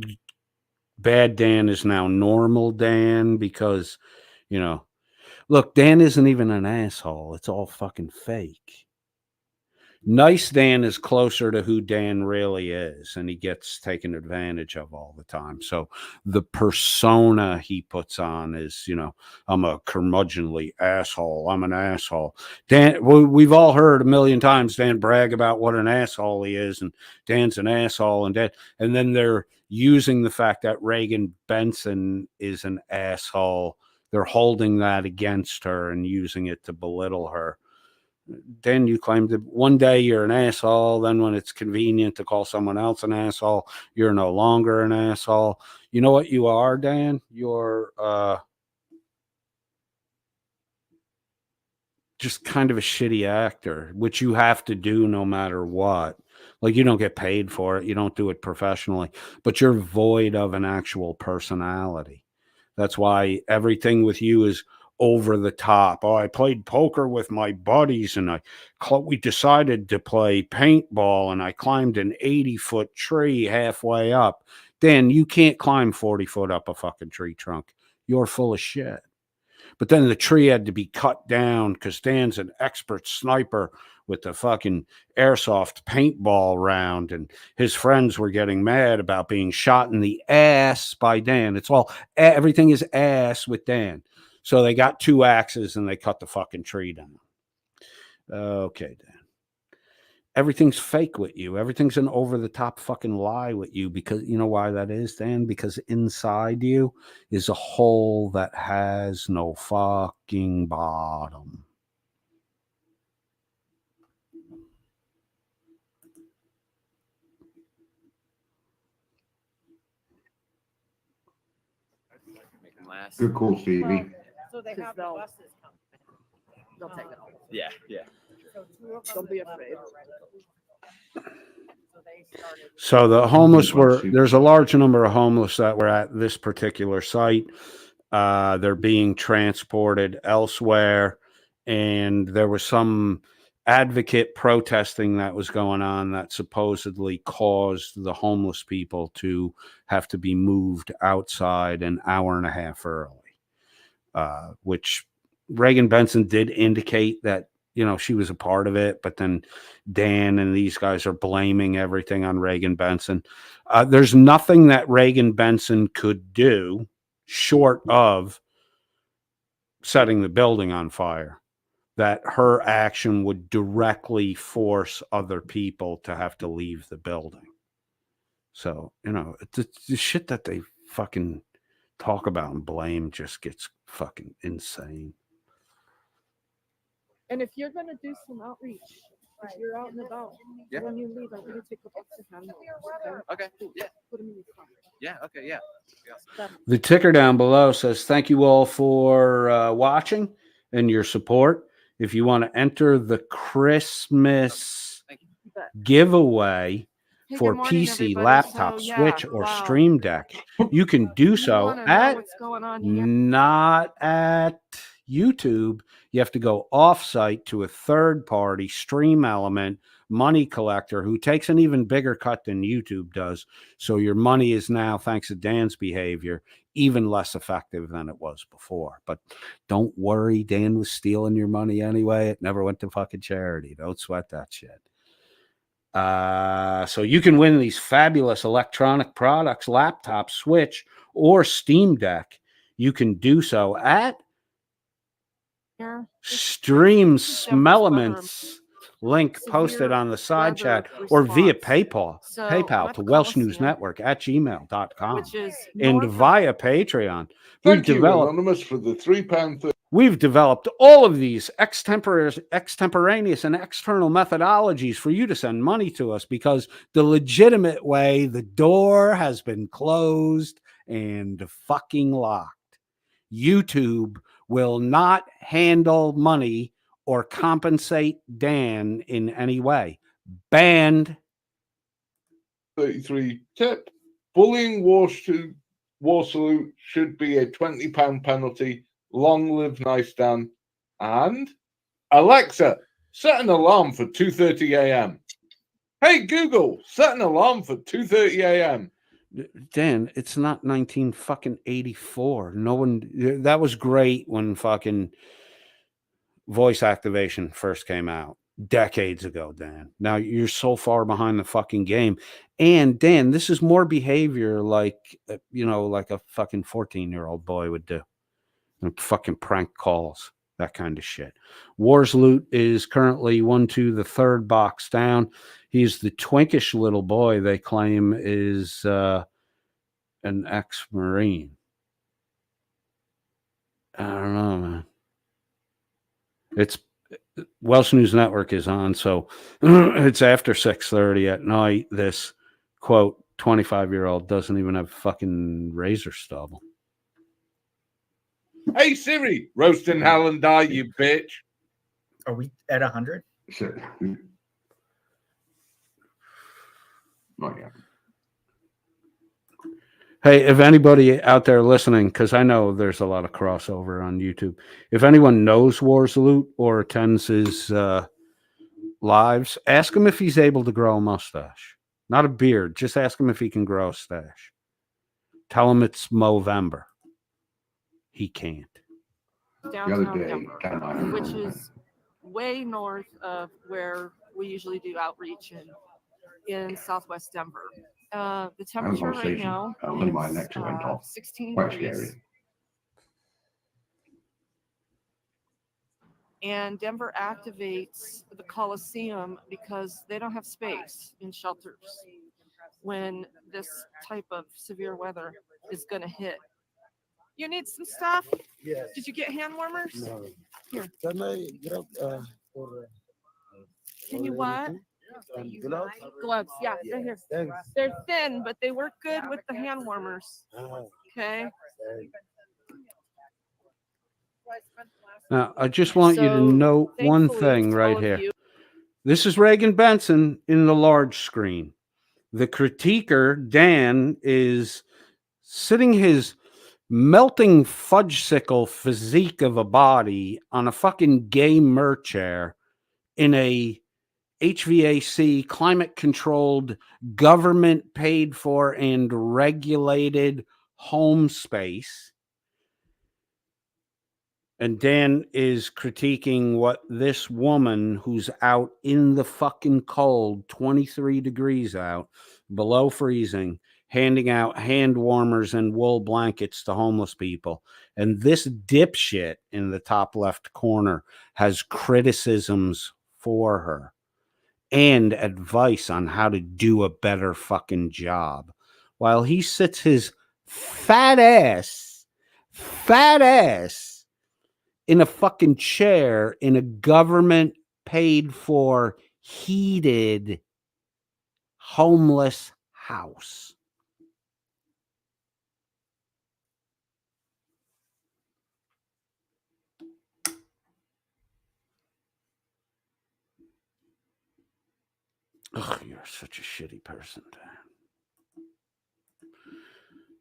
Speaker 1: bad Dan is now normal Dan because, look, Dan isn't even an asshole. It's all fucking fake. Nice Dan is closer to who Dan really is, and he gets taken advantage of all the time. So the persona he puts on is, I'm a curmudgeonly asshole. I'm an asshole. Dan, we've all heard a million times Dan brag about what an asshole he is, and Dan's an asshole, and then they're using the fact that Reagan Benson is an asshole. They're holding that against her and using it to belittle her. Then you claim that one day you're an asshole. Then when it's convenient to call someone else an asshole, you're no longer an asshole. You know what you are, Dan? You're just kind of a shitty actor, which you have to do no matter what. Like, you don't get paid for it. You don't do it professionally, but you're void of an actual personality. That's why everything with you is over the top. Oh, I played poker with my buddies and we decided to play paintball and I climbed an 80-foot tree halfway up. Dan, you can't climb 40 foot up a fucking tree trunk. You're full of shit. But then the tree had to be cut down because Dan's an expert sniper with the fucking airsoft paintball round, and his friends were getting mad about being shot in the ass by Dan. It's all, everything is ass with Dan. So they got 2 axes and they cut the fucking tree down. Okay, Dan. Everything's fake with you. Everything's an over-the-top fucking lie with you, because you know why that is, Dan? Because inside you is a hole that has no fucking bottom.
Speaker 5: Good call, Stevie.
Speaker 9: So they have the buses coming. They'll take it all.
Speaker 6: Yeah, yeah.
Speaker 9: So 2 of them.
Speaker 6: Don't be afraid.
Speaker 9: So they started.
Speaker 1: So the homeless there's a large number of homeless that were at this particular site. They're being transported elsewhere. And there was some advocate protesting that was going on that supposedly caused the homeless people to have to be moved outside an hour and a half early, which Reagan Benson did indicate that, you know, she was a part of it, but then Dan and these guys are blaming everything on Reagan Benson. There's nothing that Reagan Benson could do short of setting the building on fire that her action would directly force other people to have to leave the building. So, you know, the shit that they fucking talk about and blame just gets fucking insane.
Speaker 9: And if you're gonna do some outreach, if you're out and about,
Speaker 10: Yeah.
Speaker 9: when you leave, I'm gonna take a box of hand warmers,
Speaker 10: Okay. Yeah.
Speaker 9: put them in your car.
Speaker 10: Yeah. Okay. Yeah.
Speaker 1: The ticker down below says, thank you all for watching and your support. If you want to enter the Christmas
Speaker 10: Thank you.
Speaker 1: giveaway
Speaker 9: Hey,
Speaker 1: for
Speaker 9: good morning,
Speaker 1: PC,
Speaker 9: everybody.
Speaker 1: laptop,
Speaker 9: So, yeah,
Speaker 1: Switch, or
Speaker 9: wow.
Speaker 1: Stream Deck, you can do
Speaker 9: You
Speaker 1: so
Speaker 9: wanna know
Speaker 1: at
Speaker 9: what's going on here?
Speaker 1: not at YouTube. You have to go off-site to a third-party stream element money collector who takes an even bigger cut than YouTube does. So your money is now, thanks to Dan's behavior, even less effective than it was before. But don't worry, Dan was stealing your money anyway. It never went to fucking charity. Don't sweat that shit. So you can win these fabulous electronic products, laptop, Switch, or Steam Deck. You can do so at
Speaker 9: Here,
Speaker 1: Stream
Speaker 9: Denver's
Speaker 1: Smellements link
Speaker 9: Severe
Speaker 1: posted on the side
Speaker 9: weather
Speaker 1: chat or via
Speaker 9: response.
Speaker 1: PayPal,
Speaker 9: So, I'm
Speaker 1: PayPal
Speaker 9: at
Speaker 1: to
Speaker 9: the
Speaker 1: Welsh News
Speaker 9: Coliseum,
Speaker 1: Network at gmail.com
Speaker 9: which is
Speaker 1: and
Speaker 9: north of-
Speaker 1: via Patreon.
Speaker 7: Thank you, Anonymous, for the £3.
Speaker 1: We've developed all of these extemporaneous and external methodologies for you to send money to us because the legitimate way, the door has been closed and fucking locked. YouTube will not handle money or compensate Dan in any way. Banned.
Speaker 7: 33 tip. Bullying war salute should be a £20 penalty. Long live Nice Dan. And Alexa, set an alarm for 2:30 a.m. Hey Google, set an alarm for 2:30 a.m.
Speaker 1: Dan, it's not 1984. No one, that was great when fucking voice activation first came out decades ago, Dan. Now you're so far behind the fucking game. And Dan, this is more behavior like, you know, like a fucking 14-year-old boy would do. And fucking prank calls, that kind of shit. Wars Loot is currently 1-2, the third box down. He's the twinkish little boy they claim is an ex-Marine. I don't know, man. It's Welsh News Network is on, so it's after 6:30 at night. This quote 25-year-old doesn't even have fucking razor stubble.
Speaker 7: Hey Siri, roast in hell and die, you bitch.
Speaker 11: Are we at 100?
Speaker 5: Not yet.
Speaker 1: Hey, if anybody out there listening, because I know there's a lot of crossover on YouTube, if anyone knows Wars Loot or attends his lives, ask him if he's able to grow a mustache. Not a beard. Just ask him if he can grow a stash. Tell him it's Movember. He can't.
Speaker 9: downtown
Speaker 5: day,
Speaker 9: Denver,
Speaker 5: down
Speaker 9: which is way north of where we usually do outreach in Southwest Denver. The temperature right
Speaker 5: station.
Speaker 9: now
Speaker 5: One of my
Speaker 9: is
Speaker 5: next went off.
Speaker 9: 16
Speaker 5: Quite
Speaker 9: degrees.
Speaker 5: scary.
Speaker 9: And Denver activates the Coliseum because they don't have space in shelters when this type of severe weather is going to hit. You need some stuff?
Speaker 11: Yes.
Speaker 9: Did you get hand warmers?
Speaker 11: No.
Speaker 9: Here.
Speaker 11: Can I grab
Speaker 9: Can you what?
Speaker 11: gloves?
Speaker 9: Gloves, yeah, they're here.
Speaker 11: Thanks.
Speaker 9: They're thin, but they work good with the hand warmers. Okay.
Speaker 1: Now, I just want you to
Speaker 9: So,
Speaker 1: note one
Speaker 9: thankfully,
Speaker 1: thing
Speaker 9: to
Speaker 1: right
Speaker 9: all of
Speaker 1: here.
Speaker 9: you-
Speaker 1: This is Reagan Benson in the large screen. The critiquer, Dan, is sitting his melting fudgesicle physique of a body on a fucking gay mer chair in a HVAC, climate controlled, government paid for and regulated home space. And Dan is critiquing what this woman who's out in the fucking cold, 23 degrees out, below freezing, handing out hand warmers and wool blankets to homeless people. And this dipshit in the top left corner has criticisms for her and advice on how to do a better fucking job, while he sits his fat ass in a fucking chair in a government paid for heated homeless house. Ugh, you're such a shitty person, Dan.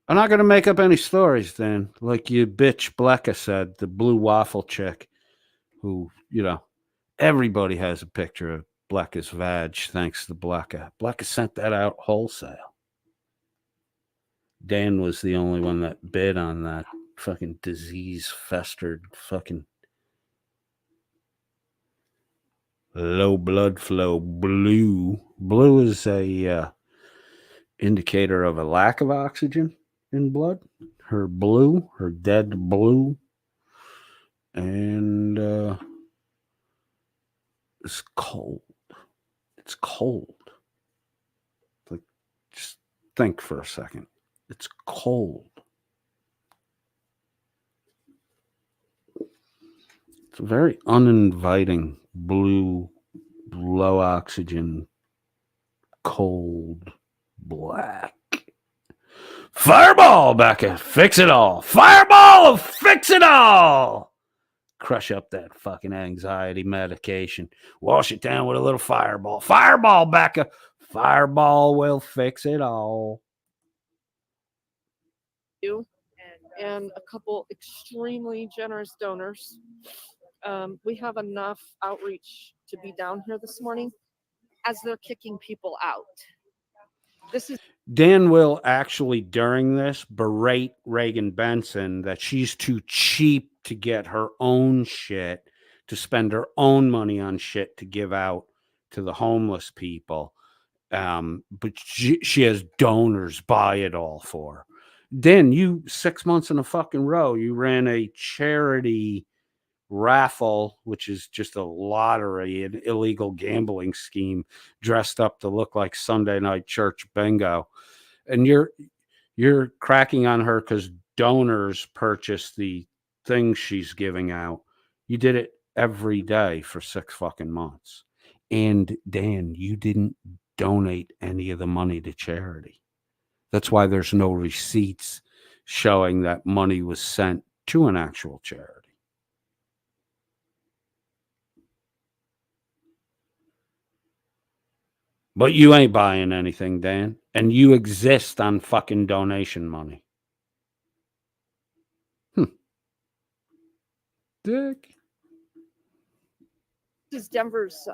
Speaker 1: I'm not going to make up any stories, Dan. Like you bitch Blecka said, the blue waffle chick who, you know, everybody has a picture of Blecka's vag thanks to Blecka. Blecka sent that out wholesale. Dan was the only one that bid on that fucking disease-festered fucking low blood flow blue. Blue is a indicator of a lack of oxygen in blood. Her blue, her dead blue. And it's cold. It's cold. Like, just think for a second. It's cold. It's a very uninviting blue, low oxygen, cold, black. Fireball, Becca. Fix it all. Fireball, fix it all. Crush up that fucking anxiety medication. Wash it down with a little fireball. Fireball, Becca. Fireball will fix it all.
Speaker 9: You and a couple extremely generous donors. We have enough outreach to be down here this morning as they're kicking people out. This is
Speaker 1: Dan will actually, during this, berate Reagan Benson that she's too cheap to get her own shit, to spend her own money on shit to give out to the homeless people. But she has donors buy it all for her. Dan, you 6 months in a fucking row, you ran a charity raffle, which is just a lottery, an illegal gambling scheme dressed up to look like Sunday night church bingo. And you're cracking on her because donors purchase the things she's giving out. You did it every day for 6 fucking months. And Dan, you didn't donate any of the money to charity. That's why there's no receipts showing that money was sent to an actual charity. But you ain't buying anything, Dan. And you exist on fucking donation money. Dick.
Speaker 9: This is Denver's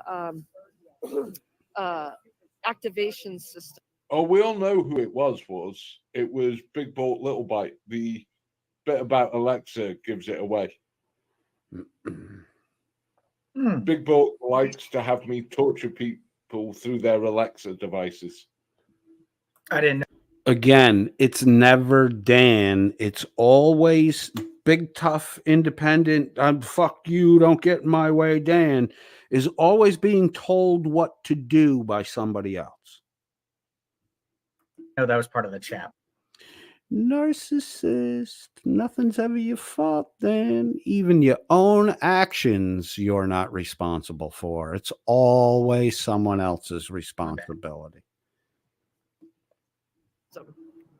Speaker 9: activation system.
Speaker 7: Oh, we all know who it was. It was Big Bolt, Little Bite. The bit about Alexa gives it away. Big Bolt likes to have me torture people through their Alexa devices.
Speaker 11: I didn't know.
Speaker 1: Again, it's never Dan. It's always big, tough, independent. Fuck you, don't get in my way, Dan. Is always being told what to do by somebody else.
Speaker 11: No, that was part of the chat.
Speaker 1: Narcissist. Nothing's ever your fault, Dan. Even your own actions you're not responsible for. It's always someone else's responsibility.
Speaker 9: So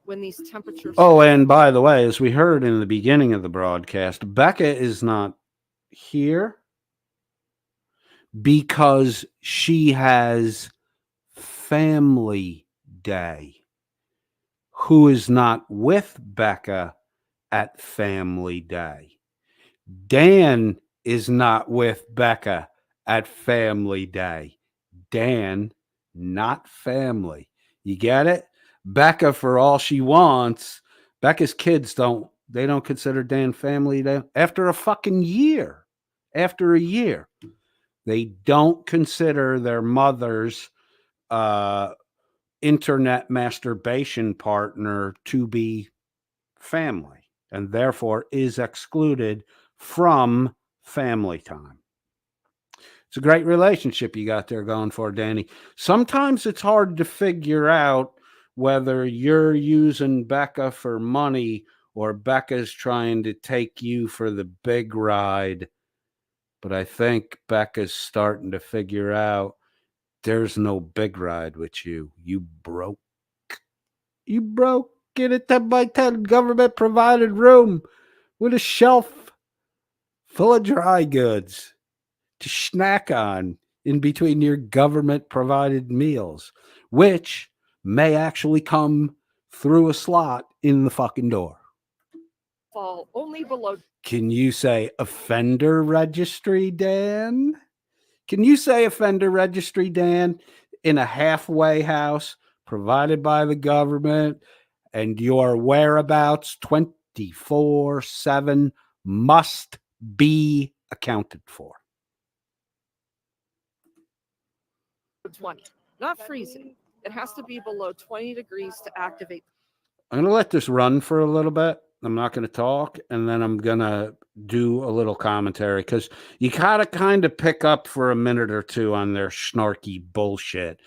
Speaker 9: when these temperatures.
Speaker 1: Oh, and by the way, as we heard in the beginning of the broadcast, Becca is not here because she has family day. Who is not with Becca at family day? Dan is not with Becca at Family Day. Dan, not family. You get it? Becca, for all she wants, Becca's kids don't consider Dan family after a fucking year. After a year. They don't consider their mother's internet masturbation partner to be family, and therefore is excluded from family time. It's a great relationship you got there going for, Danny. Sometimes it's hard to figure out whether you're using Becca for money or Becca's trying to take you for the big ride. But I think Becca's starting to figure out there's no big ride with you. You broke. You broke in a 10 by 10 government provided room with a shelf full of dry goods to snack on in between your government provided meals, which may actually come through a slot in the fucking door.
Speaker 9: Fall only below.
Speaker 1: Can you say offender registry, Dan? Can you say offender registry, Dan, in a halfway house provided by the government and your whereabouts 24/7 must be accounted for?
Speaker 9: 20, not freezing. It has to be below 20 degrees to activate.
Speaker 1: I'm going to let this run for a little bit. I'm not going to talk, and then I'm going to do a little commentary because you got to kind of pick up for a minute or two on their snarky bullshit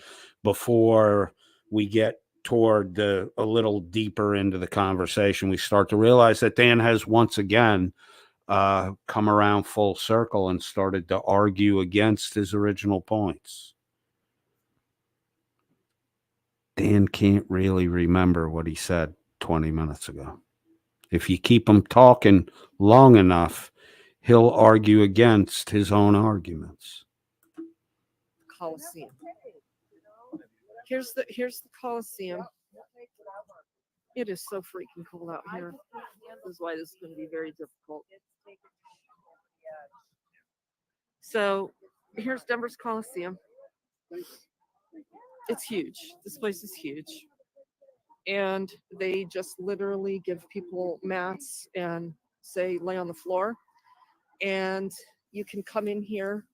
Speaker 1: before we get toward a little deeper into the conversation. We start to realize that Dan has once again come around full circle and started to argue against his original points. Dan can't really remember what he said 20 minutes ago. If you keep him talking long enough, he'll argue against his own arguments.
Speaker 9: Coliseum. Here's the Coliseum. It is so freaking cold out here. This is why this is going to be very difficult. So here's Denver's Coliseum. It's huge. This place is huge. And they just literally give people mats and say lay on the floor. And you can come in here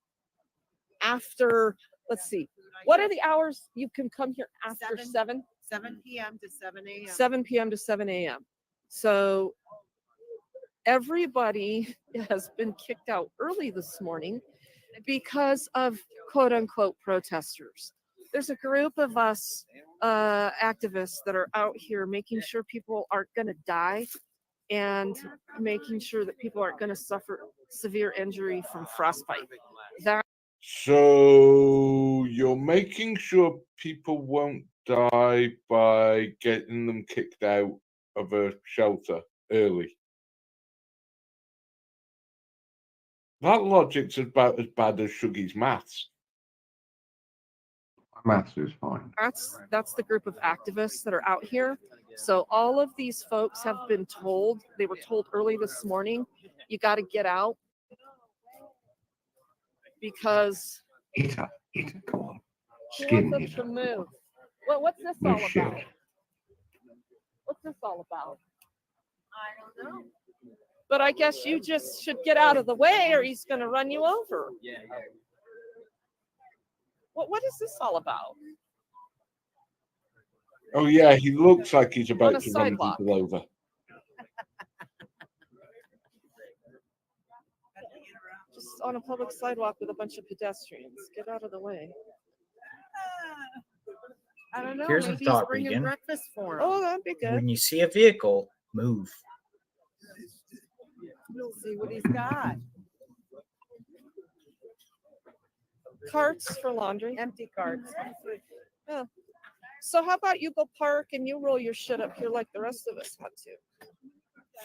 Speaker 9: after, let's see, what are the hours you can come here after 7?
Speaker 10: 7 p.m. to 7 a.m.
Speaker 9: 7 p.m. to 7 a.m. So everybody has been kicked out early this morning because of quote unquote protesters. There's a group of us activists that are out here making sure people aren't going to die and making sure that people aren't going to suffer severe injury from frostbite.
Speaker 7: So you're making sure people won't die by getting them kicked out of a shelter early. That logic's about as bad as Shuggy's maths.
Speaker 5: Maths is fine.
Speaker 9: That's the group of activists that are out here. So all of these folks have been told, they were told early this morning, you got to get out because
Speaker 5: Hitter, come on.
Speaker 9: he
Speaker 5: Skin
Speaker 9: wants them to
Speaker 5: hitter.
Speaker 9: move. What's this
Speaker 5: No
Speaker 9: all
Speaker 5: shit.
Speaker 9: about? What's this all about?
Speaker 10: I don't know.
Speaker 9: But I guess you just should get out of the way or he's going to run you over.
Speaker 6: Yeah.
Speaker 9: What is this all about?
Speaker 7: Oh yeah, he looks like he's
Speaker 9: On
Speaker 7: about
Speaker 9: a
Speaker 7: to run
Speaker 9: sidewalk.
Speaker 7: people over.
Speaker 9: Just on a public sidewalk with a bunch of pedestrians. Get out of the way.
Speaker 10: I don't know.
Speaker 11: Here's a
Speaker 10: Maybe he's
Speaker 11: thought,
Speaker 10: bringing
Speaker 11: Regan.
Speaker 10: breakfast for him.
Speaker 9: Oh, that'd be good.
Speaker 11: When you see a vehicle, move.
Speaker 10: We'll see what he's got.
Speaker 9: Carts for laundry.
Speaker 10: Empty carts.
Speaker 9: Yeah. So how about you go park and you roll your shit up here like the rest of us had to?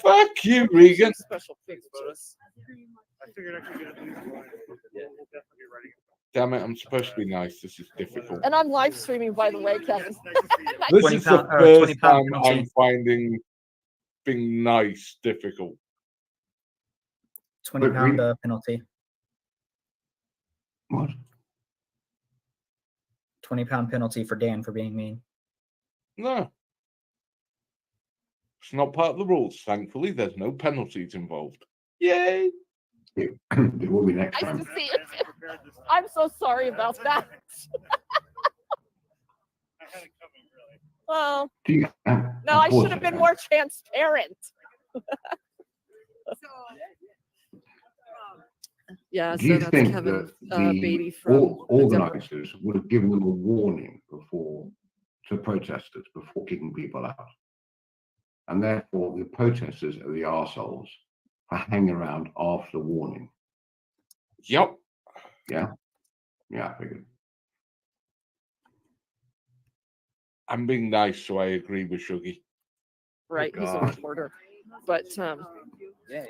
Speaker 7: Fuck you, Regan.
Speaker 9: Special privileges.
Speaker 7: Damn it, I'm supposed to be nice. This is difficult.
Speaker 9: And I'm live streaming, by the way, Kevin.
Speaker 7: This
Speaker 11: 20
Speaker 7: is the
Speaker 11: pound-
Speaker 7: first
Speaker 11: 20 pound
Speaker 7: time
Speaker 11: penalty.
Speaker 7: I'm finding being nice difficult.
Speaker 11: 20
Speaker 5: But
Speaker 11: pound
Speaker 5: we-
Speaker 11: penalty.
Speaker 5: What?
Speaker 11: 20-pound penalty for Dan for being mean.
Speaker 7: No. It's not part of the rules. Thankfully, there's no penalties involved. Yay!
Speaker 5: It will be next
Speaker 9: Nice
Speaker 5: time.
Speaker 9: to see you. I'm so sorry about that. Well,
Speaker 5: Do you,
Speaker 9: no, I should have been more transparent. Yeah,
Speaker 5: Do
Speaker 9: so
Speaker 5: you
Speaker 9: that's
Speaker 5: think
Speaker 9: Kevin
Speaker 5: that
Speaker 9: Beatty
Speaker 5: the
Speaker 9: from the Denver.
Speaker 5: organisers would have given them a warning before to protesters before kicking people out? And therefore, the protesters are the arseholes for hanging around after the warning.
Speaker 7: Yep.
Speaker 5: Yeah? Yeah, I figured.
Speaker 7: I'm being nice, so I agree with Shuggy.
Speaker 9: Right, he's a
Speaker 8: God.
Speaker 9: reporter. But do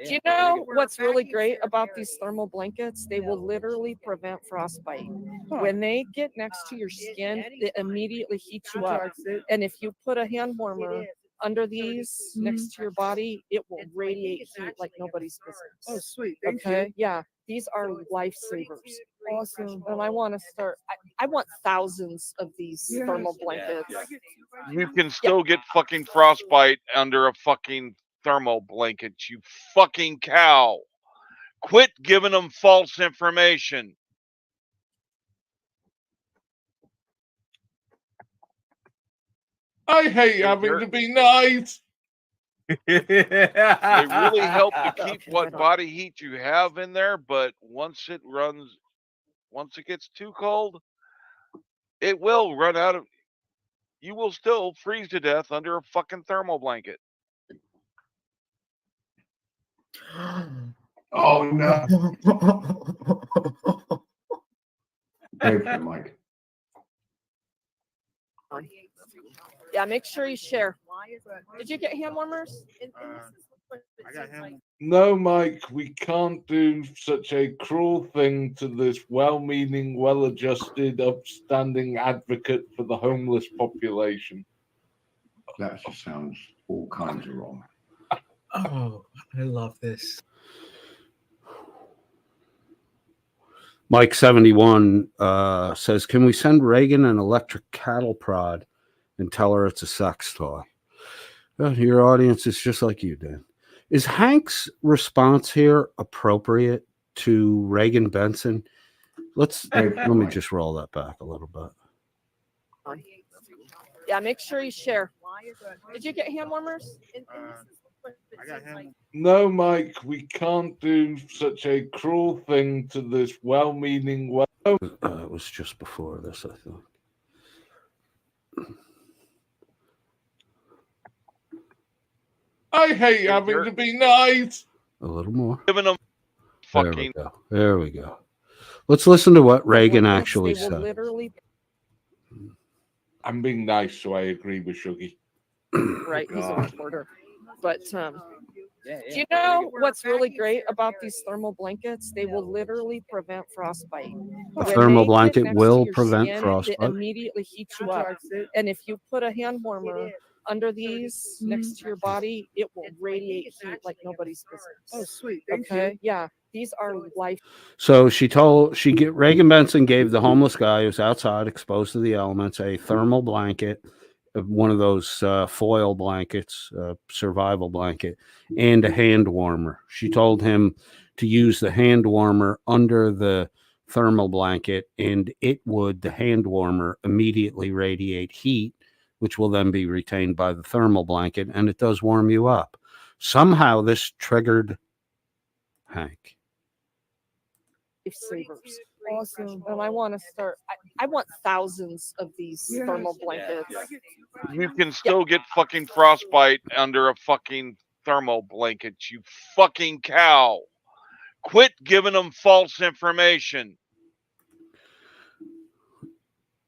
Speaker 9: you know what's really great about these thermal blankets? They will literally prevent frostbite. When they get next to your skin, they immediately heat you up. And if you put a hand warmer under these next to your body, it will radiate heat like nobody's business.
Speaker 10: Oh, sweet.
Speaker 9: Okay, yeah, these are lifesavers. Awesome. And I want to start. I want thousands of these thermal blankets.
Speaker 4: You can still get fucking frostbite under a fucking thermal blanket, you fucking cow. Quit giving them false information.
Speaker 7: I hate having to be nice.
Speaker 4: They really help to keep what body heat you have in there, but once it gets too cold, it will run out of. You will still freeze to death under a fucking thermal blanket.
Speaker 5: Oh, no. Go for it, Mike.
Speaker 9: Yeah, make sure you share. Did you get hand warmers?
Speaker 7: No, Mike, we can't do such a cruel thing to this well-meaning, well-adjusted, upstanding advocate for the homeless population.
Speaker 5: That just sounds all kinds of wrong.
Speaker 11: Oh, I love this.
Speaker 1: Mike 71 says, "Can we send Reagan an electric cattle prod and tell her it's a sex toy?" Well, your audience is just like you, Dan. Is Hank's response here appropriate to Reagan Benson? Let me just roll that back a little bit.
Speaker 9: Yeah, make sure you share. Did you get hand warmers?
Speaker 7: No, Mike, we can't do such a cruel thing to this well-meaning,
Speaker 1: It was just before this, I think.
Speaker 7: I hate having to be nice.
Speaker 1: A little more.
Speaker 4: Giving them fucking.
Speaker 1: There we go. Let's listen to what Reagan
Speaker 9: Blankets,
Speaker 1: actually
Speaker 9: they will
Speaker 1: said.
Speaker 9: literally.
Speaker 7: I'm being nice, so I agree with Shuggy.
Speaker 9: Right, he's a reporter. But do you know what's really great about these thermal blankets? They will literally prevent frostbite.
Speaker 1: A
Speaker 9: When
Speaker 1: thermal
Speaker 9: they get
Speaker 1: blanket
Speaker 9: next
Speaker 1: will
Speaker 9: to your
Speaker 1: prevent
Speaker 9: skin,
Speaker 1: frostbite.
Speaker 9: They immediately heat you up. And if you put a hand warmer under these next to your body, it will radiate heat like nobody's business.
Speaker 10: Oh, sweet.
Speaker 9: Okay, yeah, these are life.
Speaker 1: So Reagan Benson gave the homeless guy who's outside exposed to the elements a thermal blanket, one of those foil blankets, survival blanket, and a hand warmer. She told him to use the hand warmer under the thermal blanket, and the hand warmer immediately radiate heat, which will then be retained by the thermal blanket, and it does warm you up. Somehow this triggered Hank.
Speaker 9: Lifesavers. Awesome. And I want to start. I want thousands of these thermal blankets.
Speaker 4: You can still get fucking frostbite under a fucking thermal blanket, you fucking cow. Quit giving them false information.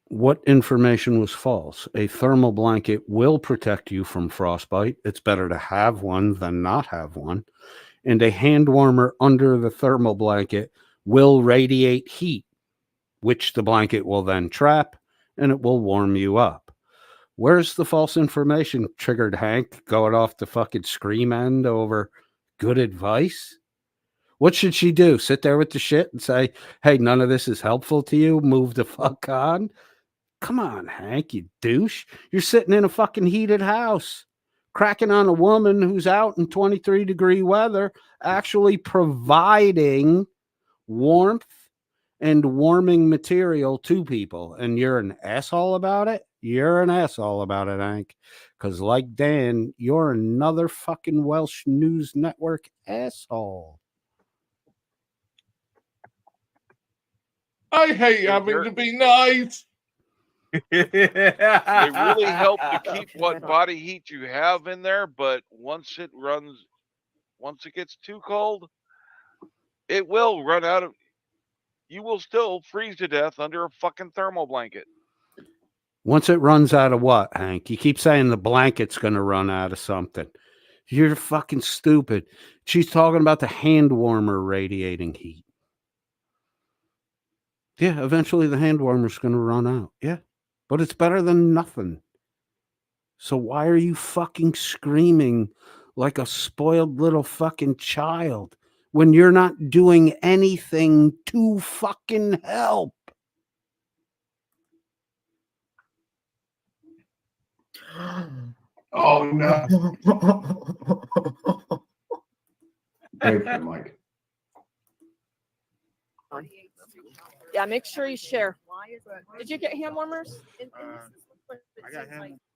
Speaker 1: What information was false? A thermal blanket will protect you from frostbite. It's better to have one than not have one. And a hand warmer under the thermal blanket will radiate heat, which the blanket will then trap, and it will warm you up. Where's the false information triggered Hank going off the fucking scream end over good advice? What should she do? Sit there with the shit and say, hey, none of this is helpful to you? Move the fuck on? Come on, Hank, you douche. You're sitting in a fucking heated house, cracking on a woman who's out in 23-degree weather, actually providing warmth and warming material to people. And you're an asshole about it? You're an asshole about it, Hank. Because like Dan, you're another fucking Welsh News Network asshole.
Speaker 7: I hate having to be nice.
Speaker 4: They really help to keep what body heat you have in there, but once it gets too cold, it will run out of. You will still freeze to death under a fucking thermal blanket.
Speaker 1: Once it runs out of what, Hank? You keep saying the blanket's going to run out of something. You're fucking stupid. She's talking about the hand warmer radiating heat. Yeah, eventually the hand warmer's going to run out. Yeah, but it's better than nothing. So why are you fucking screaming like a spoiled little fucking child when you're not doing anything to fucking help?
Speaker 5: Oh no. Go for it, Mike.
Speaker 9: Yeah, make sure you share. Did you get hand warmers?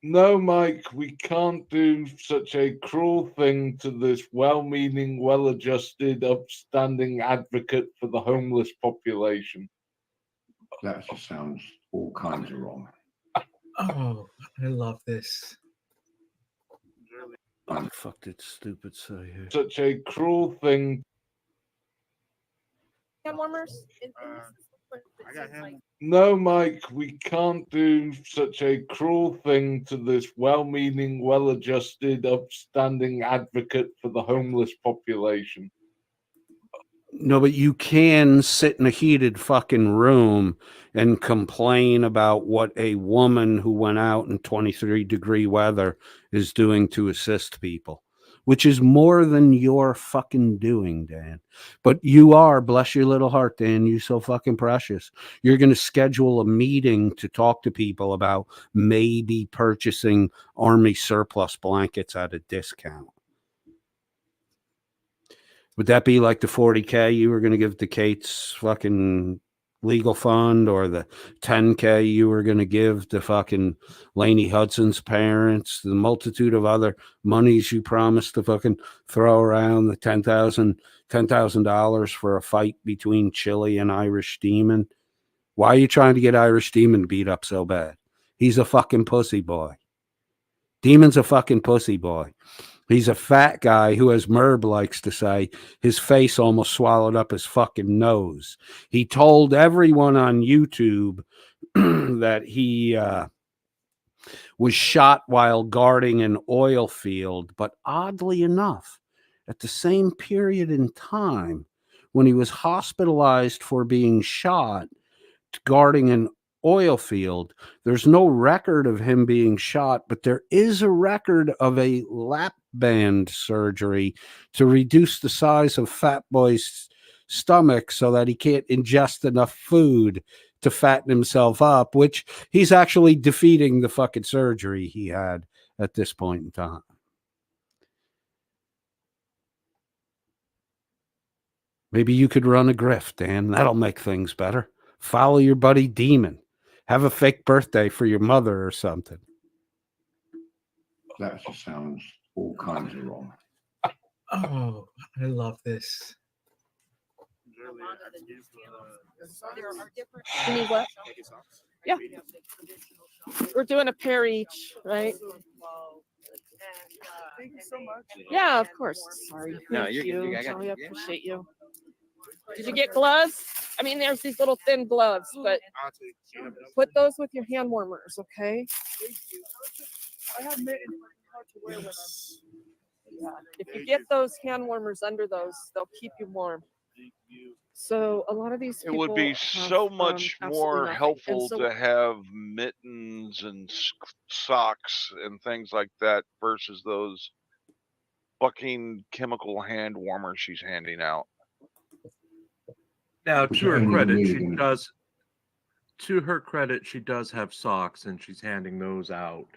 Speaker 7: No, Mike, we can't do such a cruel thing to this well-meaning, well-adjusted, upstanding advocate for the homeless population.
Speaker 5: That just sounds all kinds of wrong.
Speaker 11: Oh, I love this.
Speaker 1: What the fuck did stupid say here?
Speaker 7: Such a cruel thing.
Speaker 9: Hand warmers?
Speaker 7: No, Mike, we can't do such a cruel thing to this well-meaning, well-adjusted, upstanding advocate for the homeless population.
Speaker 1: No, but you can sit in a heated fucking room and complain about what a woman who went out in 23-degree weather is doing to assist people, which is more than you're fucking doing, Dan. But you are, bless your little heart, Dan, you so fucking precious. You're going to schedule a meeting to talk to people about maybe purchasing Army surplus blankets at a discount. Would that be like the $40K you were going to give to Kate's fucking legal fund, or the $10K you were going to give to fucking Lainey Hudson's parents, the multitude of other monies you promised to fucking throw around, the $10,000 for a fight between Chili and Irish Demon? Why are you trying to get Irish Demon beat up so bad? He's a fucking pussy boy. Demon's a fucking pussy boy. He's a fat guy who, as Merb likes to say, his face almost swallowed up his fucking nose. He told everyone on YouTube that he was shot while guarding an oil field. But oddly enough, at the same period in time when he was hospitalized for being shot guarding an oil field, there's no record of him being shot, but there is a record of a lap band surgery to reduce the size of Fat Boy's stomach so that he can't ingest enough food to fatten himself up, which he's actually defeating the fucking surgery he had at this point in time. Maybe you could run a grift, Dan. That'll make things better. Follow your buddy Demon. Have a fake birthday for your mother or something.
Speaker 5: That just sounds all kinds of wrong.
Speaker 11: Oh, I love this.
Speaker 9: You need what? Yeah. We're doing a pair each, right?
Speaker 10: Thank you so much.
Speaker 9: Yeah, of course. Sorry.
Speaker 3: No,
Speaker 9: Thank
Speaker 3: you're good.
Speaker 9: you.
Speaker 3: I got
Speaker 9: Totally
Speaker 3: you. Yeah.
Speaker 9: appreciate you. Did you get gloves? I mean, there's these little thin gloves, but put those with your hand warmers, okay?
Speaker 10: I have mittens. Hard to wear when
Speaker 9: Yeah. If you get those hand warmers under those, they'll keep you warm. So a lot of these
Speaker 4: It
Speaker 9: people
Speaker 4: would be
Speaker 9: have,
Speaker 4: so much
Speaker 9: absolutely
Speaker 4: more
Speaker 9: nothing. And
Speaker 4: helpful
Speaker 9: so
Speaker 4: to have mittens and socks and things like that versus those fucking chemical hand warmers she's handing out.
Speaker 8: Now,
Speaker 5: Which
Speaker 8: to her
Speaker 5: ain't
Speaker 8: credit,
Speaker 5: really
Speaker 8: she
Speaker 5: gonna-
Speaker 8: does. To her credit, she does have socks, and she's handing those out.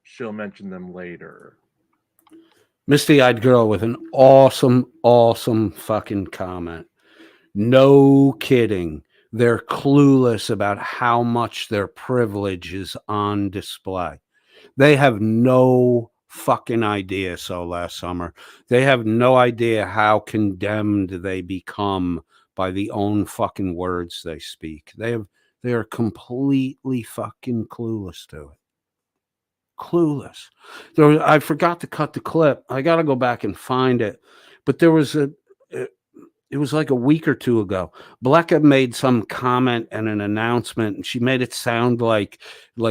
Speaker 8: She'll mention them later.
Speaker 1: Misty-eyed girl with an awesome fucking comment. No kidding. They're clueless about how much their privilege is on display. They have no fucking idea. So last summer, they have no idea how condemned they become by the own fucking words they speak. They are completely fucking clueless to it. Clueless. I forgot to cut the clip. I got to go back and find it. But there was it was like a week or two ago. Blecka made some comment and an announcement, and she made it sound like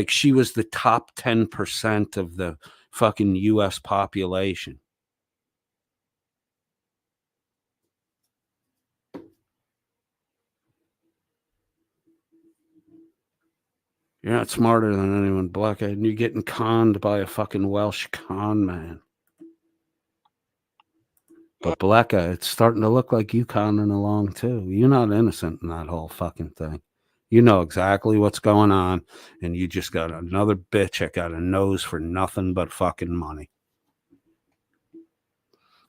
Speaker 1: she was the top 10% of the fucking US population. You're not smarter than anyone, Blecka, and you're getting conned by a fucking Welsh con man. But Blecka, it's starting to look like you conning along too. You're not innocent in that whole fucking thing. You know exactly what's going on, and you just got another bitch that got a nose for nothing but fucking money.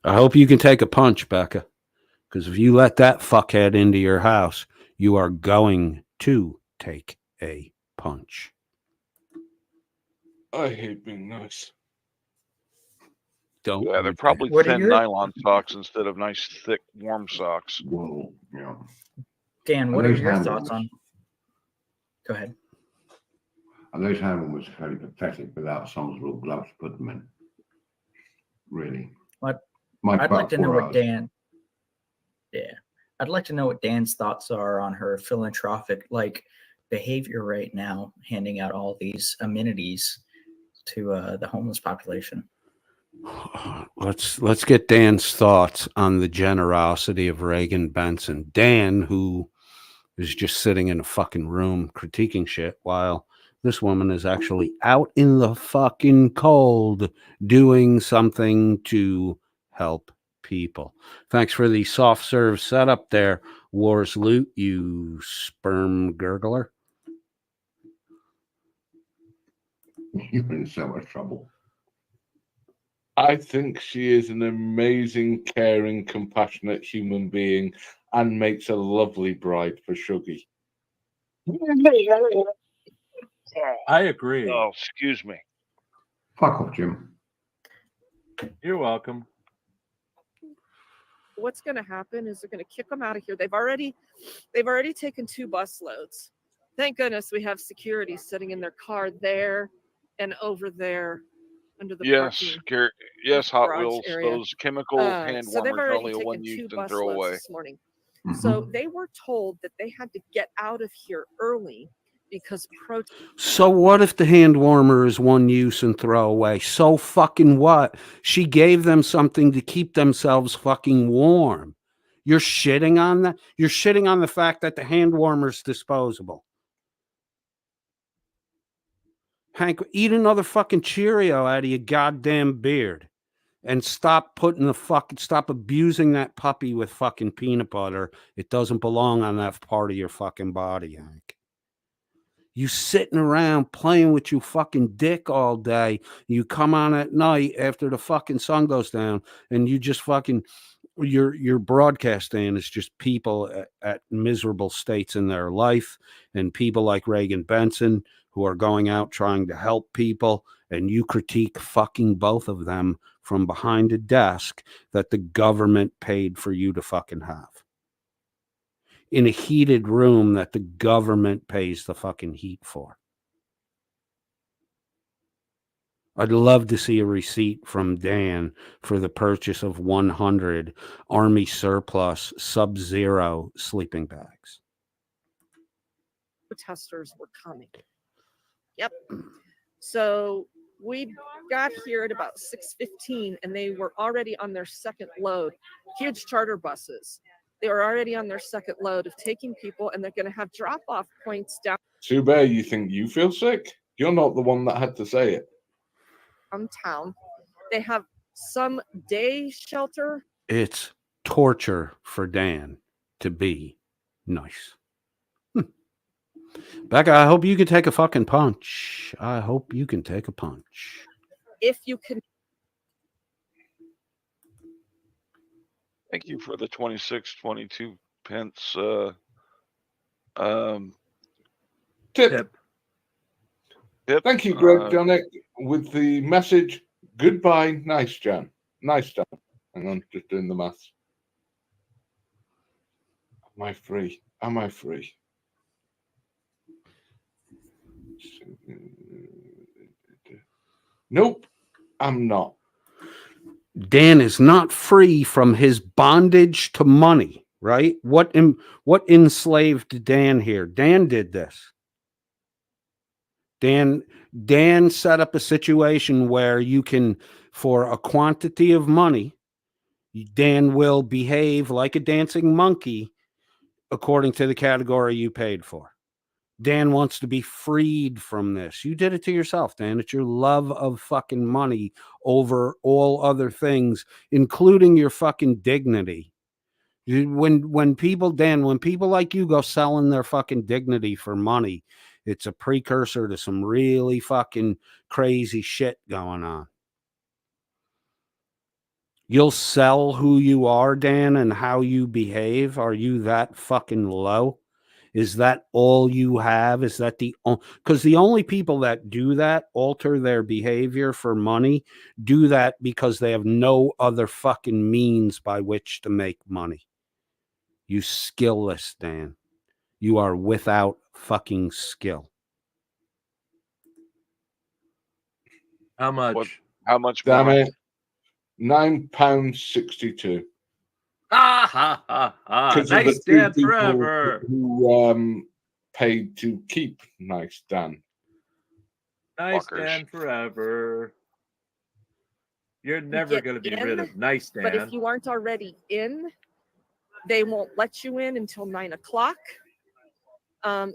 Speaker 1: I hope you can take a punch, Becca, because if you let that fuckhead into your house, you are going to take a punch.
Speaker 7: I hate being nice.
Speaker 1: Don't.
Speaker 4: Yeah, they're
Speaker 1: you
Speaker 4: probably
Speaker 12: What are
Speaker 4: thin
Speaker 12: your-
Speaker 4: nylon socks instead of nice, thick, warm socks.
Speaker 5: Well, yeah.
Speaker 12: Dan, what
Speaker 5: And
Speaker 12: are
Speaker 5: those
Speaker 12: your
Speaker 5: handles-
Speaker 12: thoughts on? Go ahead.
Speaker 5: And those handles was fairly pathetic without some sort of gloves to put them in. Really.
Speaker 12: What?
Speaker 5: Mike,
Speaker 12: I'd
Speaker 5: about
Speaker 12: like to know
Speaker 5: 4
Speaker 12: what
Speaker 5: hours.
Speaker 12: Dan. Yeah, I'd like to know what Dan's thoughts are on her philanthropic behavior right now, handing out all these amenities to the homeless population.
Speaker 1: Let's get Dan's thoughts on the generosity of Reagan Benson. Dan, who is just sitting in a fucking room critiquing shit while this woman is actually out in the fucking cold doing something to help people. Thanks for the soft serve setup there, Wars Loot, you sperm gurgler.
Speaker 5: You're in so much trouble.
Speaker 7: I think she is an amazing, caring, compassionate human being and makes a lovely bride for Shuggy.
Speaker 8: I agree.
Speaker 4: Oh, excuse me.
Speaker 5: Fuck off, Jim.
Speaker 8: You're welcome.
Speaker 9: What's going to happen is they're going to kick them out of here. They've already taken 2 bus loads. Thank goodness we have security sitting in their car there and over there under the
Speaker 4: Yes,
Speaker 9: parking
Speaker 4: yes, Hot
Speaker 9: garage
Speaker 4: Wheels.
Speaker 9: area.
Speaker 4: Those chemical hand
Speaker 9: So they've
Speaker 4: warmers are
Speaker 9: already
Speaker 4: only a
Speaker 9: taken
Speaker 4: one
Speaker 9: 2
Speaker 4: use and
Speaker 9: bus
Speaker 4: throw
Speaker 9: loads
Speaker 4: away.
Speaker 9: this morning.
Speaker 5: Mhm.
Speaker 9: So they were told that they had to get out of here early because
Speaker 1: So what if the hand warmer is one use and throw away? So fucking what? She gave them something to keep themselves fucking warm. You're shitting on that? You're shitting on the fact that the hand warmer's disposable. Hank, eat another fucking Cheerio out of your goddamn beard. And stop stop abusing that puppy with fucking peanut butter. It doesn't belong on that part of your fucking body, Hank. You sitting around playing with your fucking dick all day. You come on at night after the fucking sun goes down, and you just fucking your broadcasting is just people at miserable states in their life, and people like Reagan Benson who are going out trying to help people, and you critique fucking both of them from behind a desk that the government paid for you to fucking have. In a heated room that the government pays the fucking heat for. I'd love to see a receipt from Dan for the purchase of 100 Army surplus Sub-Zero sleeping bags.
Speaker 9: protesters were coming. Yep. So we got here at about 6:15 and they were already on their second load. Huge charter buses. They were already on their second load of taking people, and they're going to have drop-off points
Speaker 7: Too bad you think you feel sick. You're not the one that had to say it.
Speaker 9: downtown. They have some day shelter.
Speaker 1: It's torture for Dan to be Nice. Becca, I hope you can take a fucking punch. I hope you can take a punch.
Speaker 9: If you can.
Speaker 4: Thank you for the 26.22 pence.
Speaker 7: Tip.
Speaker 4: Tip.
Speaker 7: Thank you, Greg Jonek, with the message, goodbye, nice Jan. Nice Jan. Hang on, just doing the maths. Am I free? Am I free? Nope, I'm not.
Speaker 1: Dan is not free from his bondage to money, right? What enslaved Dan here? Dan did this. Dan set up a situation where you can, for a quantity of money, Dan will behave like a dancing monkey according to the category you paid for. Dan wants to be freed from this. You did it to yourself, Dan. It's your love of fucking money over all other things, including your fucking dignity. When people, Dan, when people like you go selling their fucking dignity for money, it's a precursor to some really fucking crazy shit going on. You'll sell who you are, Dan, and how you behave. Are you that fucking low? Is that all you have? Is that because the only people that do that, alter their behavior for money, do that because they have no other fucking means by which to make money. You skillless, Dan. You are without fucking skill.
Speaker 8: How much?
Speaker 4: How much
Speaker 7: Damn
Speaker 4: more?
Speaker 7: it. £9.62.
Speaker 8: Ha ha ha ha. Nice Dan forever.
Speaker 7: Who paid to keep Nice Dan.
Speaker 8: Nice
Speaker 4: Fuckers.
Speaker 8: Dan forever. You're never
Speaker 9: Get
Speaker 8: going to be
Speaker 9: in,
Speaker 8: rid of Nice Dan.
Speaker 9: But if you aren't already in, they won't let you in until 9 o'clock.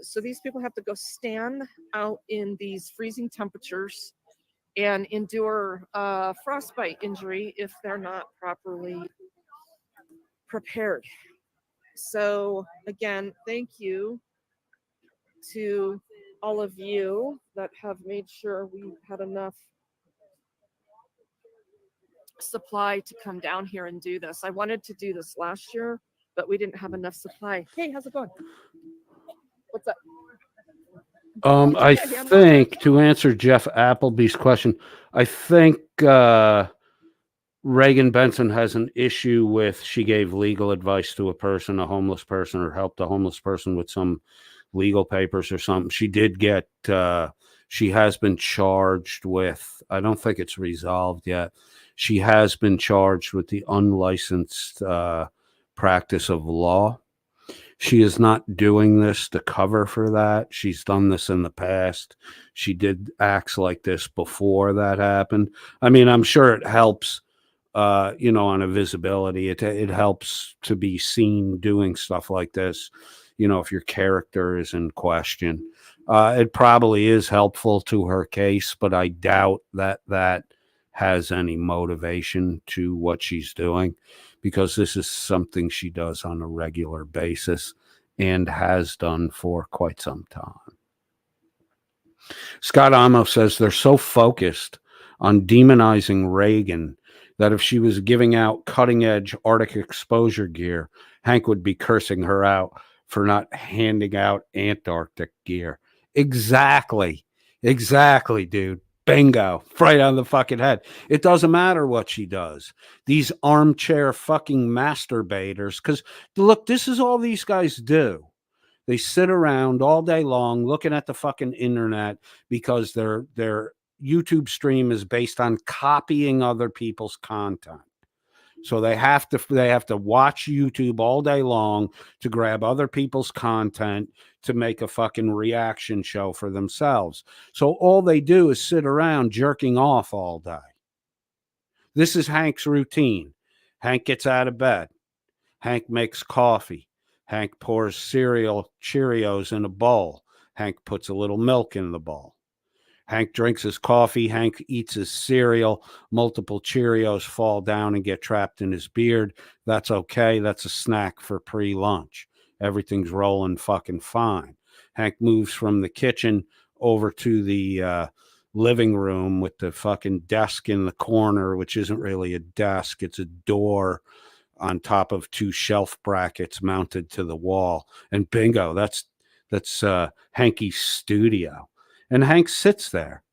Speaker 9: So these people have to go stand out in these freezing temperatures and endure frostbite injury if they're not properly prepared. So again, thank you to all of you that have made sure we had enough supply to come down here and do this. I wanted to do this last year, but we didn't have enough supply. Hey, how's it going? What's up?
Speaker 1: I think, to answer Jeff Appleby's question, I think Reagan Benson has an issue with she gave legal advice to a person, a homeless person, or helped a homeless person with some legal papers or something. She did get, she has been charged with, I don't think it's resolved yet. She has been charged with the unlicensed practice of law. She is not doing this to cover for that. She's done this in the past. She did acts like this before that happened. I mean, I'm sure it helps, on a visibility. It helps to be seen doing stuff like this, if your character is in question. It probably is helpful to her case, but I doubt that has any motivation to what she's doing, because this is something she does on a regular basis and has done for quite some time. Scott Amo says they're so focused on demonizing Reagan that if she was giving out cutting-edge Arctic exposure gear, Hank would be cursing her out for not handing out Antarctic gear. Exactly, dude. Bingo. Right on the fucking head. It doesn't matter what she does. These armchair fucking masturbators, because look, this is all these guys do. They sit around all day long looking at the fucking internet because their YouTube stream is based on copying other people's content. So they have to watch YouTube all day long to grab other people's content to make a fucking reaction show for themselves. So all they do is sit around jerking off all day. This is Hank's routine. Hank gets out of bed. Hank makes coffee. Hank pours cereal Cheerios in a bowl. Hank puts a little milk in the bowl. Hank drinks his coffee. Hank eats his cereal. Multiple Cheerios fall down and get trapped in his beard. That's okay. That's a snack for pre-lunch. Everything's rolling fucking fine. Hank moves from the kitchen over to the living room with the fucking desk in the corner, which isn't really a desk, it's a door on top of two shelf brackets mounted to the wall. And bingo, that's Hanky's studio. And Hank sits there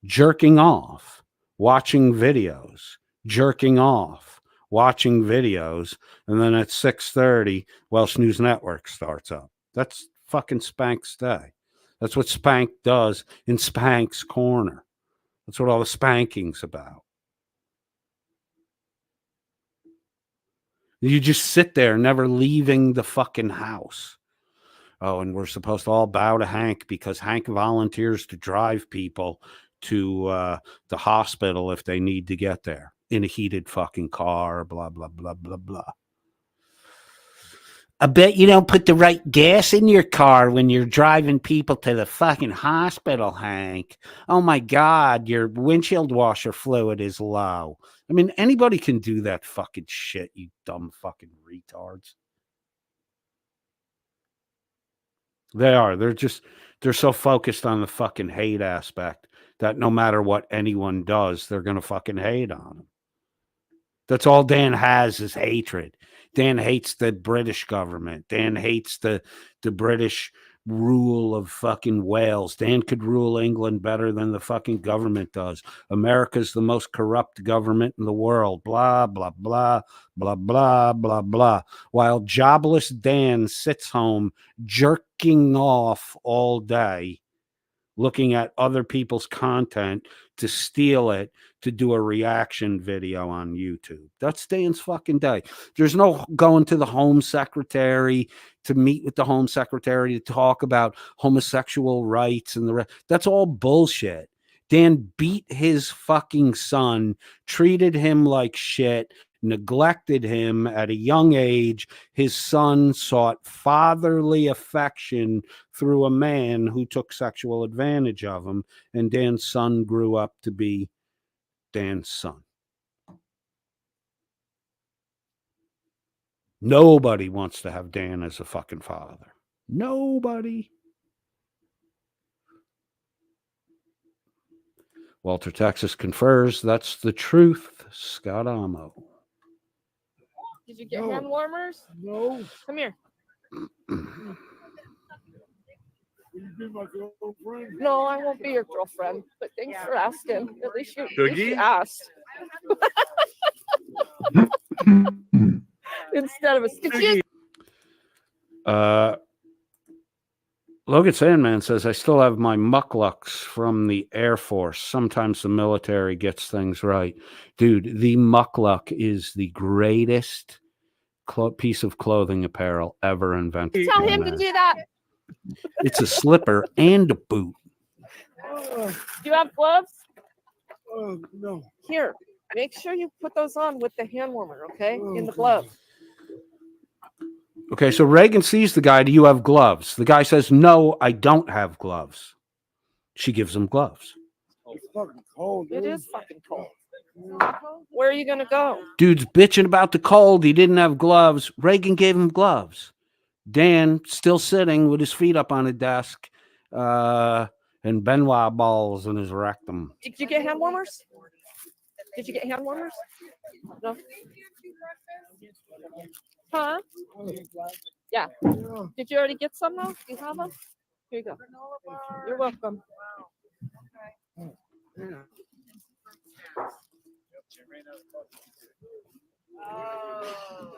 Speaker 1: jerking off, watching videos, jerking off, watching videos, and then at 6:30, Welsh News Network starts up. That's fucking Spank's day. That's what Spank does in Spank's corner. That's what all the spanking's about. You just sit there, never leaving the fucking house. Oh, and we're supposed to all bow to Hank because Hank volunteers to drive people to the hospital if they need to get there in a heated fucking car, blah, blah, blah, blah, blah. I bet you don't put the right gas in your car when you're driving people to the fucking hospital, Hank. Oh my God, your windshield washer fluid is low. I mean, anybody can do that fucking shit, you dumb fucking retards. They are. They're so focused on the fucking hate aspect that no matter what anyone does, they're going to fucking hate on them. That's all Dan has is hatred. Dan hates the British government. Dan hates the British rule of fucking Wales. Dan could rule England better than the fucking government does. America's the most corrupt government in the world. Blah, blah, blah, blah, blah, blah, blah. While jobless Dan sits home jerking off all day, looking at other people's content to steal it, to do a reaction video on YouTube. That's Dan's fucking day. There's no going to the Home Secretary to meet with the Home Secretary to talk about homosexual rights and the rest. That's all bullshit. Dan beat his fucking son, treated him like shit, neglected him at a young age. His son sought fatherly affection through a man who took sexual advantage of him, and Dan's son grew up to be Dan's son. Nobody wants to have Dan as a fucking father. Nobody. Walter Texas confers that's the truth. Scott Amo.
Speaker 9: Did you get hand warmers?
Speaker 10: No.
Speaker 9: Come here.
Speaker 10: Will you be my girlfriend?
Speaker 9: No, I won't be your girlfriend. But thanks for asking. At least you asked. Instead of a stitch.
Speaker 1: Logan Sandman says, I still have my mucklucks from the Air Force. Sometimes the military gets things right. Dude, the muckluck is the greatest piece of clothing apparel ever invented.
Speaker 9: Tell him to do that.
Speaker 1: It's a slipper and a boot.
Speaker 9: Do you have gloves?
Speaker 10: No.
Speaker 9: Here, make sure you put those on with the hand warmer, okay? In the glove.
Speaker 1: Okay, so Reagan sees the guy. Do you have gloves? The guy says, no, I don't have gloves. She gives him gloves.
Speaker 10: It's fucking cold.
Speaker 9: It is fucking cold. Where are you going to go?
Speaker 1: Dude's bitching about the cold. He didn't have gloves. Reagan gave him gloves. Dan still sitting with his feet up on a desk and Benoit balls in his rectum.
Speaker 9: Did you get hand warmers? Did you get hand warmers? No. Huh? Yeah. Did you already get some though? Do you have them? Here you go. You're welcome.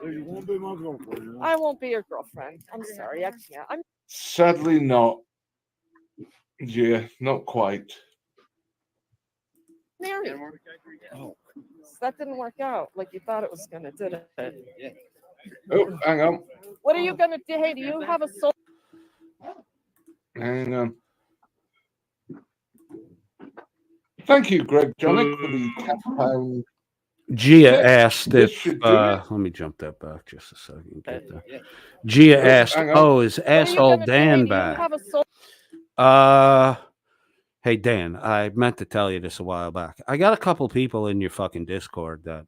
Speaker 10: You won't be my girlfriend.
Speaker 9: I won't be your girlfriend. I'm sorry. I can't.
Speaker 7: Sadly not. Yeah, not quite.
Speaker 9: Married. Oh. That didn't work out like you thought it was going to, did it?
Speaker 10: Yeah.
Speaker 7: Oh, hang on.
Speaker 9: What are you going to do? Hey, do you have a soul?
Speaker 7: Hang on. Thank you, Greg Johnny, for the £10.
Speaker 1: Gia asked if,
Speaker 7: should do it.
Speaker 1: let me jump that back just a second. Get there. Gia asked,
Speaker 7: hang on.
Speaker 1: oh, is
Speaker 9: What are you
Speaker 1: asshole
Speaker 9: gonna do?
Speaker 1: Dan
Speaker 9: Do you
Speaker 1: back?
Speaker 9: have a soul?
Speaker 1: Hey, Dan, I meant to tell you this a while back. I got a couple people in your fucking Discord that,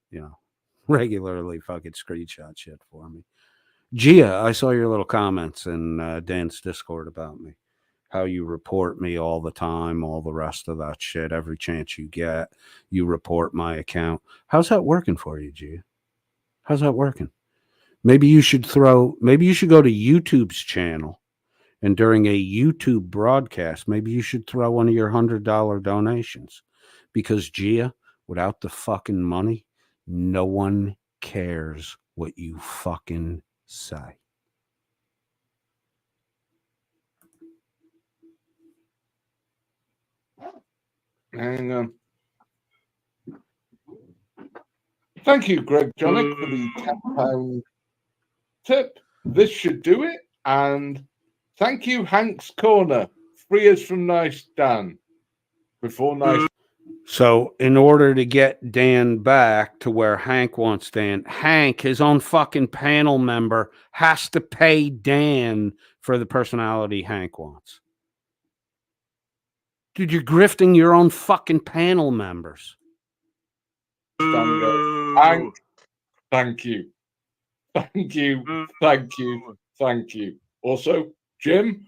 Speaker 1: regularly fucking screenshot shit for me. Gia, I saw your little comments in Dan's Discord about me. How you report me all the time, all the rest of that shit. Every chance you get, you report my account. How's that working for you, Gia? How's that working? Maybe you should go to YouTube's channel, and during a YouTube broadcast, maybe you should throw one of your $100 donations. Because Gia, without the fucking money, no one cares what you fucking say.
Speaker 7: Hang on. Thank you, Greg Jonick, for the £10 tip. This should do it. And thank you, Hank's Corner. 3 years from Nice Dan. Before Nice.
Speaker 1: So, in order to get Dan back to where Hank wants Dan, Hank, his own fucking panel member, has to pay Dan for the personality Hank wants. Dude, you're grifting your own fucking panel members.
Speaker 7: Hank, thank you. Thank you. Thank you. Thank you. Also, Jim,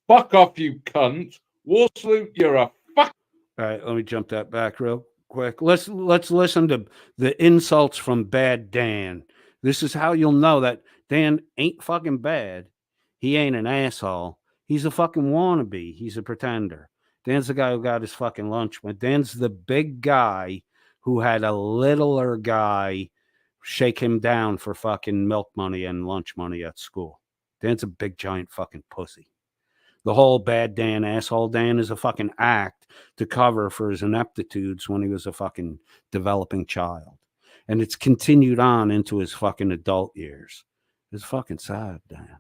Speaker 7: fuck off, you cunt. Warsalute, you're a fuck.
Speaker 1: All right, let me jump that back real quick. Let's listen to the insults from Bad Dan. This is how you'll know that Dan ain't fucking bad. He ain't an asshole. He's a fucking wannabe. He's a pretender. Dan's the guy who got his fucking lunch. But Dan's the big guy who had a littler guy shake him down for fucking milk money and lunch money at school. Dan's a big giant fucking pussy. The whole Bad Dan, asshole Dan is a fucking act to cover for his ineptitudes when he was a fucking developing child. And it's continued on into his fucking adult years. It's fucking sad, Dan.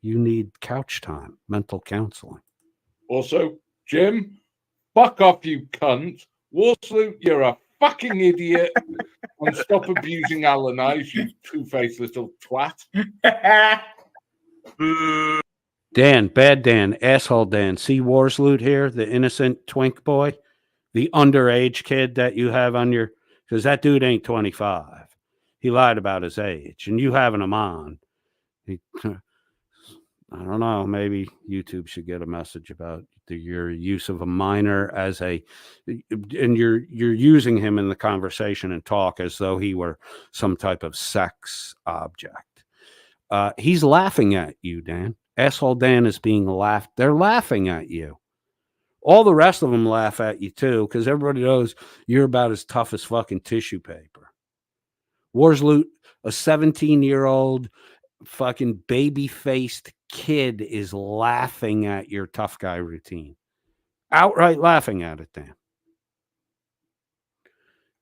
Speaker 1: You need couch time, mental counseling.
Speaker 7: Also, Jim, fuck off, you cunt. Warsalute, you're a fucking idiot. And stop abusing Alan Ice, you two-faced little twat.
Speaker 1: Dan, Bad Dan, asshole Dan. See Warsalute here, the innocent twink boy, the underage kid that you have on your, because that dude ain't 25. He lied about his age, and you having him on. I don't know. Maybe YouTube should get a message about your use of a minor as a, and you're using him in the conversation and talk as though he were some type of sex object. He's laughing at you, Dan. Asshole Dan is being laughed. They're laughing at you. All the rest of them laugh at you too, because everybody knows you're about as tough as fucking tissue paper. Warsalute, a 17-year-old fucking baby-faced kid is laughing at your tough guy routine. Outright laughing at it, Dan.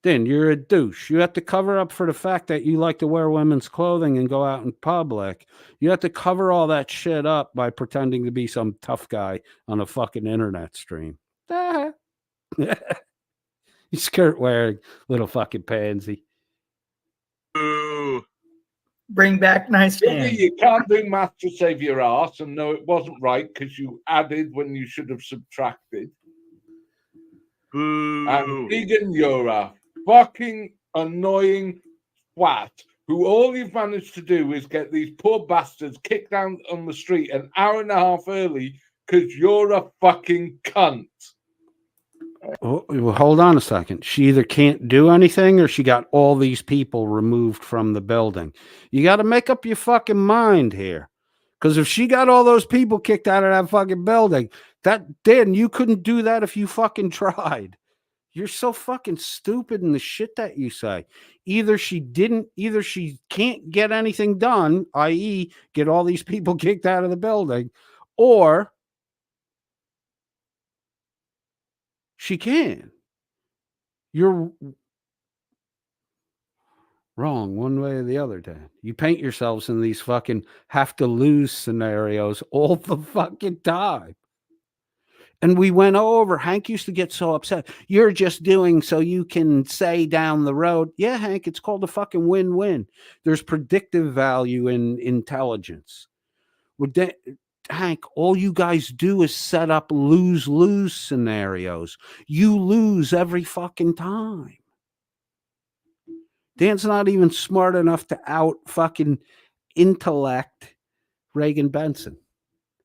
Speaker 1: Then you're a douche. You have to cover up for the fact that you like to wear women's clothing and go out in public. You have to cover all that shit up by pretending to be some tough guy on a fucking internet stream. You skirt wearing little fucking pansy.
Speaker 12: Bring back Nice Dan.
Speaker 7: You can't do math to save your ass, and no, it wasn't right because you added when you should have subtracted. And Egan, you're a fucking annoying twat who all you've managed to do is get these poor bastards kicked down on the street an hour and a half early because you're a fucking cunt.
Speaker 1: Well, hold on a second. She either can't do anything or she got all these people removed from the building. You got to make up your fucking mind here. Because if she got all those people kicked out of that fucking building, Dan, you couldn't do that if you fucking tried. You're so fucking stupid in the shit that you say. Either she can't get anything done, i.e., get all these people kicked out of the building, or she can. You're wrong one way or the other, Dan. You paint yourselves in these fucking have to lose scenarios all the fucking time. And we went over, Hank used to get so upset. You're just doing so you can say down the road, yeah, Hank, it's called a fucking win-win. There's predictive value in intelligence. Hank, all you guys do is set up lose-lose scenarios. You lose every fucking time. Dan's not even smart enough to out fucking intellect Reagan Benson,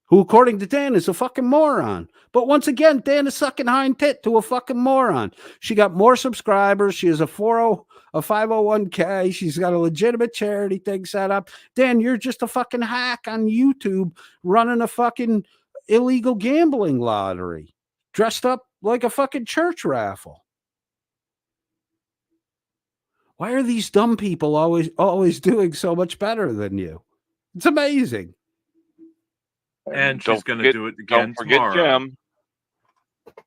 Speaker 1: who, according to Dan, is a fucking moron. But once again, Dan is sucking hind tit to a fucking moron. She got more subscribers. She has a 501k. She's got a legitimate charity thing set up. Dan, you're just a fucking hack on YouTube running a fucking illegal gambling lottery, dressed up like a fucking church raffle. Why are these dumb people always doing so much better than you? It's amazing.
Speaker 8: And she's
Speaker 4: Don't
Speaker 8: going to
Speaker 4: forget-
Speaker 8: do it again
Speaker 4: Don't forget
Speaker 8: tomorrow.
Speaker 4: Jim.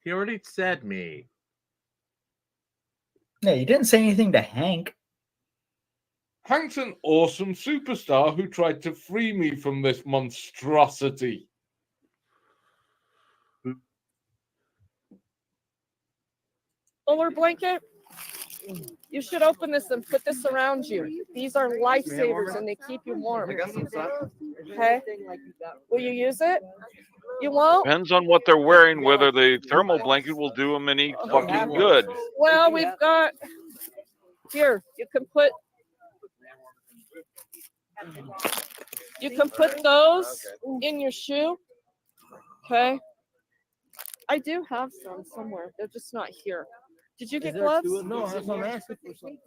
Speaker 8: He already said me.
Speaker 12: Yeah, you didn't say anything to Hank.
Speaker 7: Hank's an awesome superstar who tried to free me from this monstrosity.
Speaker 9: Solar blanket. You should open this and put this around you. These are lifesavers and they keep you warm. Okay. Will you use it? You won't?
Speaker 4: Depends on what they're wearing, whether the thermal blanket will do them any fucking good.
Speaker 9: Well, we've got here. You can put those in your shoe. Okay. I do have some somewhere. They're just not here. Did you get gloves?
Speaker 10: No, that's what I'm asking for some.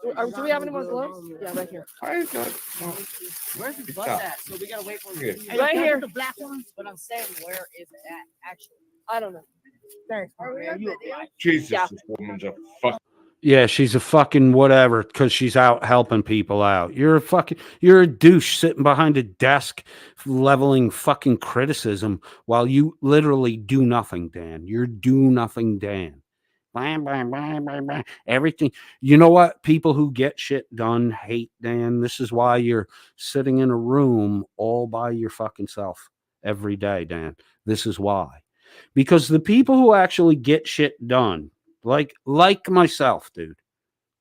Speaker 9: Do we have any more gloves? Yeah, right here.
Speaker 10: Where's the bus at? So we gotta wait for it.
Speaker 9: Hey, right here.
Speaker 10: The black ones, but I'm saying where is it at? Actually,
Speaker 9: I don't know.
Speaker 10: thanks. Are you
Speaker 7: Jesus,
Speaker 9: Yeah.
Speaker 7: this woman's a fuck.
Speaker 1: Yeah, she's a fucking whatever because she's out helping people out. You're a douche sitting behind a desk leveling fucking criticism while you literally do nothing, Dan. You're do nothing, Dan. Blah, blah, blah, blah, blah. Everything. You know what? People who get shit done hate Dan. This is why you're sitting in a room all by your fucking self every day, Dan. This is why. Because the people who actually get shit done, like myself, dude,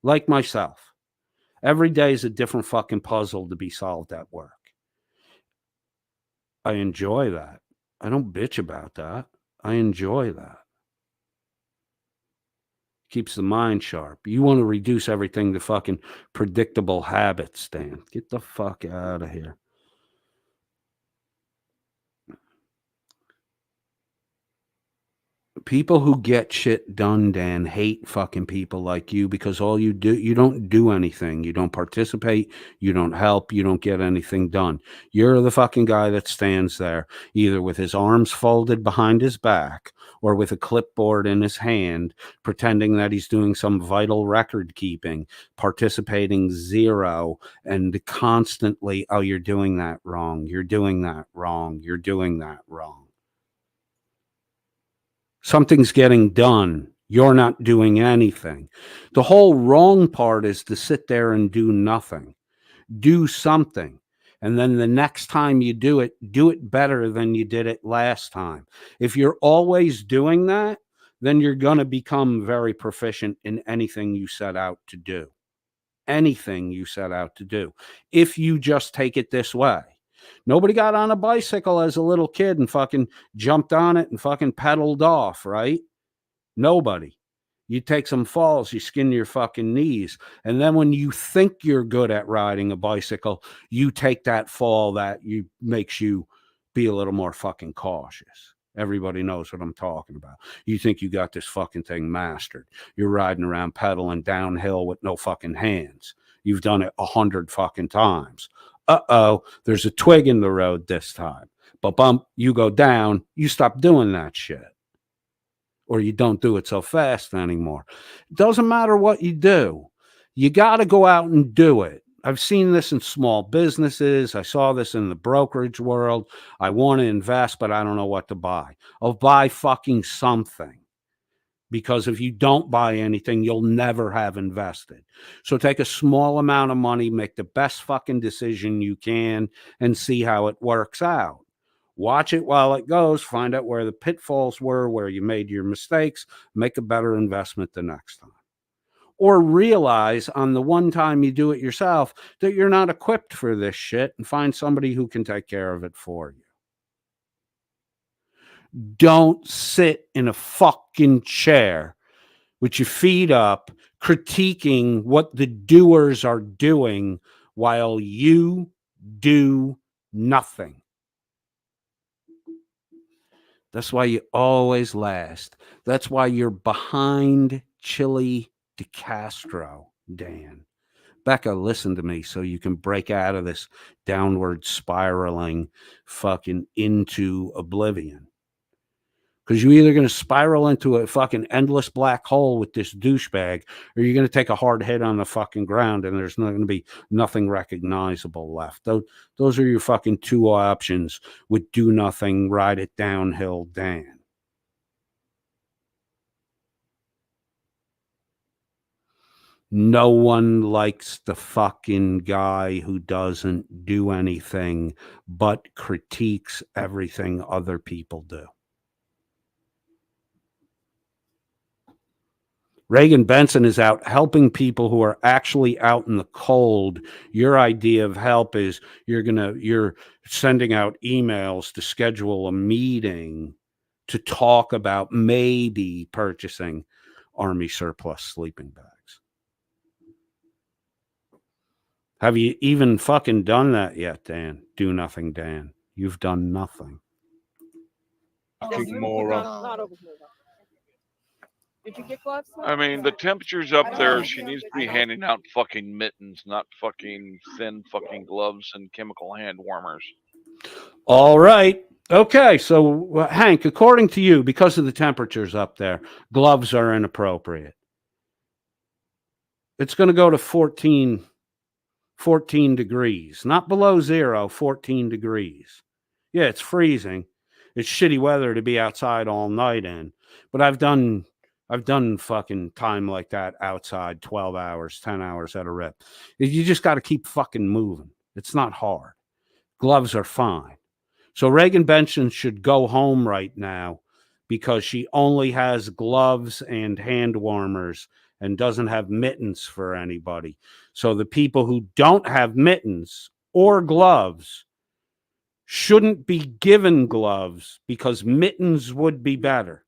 Speaker 1: like myself, every day is a different fucking puzzle to be solved at work. I enjoy that. I don't bitch about that. I enjoy that. Keeps the mind sharp. You want to reduce everything to fucking predictable habits, Dan. Get the fuck out of here. People who get shit done, Dan, hate fucking people like you because all you do, you don't do anything. You don't participate. You don't help. You don't get anything done. You're the fucking guy that stands there either with his arms folded behind his back or with a clipboard in his hand, pretending that he's doing some vital record keeping, participating zero, and constantly, oh, you're doing that wrong. You're doing that wrong. You're doing that wrong. Something's getting done. You're not doing anything. The whole wrong part is to sit there and do nothing. Do something. And then the next time you do it better than you did it last time. If you're always doing that, then you're going to become very proficient in anything you set out to do. Anything you set out to do. If you just take it this way. Nobody got on a bicycle as a little kid and fucking jumped on it and fucking pedaled off, right? Nobody. You take some falls, you skin your fucking knees. And then when you think you're good at riding a bicycle, you take that fall that makes you be a little more fucking cautious. Everybody knows what I'm talking about. You think you got this fucking thing mastered. You're riding around pedaling downhill with no fucking hands. You've done it 100 fucking times. Uh-oh, there's a twig in the road this time. But bump, you go down, you stop doing that shit. Or you don't do it so fast anymore. It doesn't matter what you do. You got to go out and do it. I've seen this in small businesses. I saw this in the brokerage world. I want to invest, but I don't know what to buy. I'll buy fucking something. Because if you don't buy anything, you'll never have invested. So take a small amount of money, make the best fucking decision you can, and see how it works out. Watch it while it goes, find out where the pitfalls were, where you made your mistakes, make a better investment the next time. Or realize on the one time you do it yourself that you're not equipped for this shit and find somebody who can take care of it for you. Don't sit in a fucking chair with your feet up, critiquing what the doers are doing while you do nothing. That's why you always last. That's why you're behind Chili DeCastro, Dan. Becca, listen to me so you can break out of this downward spiraling fucking into oblivion. Because you're either going to spiral into a fucking endless black hole with this douchebag, or you're going to take a hard hit on the fucking ground and there's not going to be nothing recognizable left. Those are your fucking two options with do nothing, ride it downhill, Dan. No one likes the fucking guy who doesn't do anything but critiques everything other people do. Reagan Benson is out helping people who are actually out in the cold. Your idea of help is you're sending out emails to schedule a meeting to talk about maybe purchasing Army surplus sleeping bags. Have you even fucking done that yet, Dan? Do nothing, Dan. You've done nothing.
Speaker 7: Fucking moron.
Speaker 9: Not over here, though. Did you get gloves?
Speaker 4: I mean, the temperature's up there. She needs to be handing out fucking mittens, not fucking thin fucking gloves and chemical hand warmers.
Speaker 1: All right. Okay. So, Hank, according to you, because of the temperatures up there, gloves are inappropriate. It's going to go to 14 degrees, not below zero, 14 degrees. Yeah, it's freezing. It's shitty weather to be outside all night in, but I've done fucking time like that outside 12 hours, 10 hours at a rip. You just got to keep fucking moving. It's not hard. Gloves are fine. So Reagan Benson should go home right now because she only has gloves and hand warmers and doesn't have mittens for anybody. So the people who don't have mittens or gloves shouldn't be given gloves because mittens would be better.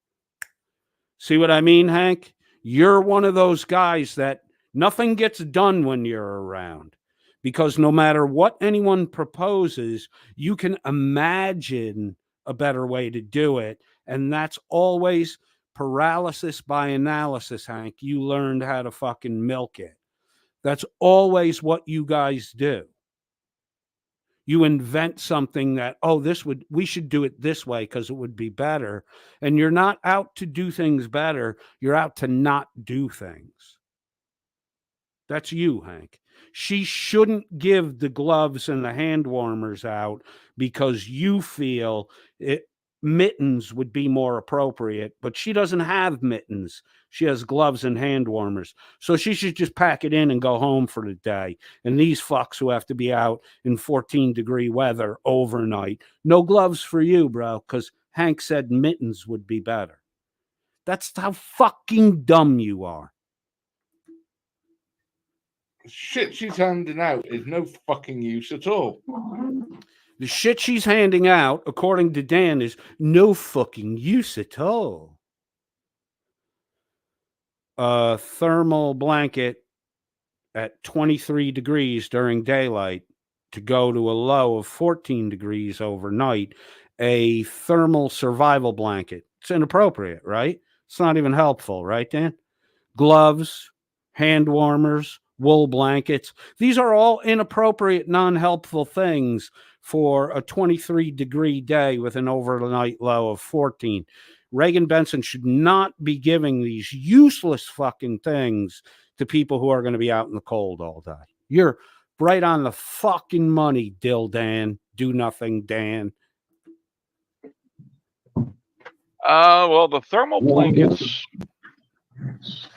Speaker 1: See what I mean, Hank? You're one of those guys that nothing gets done when you're around because no matter what anyone proposes, you can imagine a better way to do it. And that's always paralysis by analysis, Hank. You learned how to fucking milk it. That's always what you guys do. You invent something that, we should do it this way because it would be better. And you're not out to do things better. You're out to not do things. That's you, Hank. She shouldn't give the gloves and the hand warmers out because you feel mittens would be more appropriate, but she doesn't have mittens. She has gloves and hand warmers. So she should just pack it in and go home for the day. And these fucks who have to be out in 14-degree weather overnight, no gloves for you, bro, because Hank said mittens would be better. That's how fucking dumb you are.
Speaker 7: Shit she's handing out is no fucking use at all.
Speaker 1: The shit she's handing out, according to Dan, is no fucking use at all. A thermal blanket at 23 degrees during daylight to go to a low of 14 degrees overnight. A thermal survival blanket. It's inappropriate, right? It's not even helpful, right, Dan? Gloves, hand warmers, wool blankets. These are all inappropriate, non-helpful things for a 23-degree day with an overnight low of 14. Reagan Benson should not be giving these useless fucking things to people who are going to be out in the cold all day. You're right on the fucking money, Dill Dan. Do nothing, Dan.
Speaker 4: Well, the thermal blankets.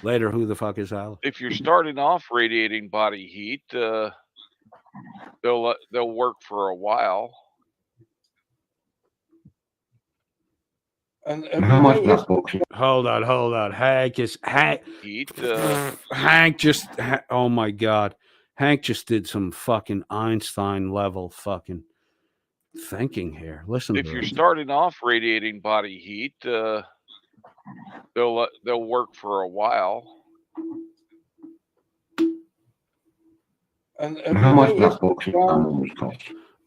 Speaker 1: Later, who the fuck is Al?
Speaker 4: If you're starting off radiating body heat, they'll work for a while.
Speaker 7: And
Speaker 5: How much that box?
Speaker 1: Hold on. Hank.
Speaker 4: Heat.
Speaker 1: Hank just. Oh my God. Hank just did some fucking Einstein level fucking thinking here. Listen.
Speaker 4: If you're starting off radiating body heat, they'll work for a while.
Speaker 7: And
Speaker 5: And how much that boxing almost cost?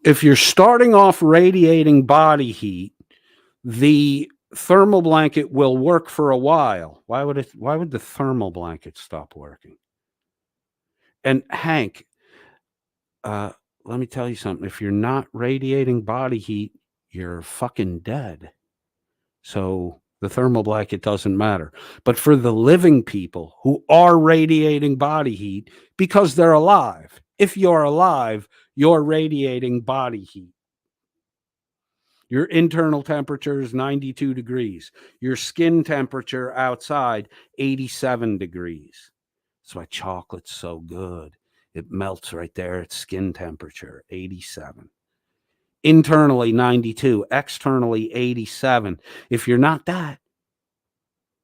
Speaker 1: If you're starting off radiating body heat, the thermal blanket will work for a while. Why would the thermal blanket stop working? And Hank, let me tell you something. If you're not radiating body heat, you're fucking dead. So the thermal blanket doesn't matter. But for the living people who are radiating body heat because they're alive, if you're alive, you're radiating body heat. Your internal temperature is 92 degrees. Your skin temperature outside, 87 degrees. That's why chocolate's so good. It melts right there at skin temperature, 87. Internally, 92. Externally, 87. If you're not that,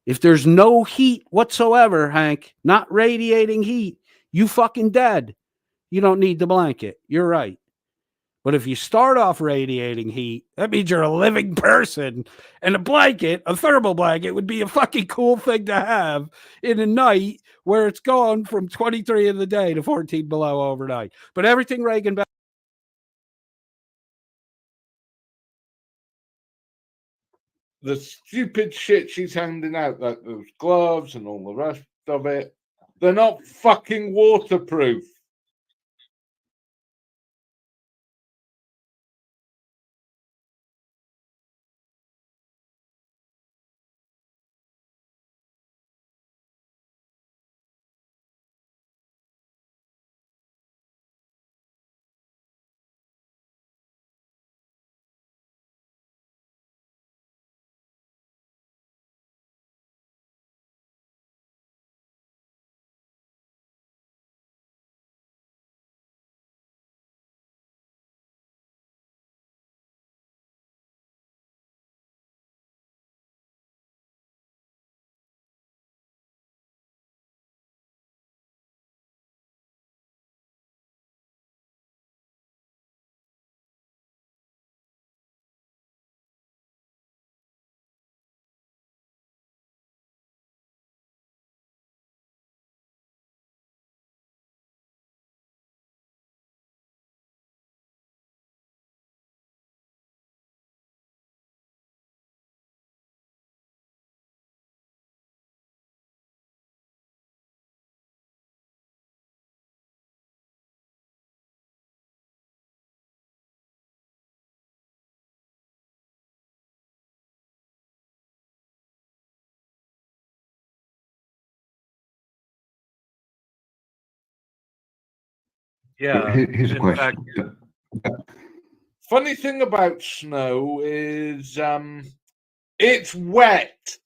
Speaker 1: if there's no heat whatsoever, Hank, not radiating heat, you fucking dead. You don't need the blanket. You're right. But if you start off radiating heat, that means you're a living person. And a blanket, a thermal blanket, would be a fucking cool thing to have in a night where it's gone from 23 in the day to 14 below overnight. But everything Reagan back.
Speaker 7: The stupid shit she's handing out, like those gloves and all the rest of it, they're not fucking waterproof.
Speaker 8: Yeah.
Speaker 5: Here's a
Speaker 8: In
Speaker 5: question.
Speaker 8: fact,
Speaker 7: Funny thing about snow is it's wet.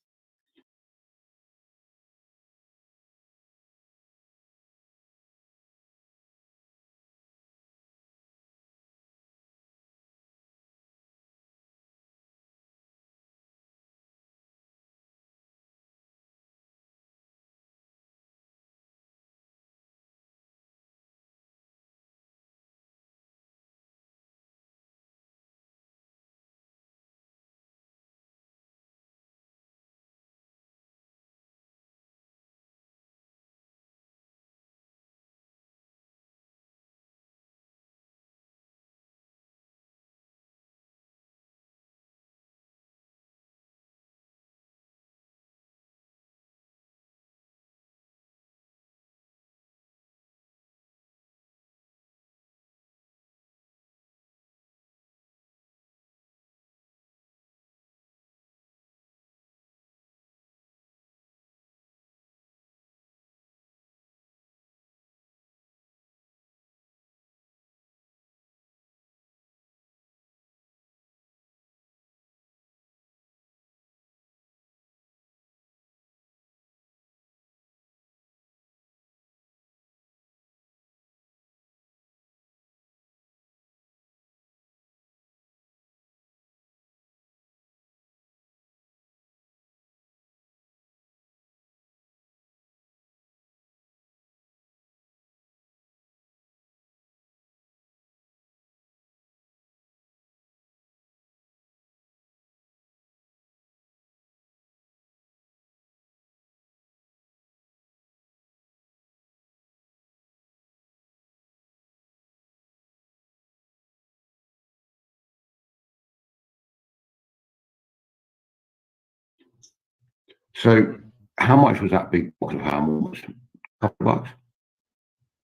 Speaker 5: So, how much was that big box of ham warmers? A couple of bucks,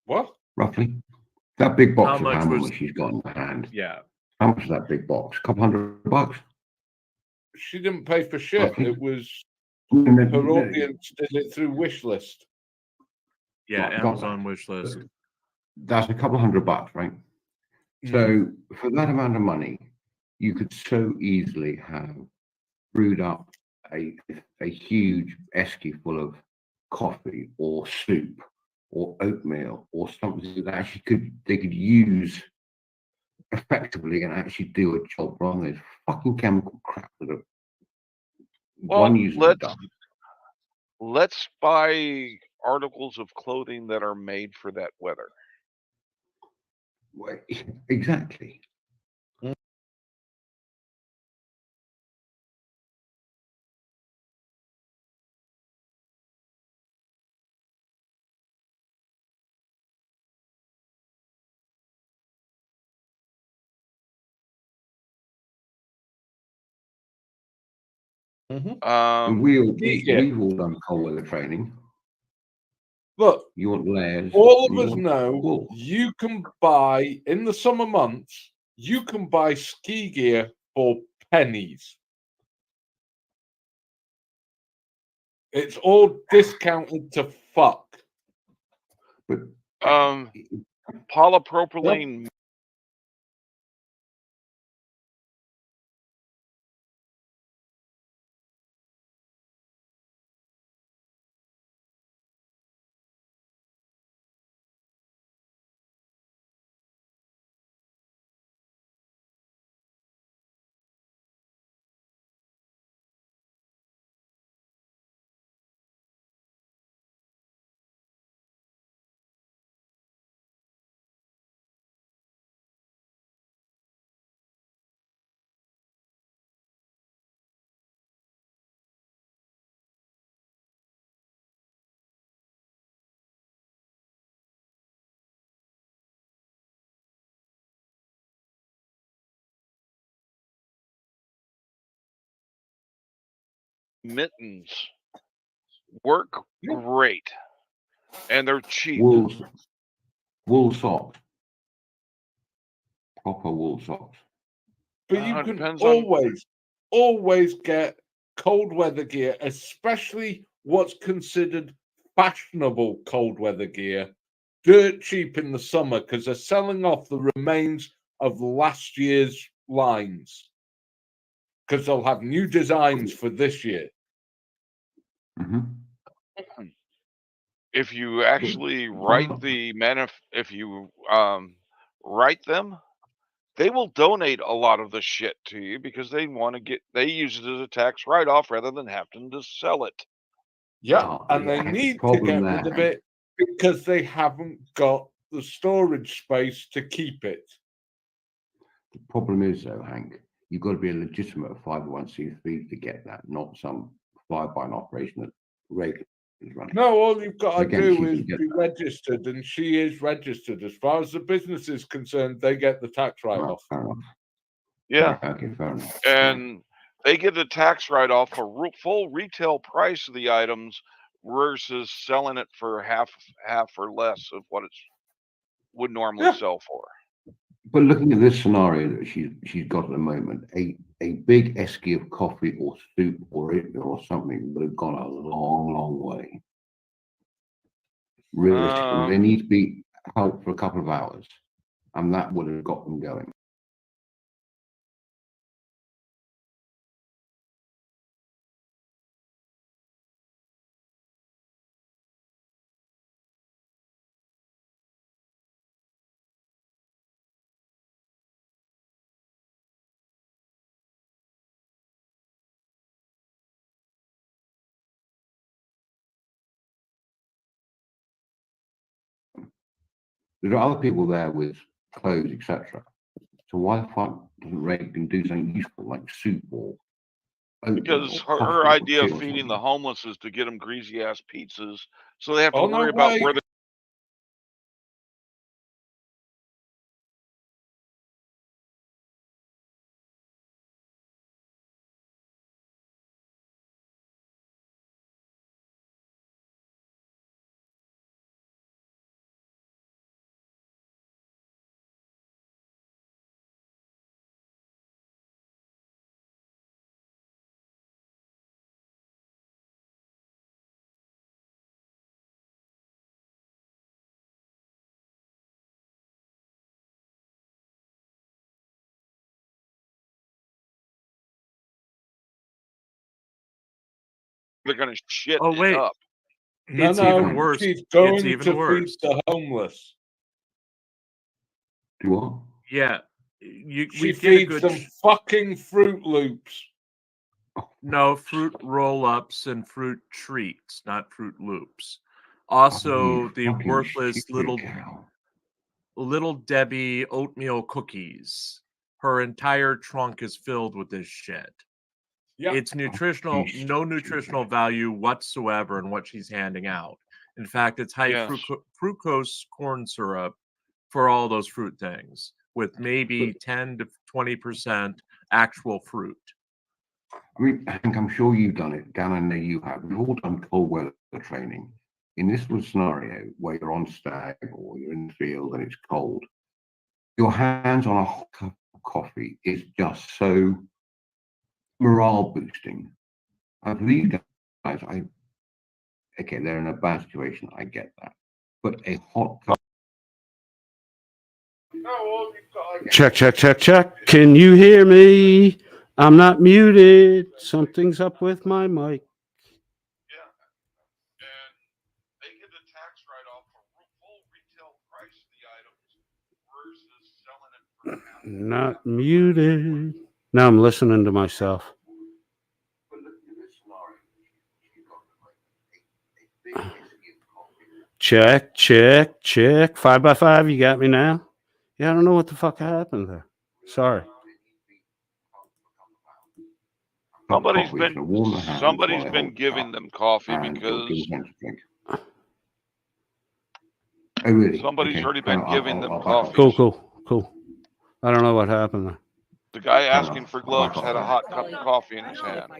Speaker 7: What?
Speaker 5: roughly. That big box
Speaker 8: How
Speaker 5: of
Speaker 8: much
Speaker 5: ham
Speaker 8: was?
Speaker 5: warmers she's got in her hand.
Speaker 8: Yeah.
Speaker 5: How much is that big box? A couple $100.
Speaker 7: She didn't pay for shit.
Speaker 5: Roughly.
Speaker 7: It was
Speaker 5: No, no,
Speaker 7: her
Speaker 5: no,
Speaker 7: audience did it through wish list.
Speaker 8: Yeah.
Speaker 5: got
Speaker 8: Amazon
Speaker 5: that.
Speaker 8: wish list.
Speaker 5: That's a couple $100, right? So for that amount of money, you could so easily have brewed up a huge esky full of coffee or soup or oatmeal or something that actually they could use effectively and actually do a job wrong. There's fucking chemical crap that are
Speaker 4: Well,
Speaker 5: one user done.
Speaker 4: let's buy articles of clothing that are made for that weather.
Speaker 5: Well, exactly. And we've all done cold weather training.
Speaker 7: Look,
Speaker 5: You want layers.
Speaker 7: all
Speaker 5: and
Speaker 7: of
Speaker 5: you
Speaker 7: us
Speaker 5: want
Speaker 7: know
Speaker 5: wool.
Speaker 7: you can buy in the summer months, you can buy ski gear for pennies. It's all discounted to fuck.
Speaker 5: But
Speaker 4: Polypropylene. Mittens work great, and they're cheap.
Speaker 5: Wool socks. Proper wool socks.
Speaker 7: But you can
Speaker 4: depends on-
Speaker 7: always get cold weather gear, especially what's considered fashionable cold weather gear, dirt cheap in the summer because they're selling off the remains of last year's lines because they'll have new designs for this year.
Speaker 4: If you actually write the if you write them, they will donate a lot of the shit to you because they use it as a tax write-off rather than having to sell it.
Speaker 7: Yeah, and they need to get rid of it because they haven't got the storage space to keep it.
Speaker 5: The problem is, though, Hank, you've got to be a legitimate 501c3 to get that, not some fly-by operation that Reagan is running.
Speaker 7: No, all you've got to
Speaker 5: Again,
Speaker 7: do
Speaker 5: she
Speaker 7: is
Speaker 5: can get
Speaker 7: be
Speaker 5: that.
Speaker 7: registered, and she is registered. As far as the business is concerned, they get the tax write-off.
Speaker 5: Fair enough.
Speaker 4: Yeah.
Speaker 5: Okay, fair enough.
Speaker 4: And they get a tax write-off for full retail price of the items versus selling it for half or less of what it would normally sell for.
Speaker 5: But looking at this scenario that she's got at the moment, a big esky of coffee or soup or something would have gone a long, long way. Realistically, they need to be helped for a couple of hours, and that would have got them going. There are other people there with clothes, etc. So why the fuck doesn't Reagan do something useful like soup or
Speaker 4: Because
Speaker 5: or coffee
Speaker 4: her
Speaker 5: or
Speaker 4: idea
Speaker 5: tea
Speaker 4: of
Speaker 5: or
Speaker 4: feeding the
Speaker 5: something?
Speaker 4: homeless is to get them greasy ass pizzas, so they have to
Speaker 7: Oh, no
Speaker 4: worry about
Speaker 7: way.
Speaker 4: where they they're going to shit
Speaker 8: Oh, wait.
Speaker 4: it up.
Speaker 7: No,
Speaker 8: It's
Speaker 7: no,
Speaker 8: even worse.
Speaker 7: she's going
Speaker 8: It's even
Speaker 7: to
Speaker 8: worse.
Speaker 7: feed the homeless.
Speaker 5: Do what?
Speaker 8: Yeah.
Speaker 7: She
Speaker 8: We get a
Speaker 7: feeds
Speaker 8: good
Speaker 7: them fucking Fruit Loops.
Speaker 8: no fruit roll-ups and fruit treats, not Fruit Loops. Also, the
Speaker 5: fucking
Speaker 8: worthless
Speaker 5: stupid cow.
Speaker 8: little Debbie oatmeal cookies. Her entire trunk is filled with this shit.
Speaker 7: Yep.
Speaker 8: It's nutritional, no nutritional value whatsoever in what she's handing out. In fact, it's high
Speaker 4: Yes.
Speaker 8: fructose corn syrup for all those fruit things, with maybe 10 to 20% actual fruit.
Speaker 5: I mean, Hank, I'm sure you've done it. Dan, I know you have. We've all done cold weather training. In this little scenario where you're on stag or you're in the field and it's cold, your hands on a hot cup of coffee is just so morale boosting. I believe guys, okay, they're in a bad situation. I get that. But a hot cup.
Speaker 1: Check, check, check, check. Can you hear me? I'm not muted. Something's up with my mic.
Speaker 4: Yeah. And they get the tax write-off for full retail price of the items versus selling it for
Speaker 1: Not muted. Now I'm listening to myself. Check, check, check. 5x5, you got me now? Yeah, I don't know what the fuck happened there. Sorry.
Speaker 4: Somebody's been giving them coffee because
Speaker 5: Oh, really?
Speaker 4: somebody's
Speaker 5: Okay.
Speaker 4: already been giving them
Speaker 5: I'll
Speaker 4: coffee.
Speaker 1: Cool. I don't know what happened there.
Speaker 4: The guy asking for gloves had a hot cup of coffee in his hand.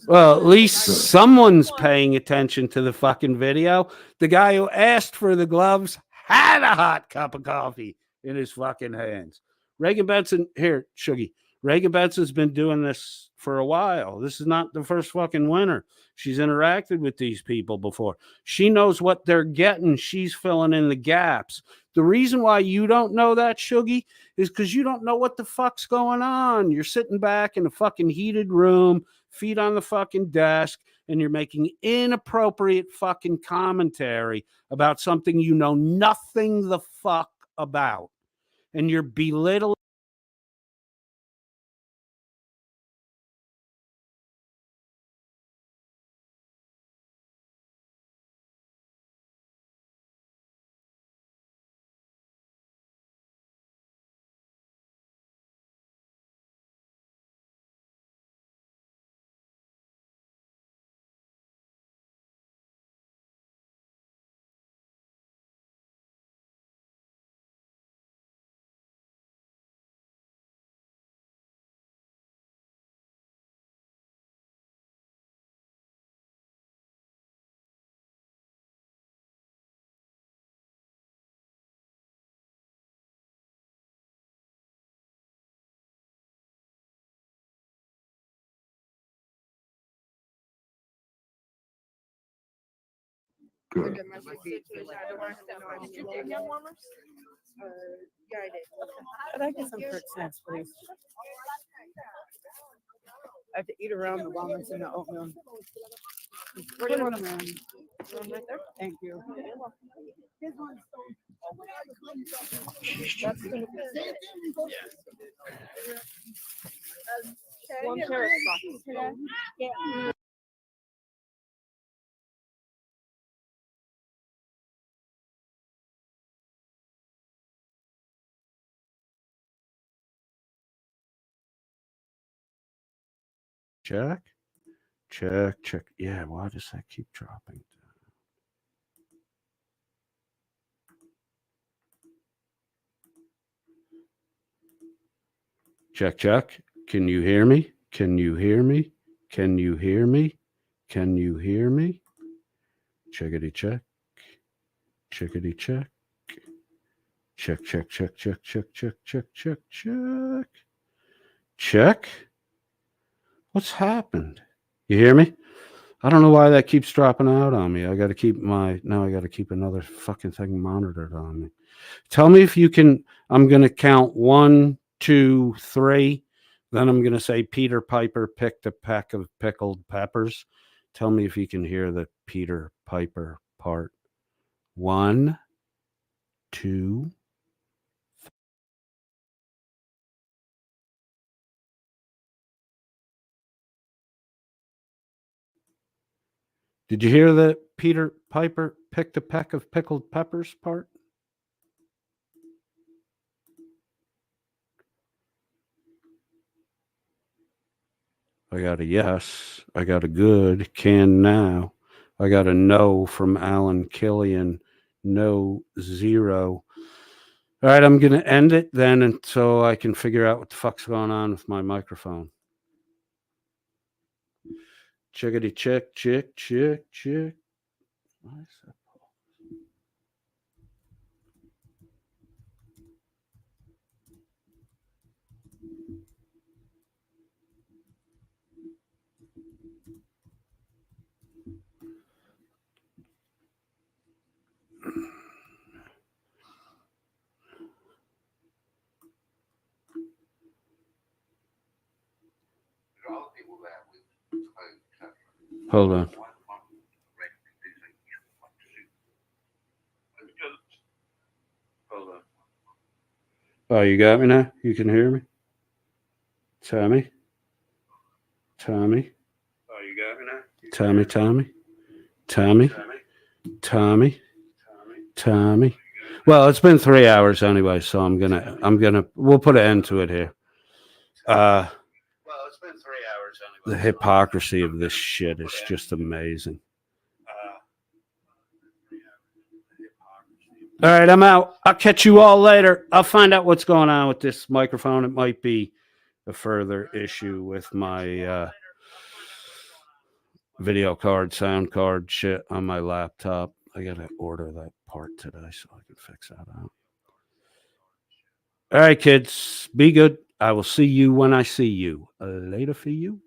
Speaker 1: Well, at least someone's paying attention to the fucking video. The guy who asked for the gloves had a hot cup of coffee in his fucking hands. Reagan Benson, here, Shuggy. Reagan Benson's been doing this for a while. This is not the first fucking winter. She's interacted with these people before. She knows what they're getting. She's filling in the gaps. The reason why you don't know that, Shuggy, is because you don't know what the fuck's going on. You're sitting back in a fucking heated room, feet on the fucking desk, and you're making inappropriate fucking commentary about something you know nothing the fuck about. And you're belittling.
Speaker 5: Good.
Speaker 10: Could I get some fruit snacks, please? I have to eat around the walnuts and the oatmeal. Where do you want them? Right there? Thank you. That's gonna be. One carrot box.
Speaker 1: Check, check, check. Yeah, why does that keep dropping? Check, check. Can you hear me? Can you hear me? Can you hear me? Can you hear me? Checkity check. Checkity check. Check, check, check, check, check, check, check, check, check. Check. What's happened? You hear me? I don't know why that keeps dropping out on me. I got to keep another fucking thing monitored on me. Tell me if you can. I'm going to count 1, 2, 3. Then I'm going to say Peter Piper picked a peck of pickled peppers. Tell me if you can hear the Peter Piper part. 1, 2. Did you hear the Peter Piper picked a peck of pickled peppers part? I got a yes. I got a good. Can now. I got a no from Alan Killian. No, 0. All right, I'm going to end it then until I can figure out what the fuck's going on with my microphone. Chickity chick, chick, chick, chick. Why is that? Hold on. Oh, you got me now? You can hear me? Tommy? Tommy? Oh, you got me now? Tommy, Tommy? Tommy? Tommy? Tommy? Well, it's been 3 hours anyway, so we'll put an end to it here. Well, it's been 3 hours anyway. The hypocrisy of this shit is just amazing. All right, I'm out. I'll catch you all later. I'll find out what's going on with this microphone. It might be a further issue with my video card, sound card shit on my laptop. I got to order that part today so I can fix that out. All right, kids, be good. I will see you when I see you. Later for you.